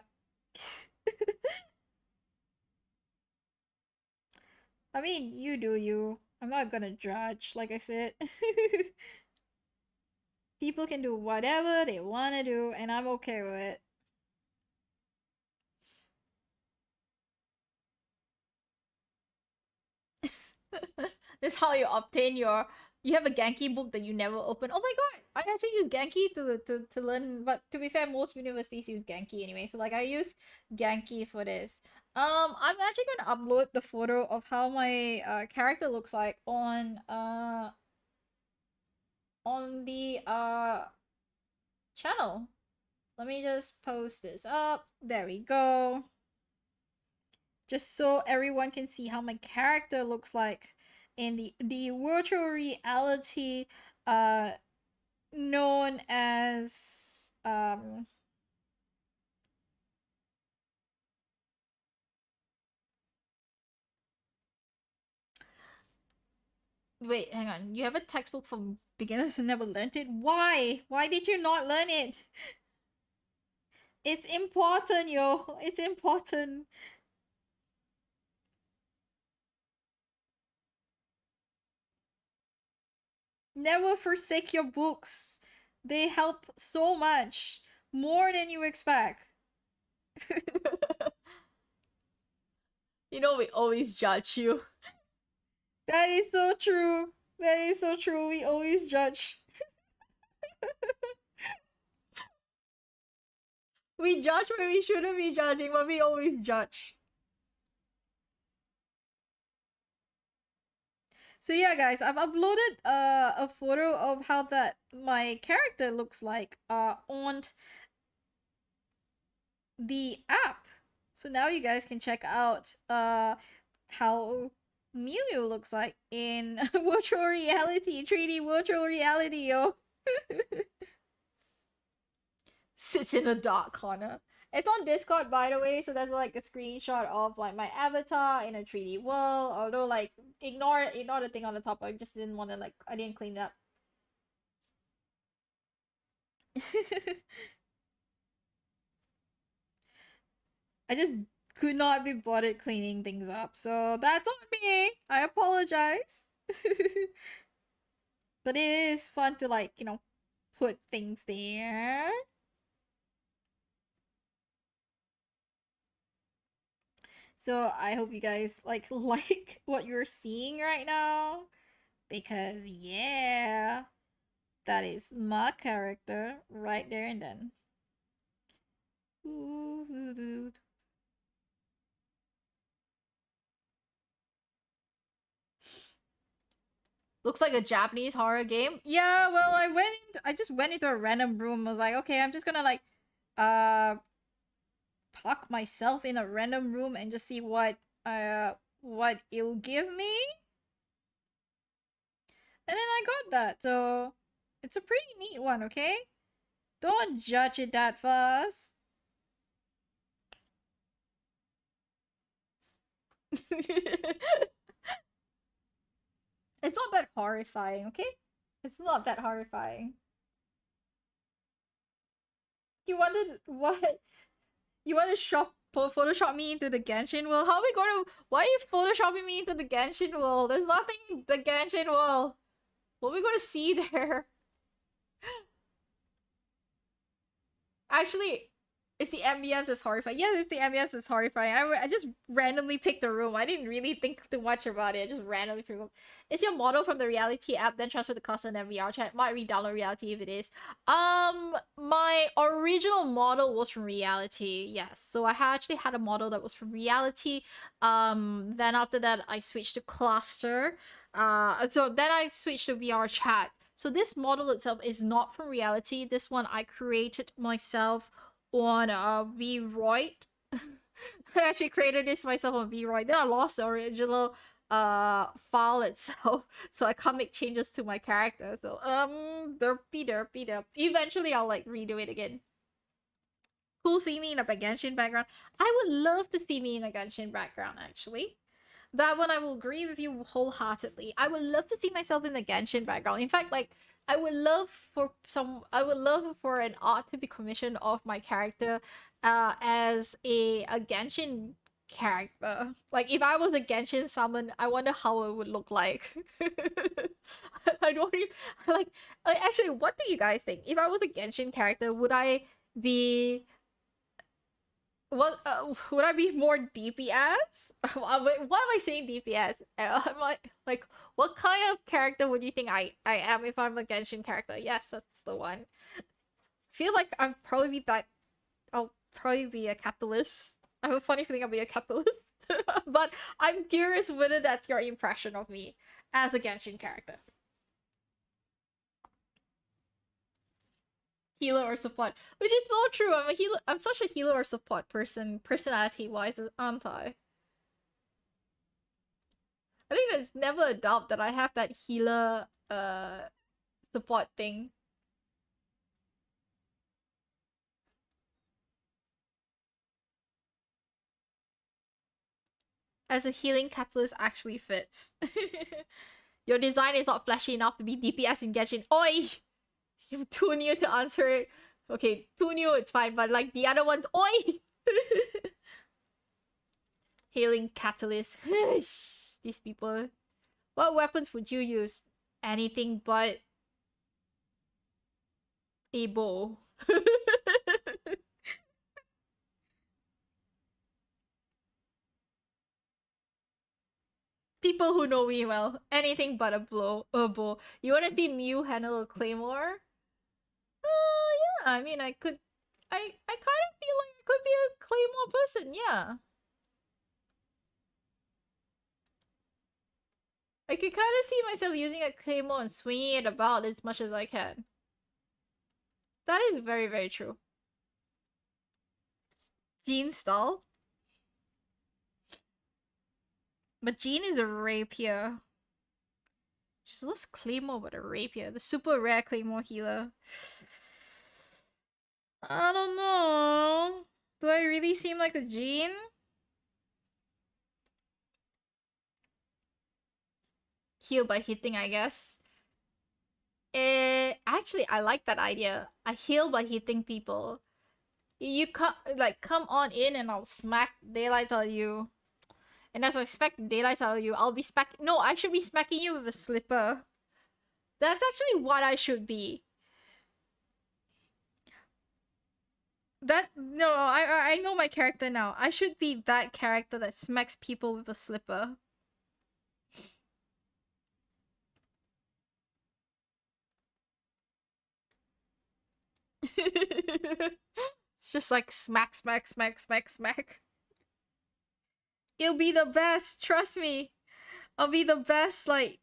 I mean, you do you. I'm not gonna judge, like I said. People can do whatever they wanna do, and I'm okay with it. This is how you obtain your. You have a Genki book that you never open. Oh my god! I actually use Genki to learn, but to be fair, most universities use Genki anyway. So like I use Genki for this. I'm actually gonna upload the photo of how my character looks like on the channel. Let me just post this up. There we go. Just so everyone can see how my character looks like in the virtual reality uh known as wait, hang on. You have a textbook for beginners and never learned it? Why? Why did you not learn it? It's important, yo. It's important. Never forsake your books. They help so much. More than you expect. You know we always judge you. That is so true. That is so true. We always judge. We judge when we shouldn't be judging, but we always judge. So yeah, guys, I've uploaded a photo of how that my character looks like on the app. So now you guys can check out how Myu Myu looks like in virtual reality, 3D virtual reality, yo. Sits in a dark corner. It's on Discord, by the way, so there's like a screenshot of like my avatar in a 3D world. Although like ignore the thing on the top. I just didn't want to like I didn't clean it up. I just could not be bothered cleaning things up, so that's on me. I apologize. But it is fun to like put things there. So I hope you guys like what you're seeing right now. Because yeah, that is my character right there and then. Looks like a Japanese horror game. Yeah, well, I just went into a random room. I was like, okay, I'm just gonna like, uh, talk myself in a random room and just see what it'll give me. And then I got that, so it's a pretty neat one, okay? Don't judge it that fast. It's not that horrifying, okay? It's not that horrifying. You wanted what? You want to Photoshop me into the Genshin world? How are we going to? Why are you photoshopping me into the Genshin world? There's nothing in the Genshin world. What are we going to see there? Actually, it's the ambience is horrifying. Yes, it's the ambience is horrifying. I just randomly picked a room. I didn't really think too much about it. I just randomly picked a room. Is your model from the reality app, then transfer the cost and then VR chat? Might re-download reality if it is. My original model was from reality, yes. So I actually had a model that was from reality. Then after that I switched to cluster. So then I switched to VR chat. So this model itself is not from reality. This one I created myself on VRoid. I actually created this myself on VRoid. Then I lost the original file itself, so I can't make changes to my character. So derp. Eventually I'll like redo it again. Cool, see me in a Genshin background. I would love to see me in a Genshin background actually. That one I will agree with you wholeheartedly. I would love to see myself in the Genshin background. In fact, like I would love for an art to be commissioned of my character as a Genshin character. Like if I was a Genshin summon, I wonder how it would look like. I don't even, like actually what do you guys think? If I was a Genshin character, would I be what would I be more DPS? Why am I saying DPS? Am I like what kind of character would you think I am if I'm a Genshin character? Yes, that's the one. I feel like I'll probably be a catalyst. I have a funny feeling I'll be a catalyst. But I'm curious whether that's your impression of me as a Genshin character. Healer or support, which is so true. I'm a healer. I'm such a healer or support person, personality wise, aren't I? I think it's never a doubt that I have that healer support thing. As a healing catalyst actually fits. Your design is not flashy enough to be DPS in Genshin. Oi! You're too new to answer it. Okay, too new, it's fine, but like the other ones, oi! Healing catalyst. These people. What weapons would you use? Anything but a bow. People who know me well. Anything but a bow. You wanna see Myu handle a claymore? Yeah, I mean I could I kind of feel like I could be a claymore person, yeah. I could kind of see myself using a claymore and swinging it about as much as I can. That is very, very true. Jean style? But Jean is a rapier. She's less claymore but a rapier. The super rare claymore healer. I don't know. Do I really seem like a Jean? Heal by hitting, I guess. Actually, I like that idea. I heal by hitting people. You come on in and I'll smack daylights out of you. And as I smack daylights out of you, I'll be no, I should be smacking you with a slipper. That's actually what I should be. No, I know my character now. I should be that character that smacks people with a slipper. It's just like smack. It'll be the best, trust me. I'll be the best, like,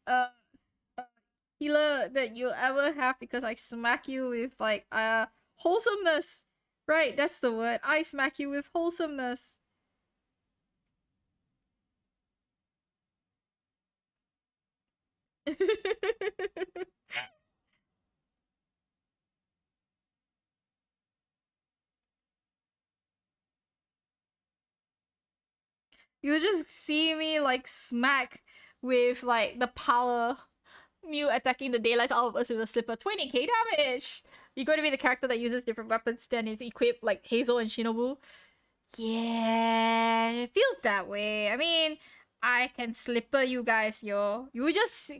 healer that you'll ever have because I smack you with like wholesomeness. Right, that's the word. I smack you with wholesomeness. You just see me like smack with like the power. Myu attacking the daylights out of us with a slipper. 20k damage! You're going to be the character that uses different weapons than is equipped like Hazel and Shinobu. Yeah, it feels that way. I mean, I can slipper you guys, yo. You just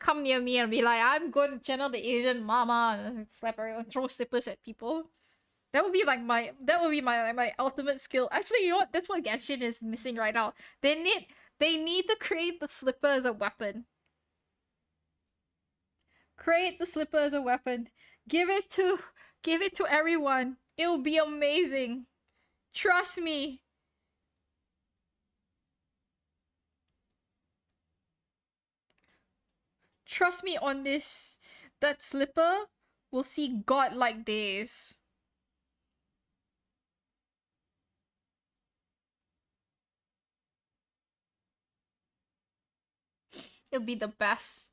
come near me and be like, I'm going to channel the Asian mama and slap her and throw slippers at people. That would be like my ultimate skill. Actually, you know what? That's what Genshin is missing right now. They need to create the slipper as a weapon. Create the slipper as a weapon. Give it to everyone. It'll be amazing. Trust me. Trust me on this. That slipper will see godlike days. It'll be the best.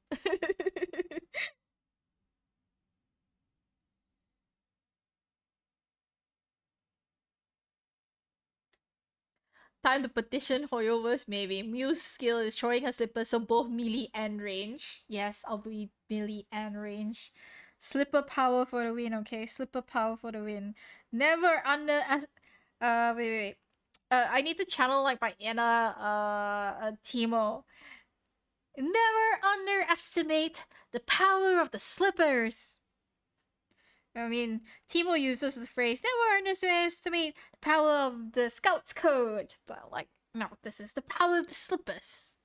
Time to petition Hoyoverse, maybe. Myu's skill is throwing her slippers so both melee and range. Yes, I'll be melee and range. Slipper power for the win, okay? Slipper power for the win. Never under... wait. I need to channel like my inner Teemo. Never underestimate the power of the slippers. I mean, Teemo uses the phrase, never underestimate the power of the Scout's Code. But, like, no, this is the power of the slippers.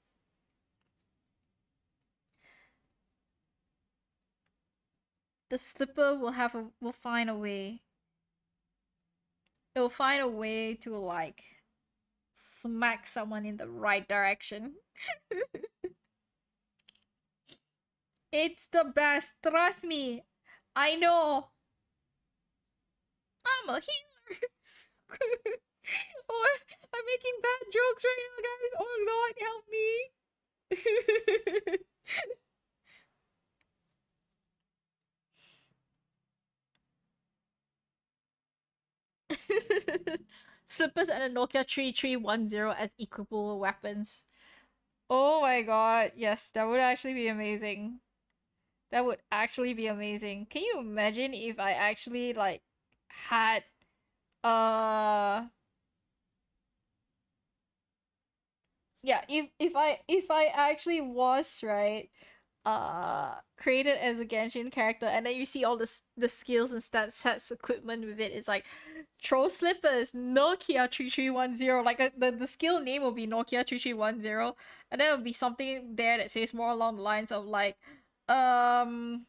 The slipper will find a way. It'll find a way to, like, smack someone in the right direction. It's the best, trust me. I know. I'm a healer. Or I'm making bad jokes right now, guys. Oh Lord, help me. Slippers and a Nokia 3310 as equipable weapons. Oh my god, yes, that would actually be amazing. That would actually be amazing. Can you imagine if I actually like had yeah, if I actually was, right, created as a Genshin character, and then you see all the skills and stats equipment with it. It's like throw slippers, Nokia 3310. Like the skill name will be Nokia 3310, and then it'll be something there that says more along the lines of like um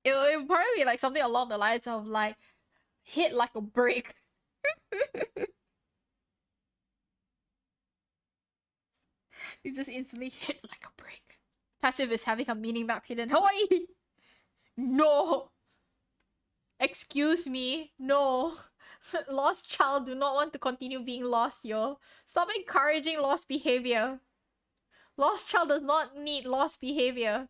it'll probably be like something along the lines of like hit like a brick. You just instantly hit like a brick. Passive is having a meaning map hidden. Hawaii! No! Excuse me. No. Lost child do not want to continue being lost, yo. Stop encouraging lost behavior. Lost child does not need lost behavior.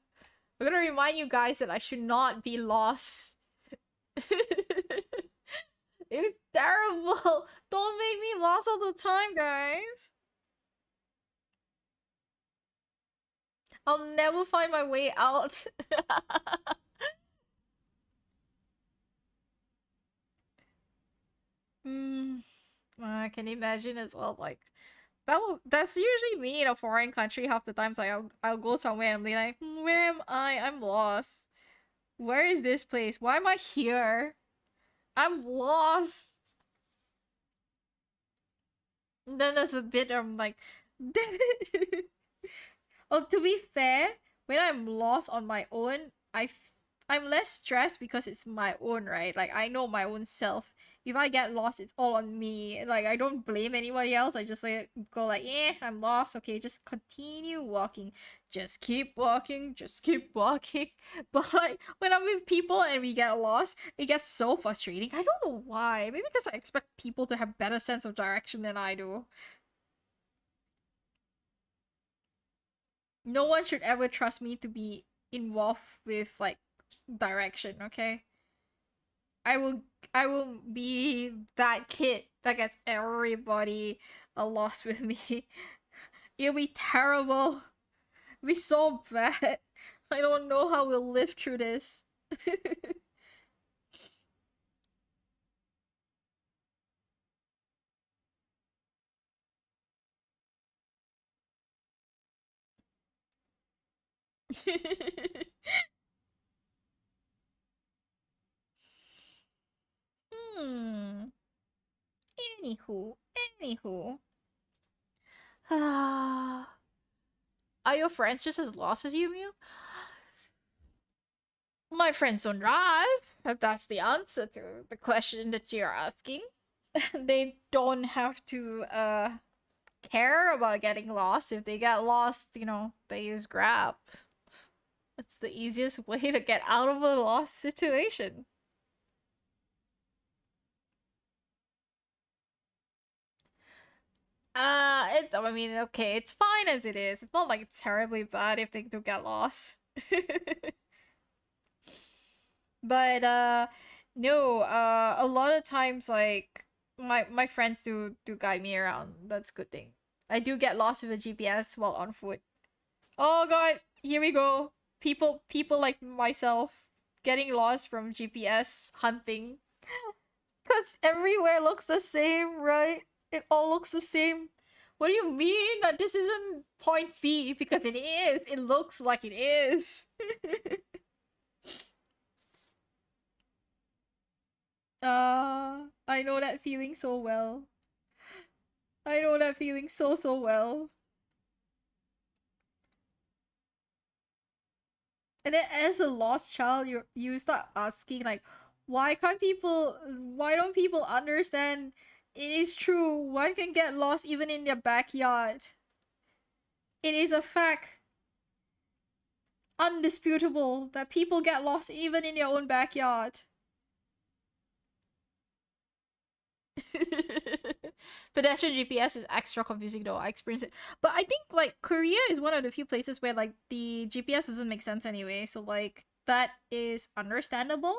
I'm gonna remind you guys that I should not be lost. It's terrible. Don't make me lost all the time, guys. I'll never find my way out. I can imagine as well, like that's usually me in a foreign country half the times. Like I'll go somewhere and be like, where am I? I'm lost. Where is this place? Why am I here? I'm lost. And then there's a bit I'm like oh, to be fair, when I'm lost on my own, I'm less stressed because it's my own, right? Like I know my own self if I get lost, it's all on me. Like, I don't blame anybody else. I just like go like, I'm lost. Okay, just continue walking. Just keep walking. Just keep walking. But like when I'm with people and we get lost, it gets so frustrating. I don't know why. Maybe because I expect people to have better sense of direction than I do. No one should ever trust me to be involved with like direction, okay? I will I will be that kid that gets everybody lost with me. It'll be terrible. It'll be so bad. I don't know how we'll live through this. Hmm. Anywho. Are your friends just as lost as you, Mew? My friends don't drive. That's the answer to the question that you're asking. They don't have to care about getting lost. If they get lost, they use Grab. It's the easiest way to get out of a lost situation. I mean, okay, it's fine as it is. It's not like it's terribly bad if they do get lost. But no, a lot of times like my friends do guide me around. That's a good thing. I do get lost with a GPS while on foot. Oh god, here we go. People like myself getting lost from GPS hunting. Cause everywhere looks the same, right? It all looks the same. What do you mean that this isn't point B? Because it is. It looks like it is. I know that feeling so well. I know that feeling so well. And then as a lost child, you start asking like, why don't people understand it is true, one can get lost even in their backyard. It is a fact, undisputable, that people get lost even in their own backyard. Pedestrian GPS is extra confusing though. I experienced it. But I think like Korea is one of the few places where like the GPS doesn't make sense anyway. So like that is understandable.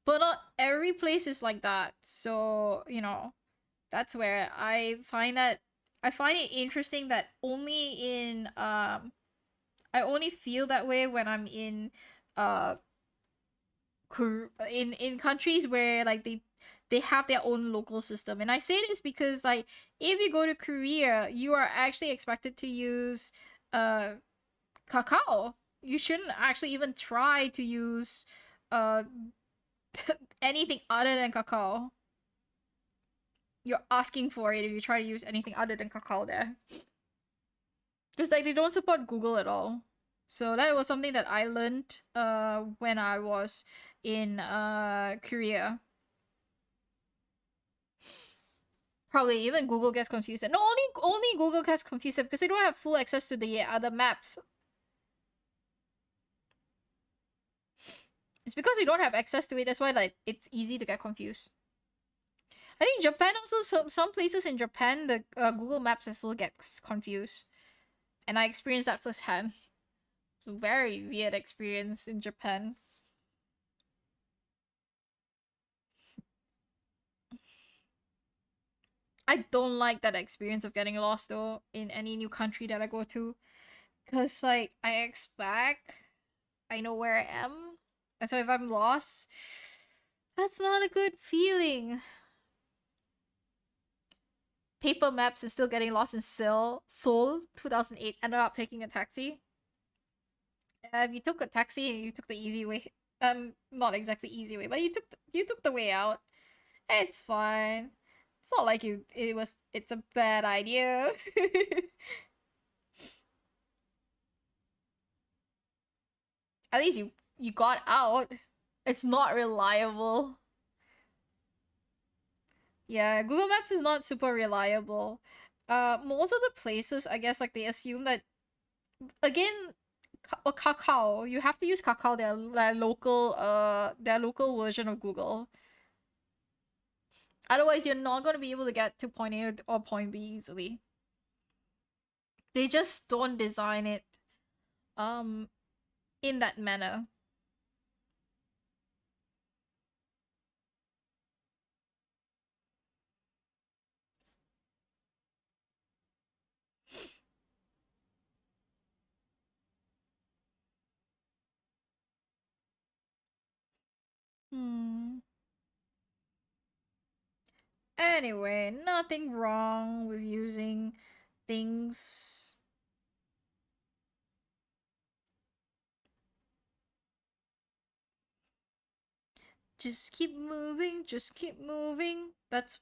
But not every place is like that. So, that's where I find it interesting that only in I only feel that way when I'm in uh in countries where like they have their own local system. And I say this because like if you go to Korea, you are actually expected to use cacao. You shouldn't actually even try to use uh anything other than cacao. You're asking for it if you try to use anything other than cacao there. Because like they don't support Google at all. So that was something that I learned when I was in Korea. Probably even Google gets confused. And no, only Google gets confused because they don't have full access to the other maps. It's because they don't have access to it. That's why like it's easy to get confused. I think Japan also, some places in Japan the Google Maps still gets confused, and I experienced that firsthand. It's a very weird experience in Japan. I don't like that experience of getting lost though in any new country that I go to, cause like I expect I know where I am, and so if I'm lost, that's not a good feeling. Paper maps and still getting lost in Seoul 2008. Ended up taking a taxi. If you took a taxi, you took the easy way. Not exactly easy way, but you took the way out. It's fine. It's not like it's a bad idea. At least you got out. It's not reliable. Yeah, Google Maps is not super reliable. Most of the places, I guess, like they assume that again, Kakao. You have to use Kakao, their local version of Google. Otherwise, you're not gonna be able to get to point A or point B easily. They just don't design it um in that manner. Hmm. Anyway, nothing wrong with using things. Just keep moving, just keep moving. That's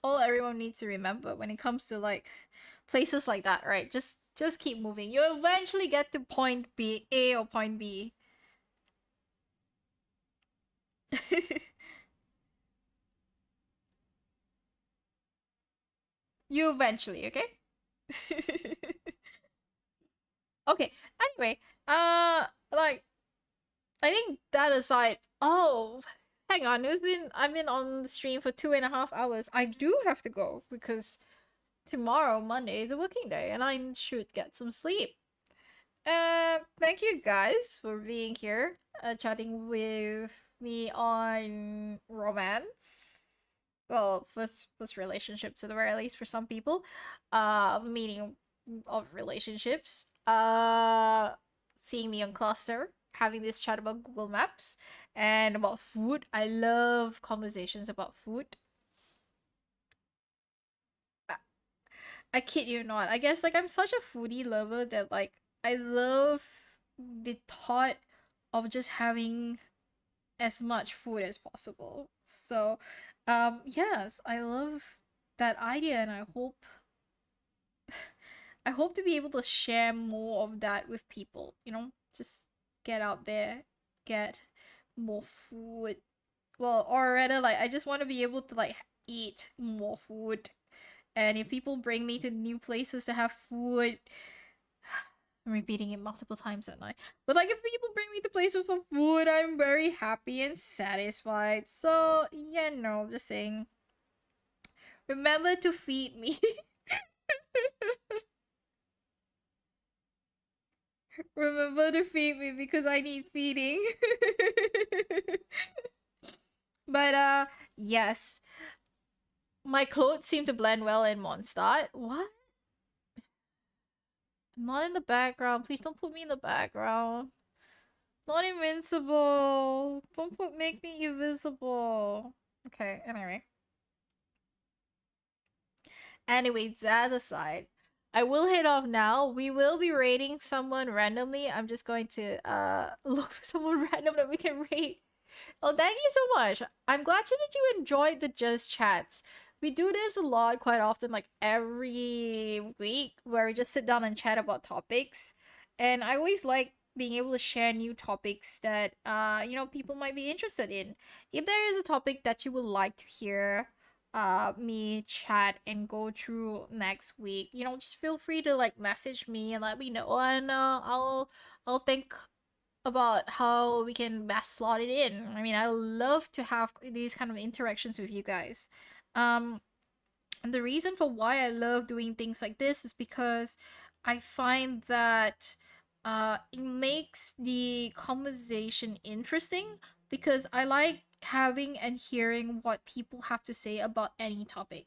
all everyone needs to remember when it comes to like places like that, right? Just keep moving. You eventually get to point B, A or point B. You eventually, okay? Okay. Anyway, like I think that aside, oh, hang on. I've been on the stream for 2.5 hours. I do have to go because tomorrow, Monday, is a working day, and I should get some sleep. Thank you guys for being here, chatting with me on romance. Well, first relationships at the very least for some people. Meaning of relationships. Seeing me on Cluster, having this chat about Google Maps and about food. I love conversations about food. I, I kid you not. I guess like I'm such a foodie lover that like I love the thought of just having as much food as possible. So, yes, I love that idea, and I hope to be able to share more of that with people. You know, just get out there, get more food. Well, or rather, like I just want to be able to like eat more food. And if people bring me to new places to have food, I'm repeating it multiple times at night. But like if people bring me to places for food, I'm very happy and satisfied. So yeah, no, just saying. Remember to feed me. Remember to feed me because I need feeding. But yes. My clothes seem to blend well in Mondstadt. What? I'm not in the background. Please don't put me in the background. Not invincible. Don't make me invisible. Okay, anyway. Anyway, that aside, I will head off now. We will be rating someone randomly. I'm just going to look for someone random that we can rate. Oh, thank you so much. I'm glad that you enjoyed the Just Chats. We do this a lot, quite often, like every week, where we just sit down and chat about topics. And I always like being able to share new topics that people might be interested in. If there is a topic that you would like to hear me chat and go through next week, just feel free to like message me and let me know, and I'll think about how we can best slot it in. I mean, I love to have these kind of interactions with you guys. And the reason for why I love doing things like this is because I find that it makes the conversation interesting, because I like having and hearing what people have to say about any topic.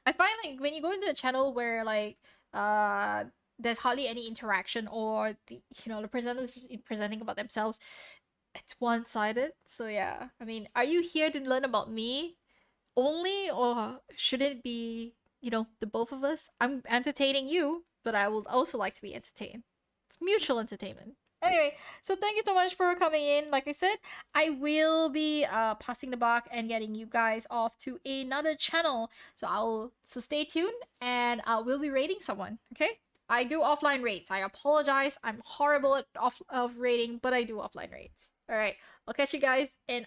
I find like when you go into a channel where like there's hardly any interaction, or the presenters just presenting about themselves, it's one-sided. So yeah, I mean, are you here to learn about me only, or should it be the both of us? I'm entertaining you, but I would also like to be entertained. It's mutual entertainment. Anyway, so thank you so much for coming in. Like I said, I will be passing the buck and getting you guys off to another channel. So stay tuned, and I will be rating someone. Okay, I do offline rates. I apologize. I'm horrible at off of rating, but I do offline rates. All right, I'll catch you guys in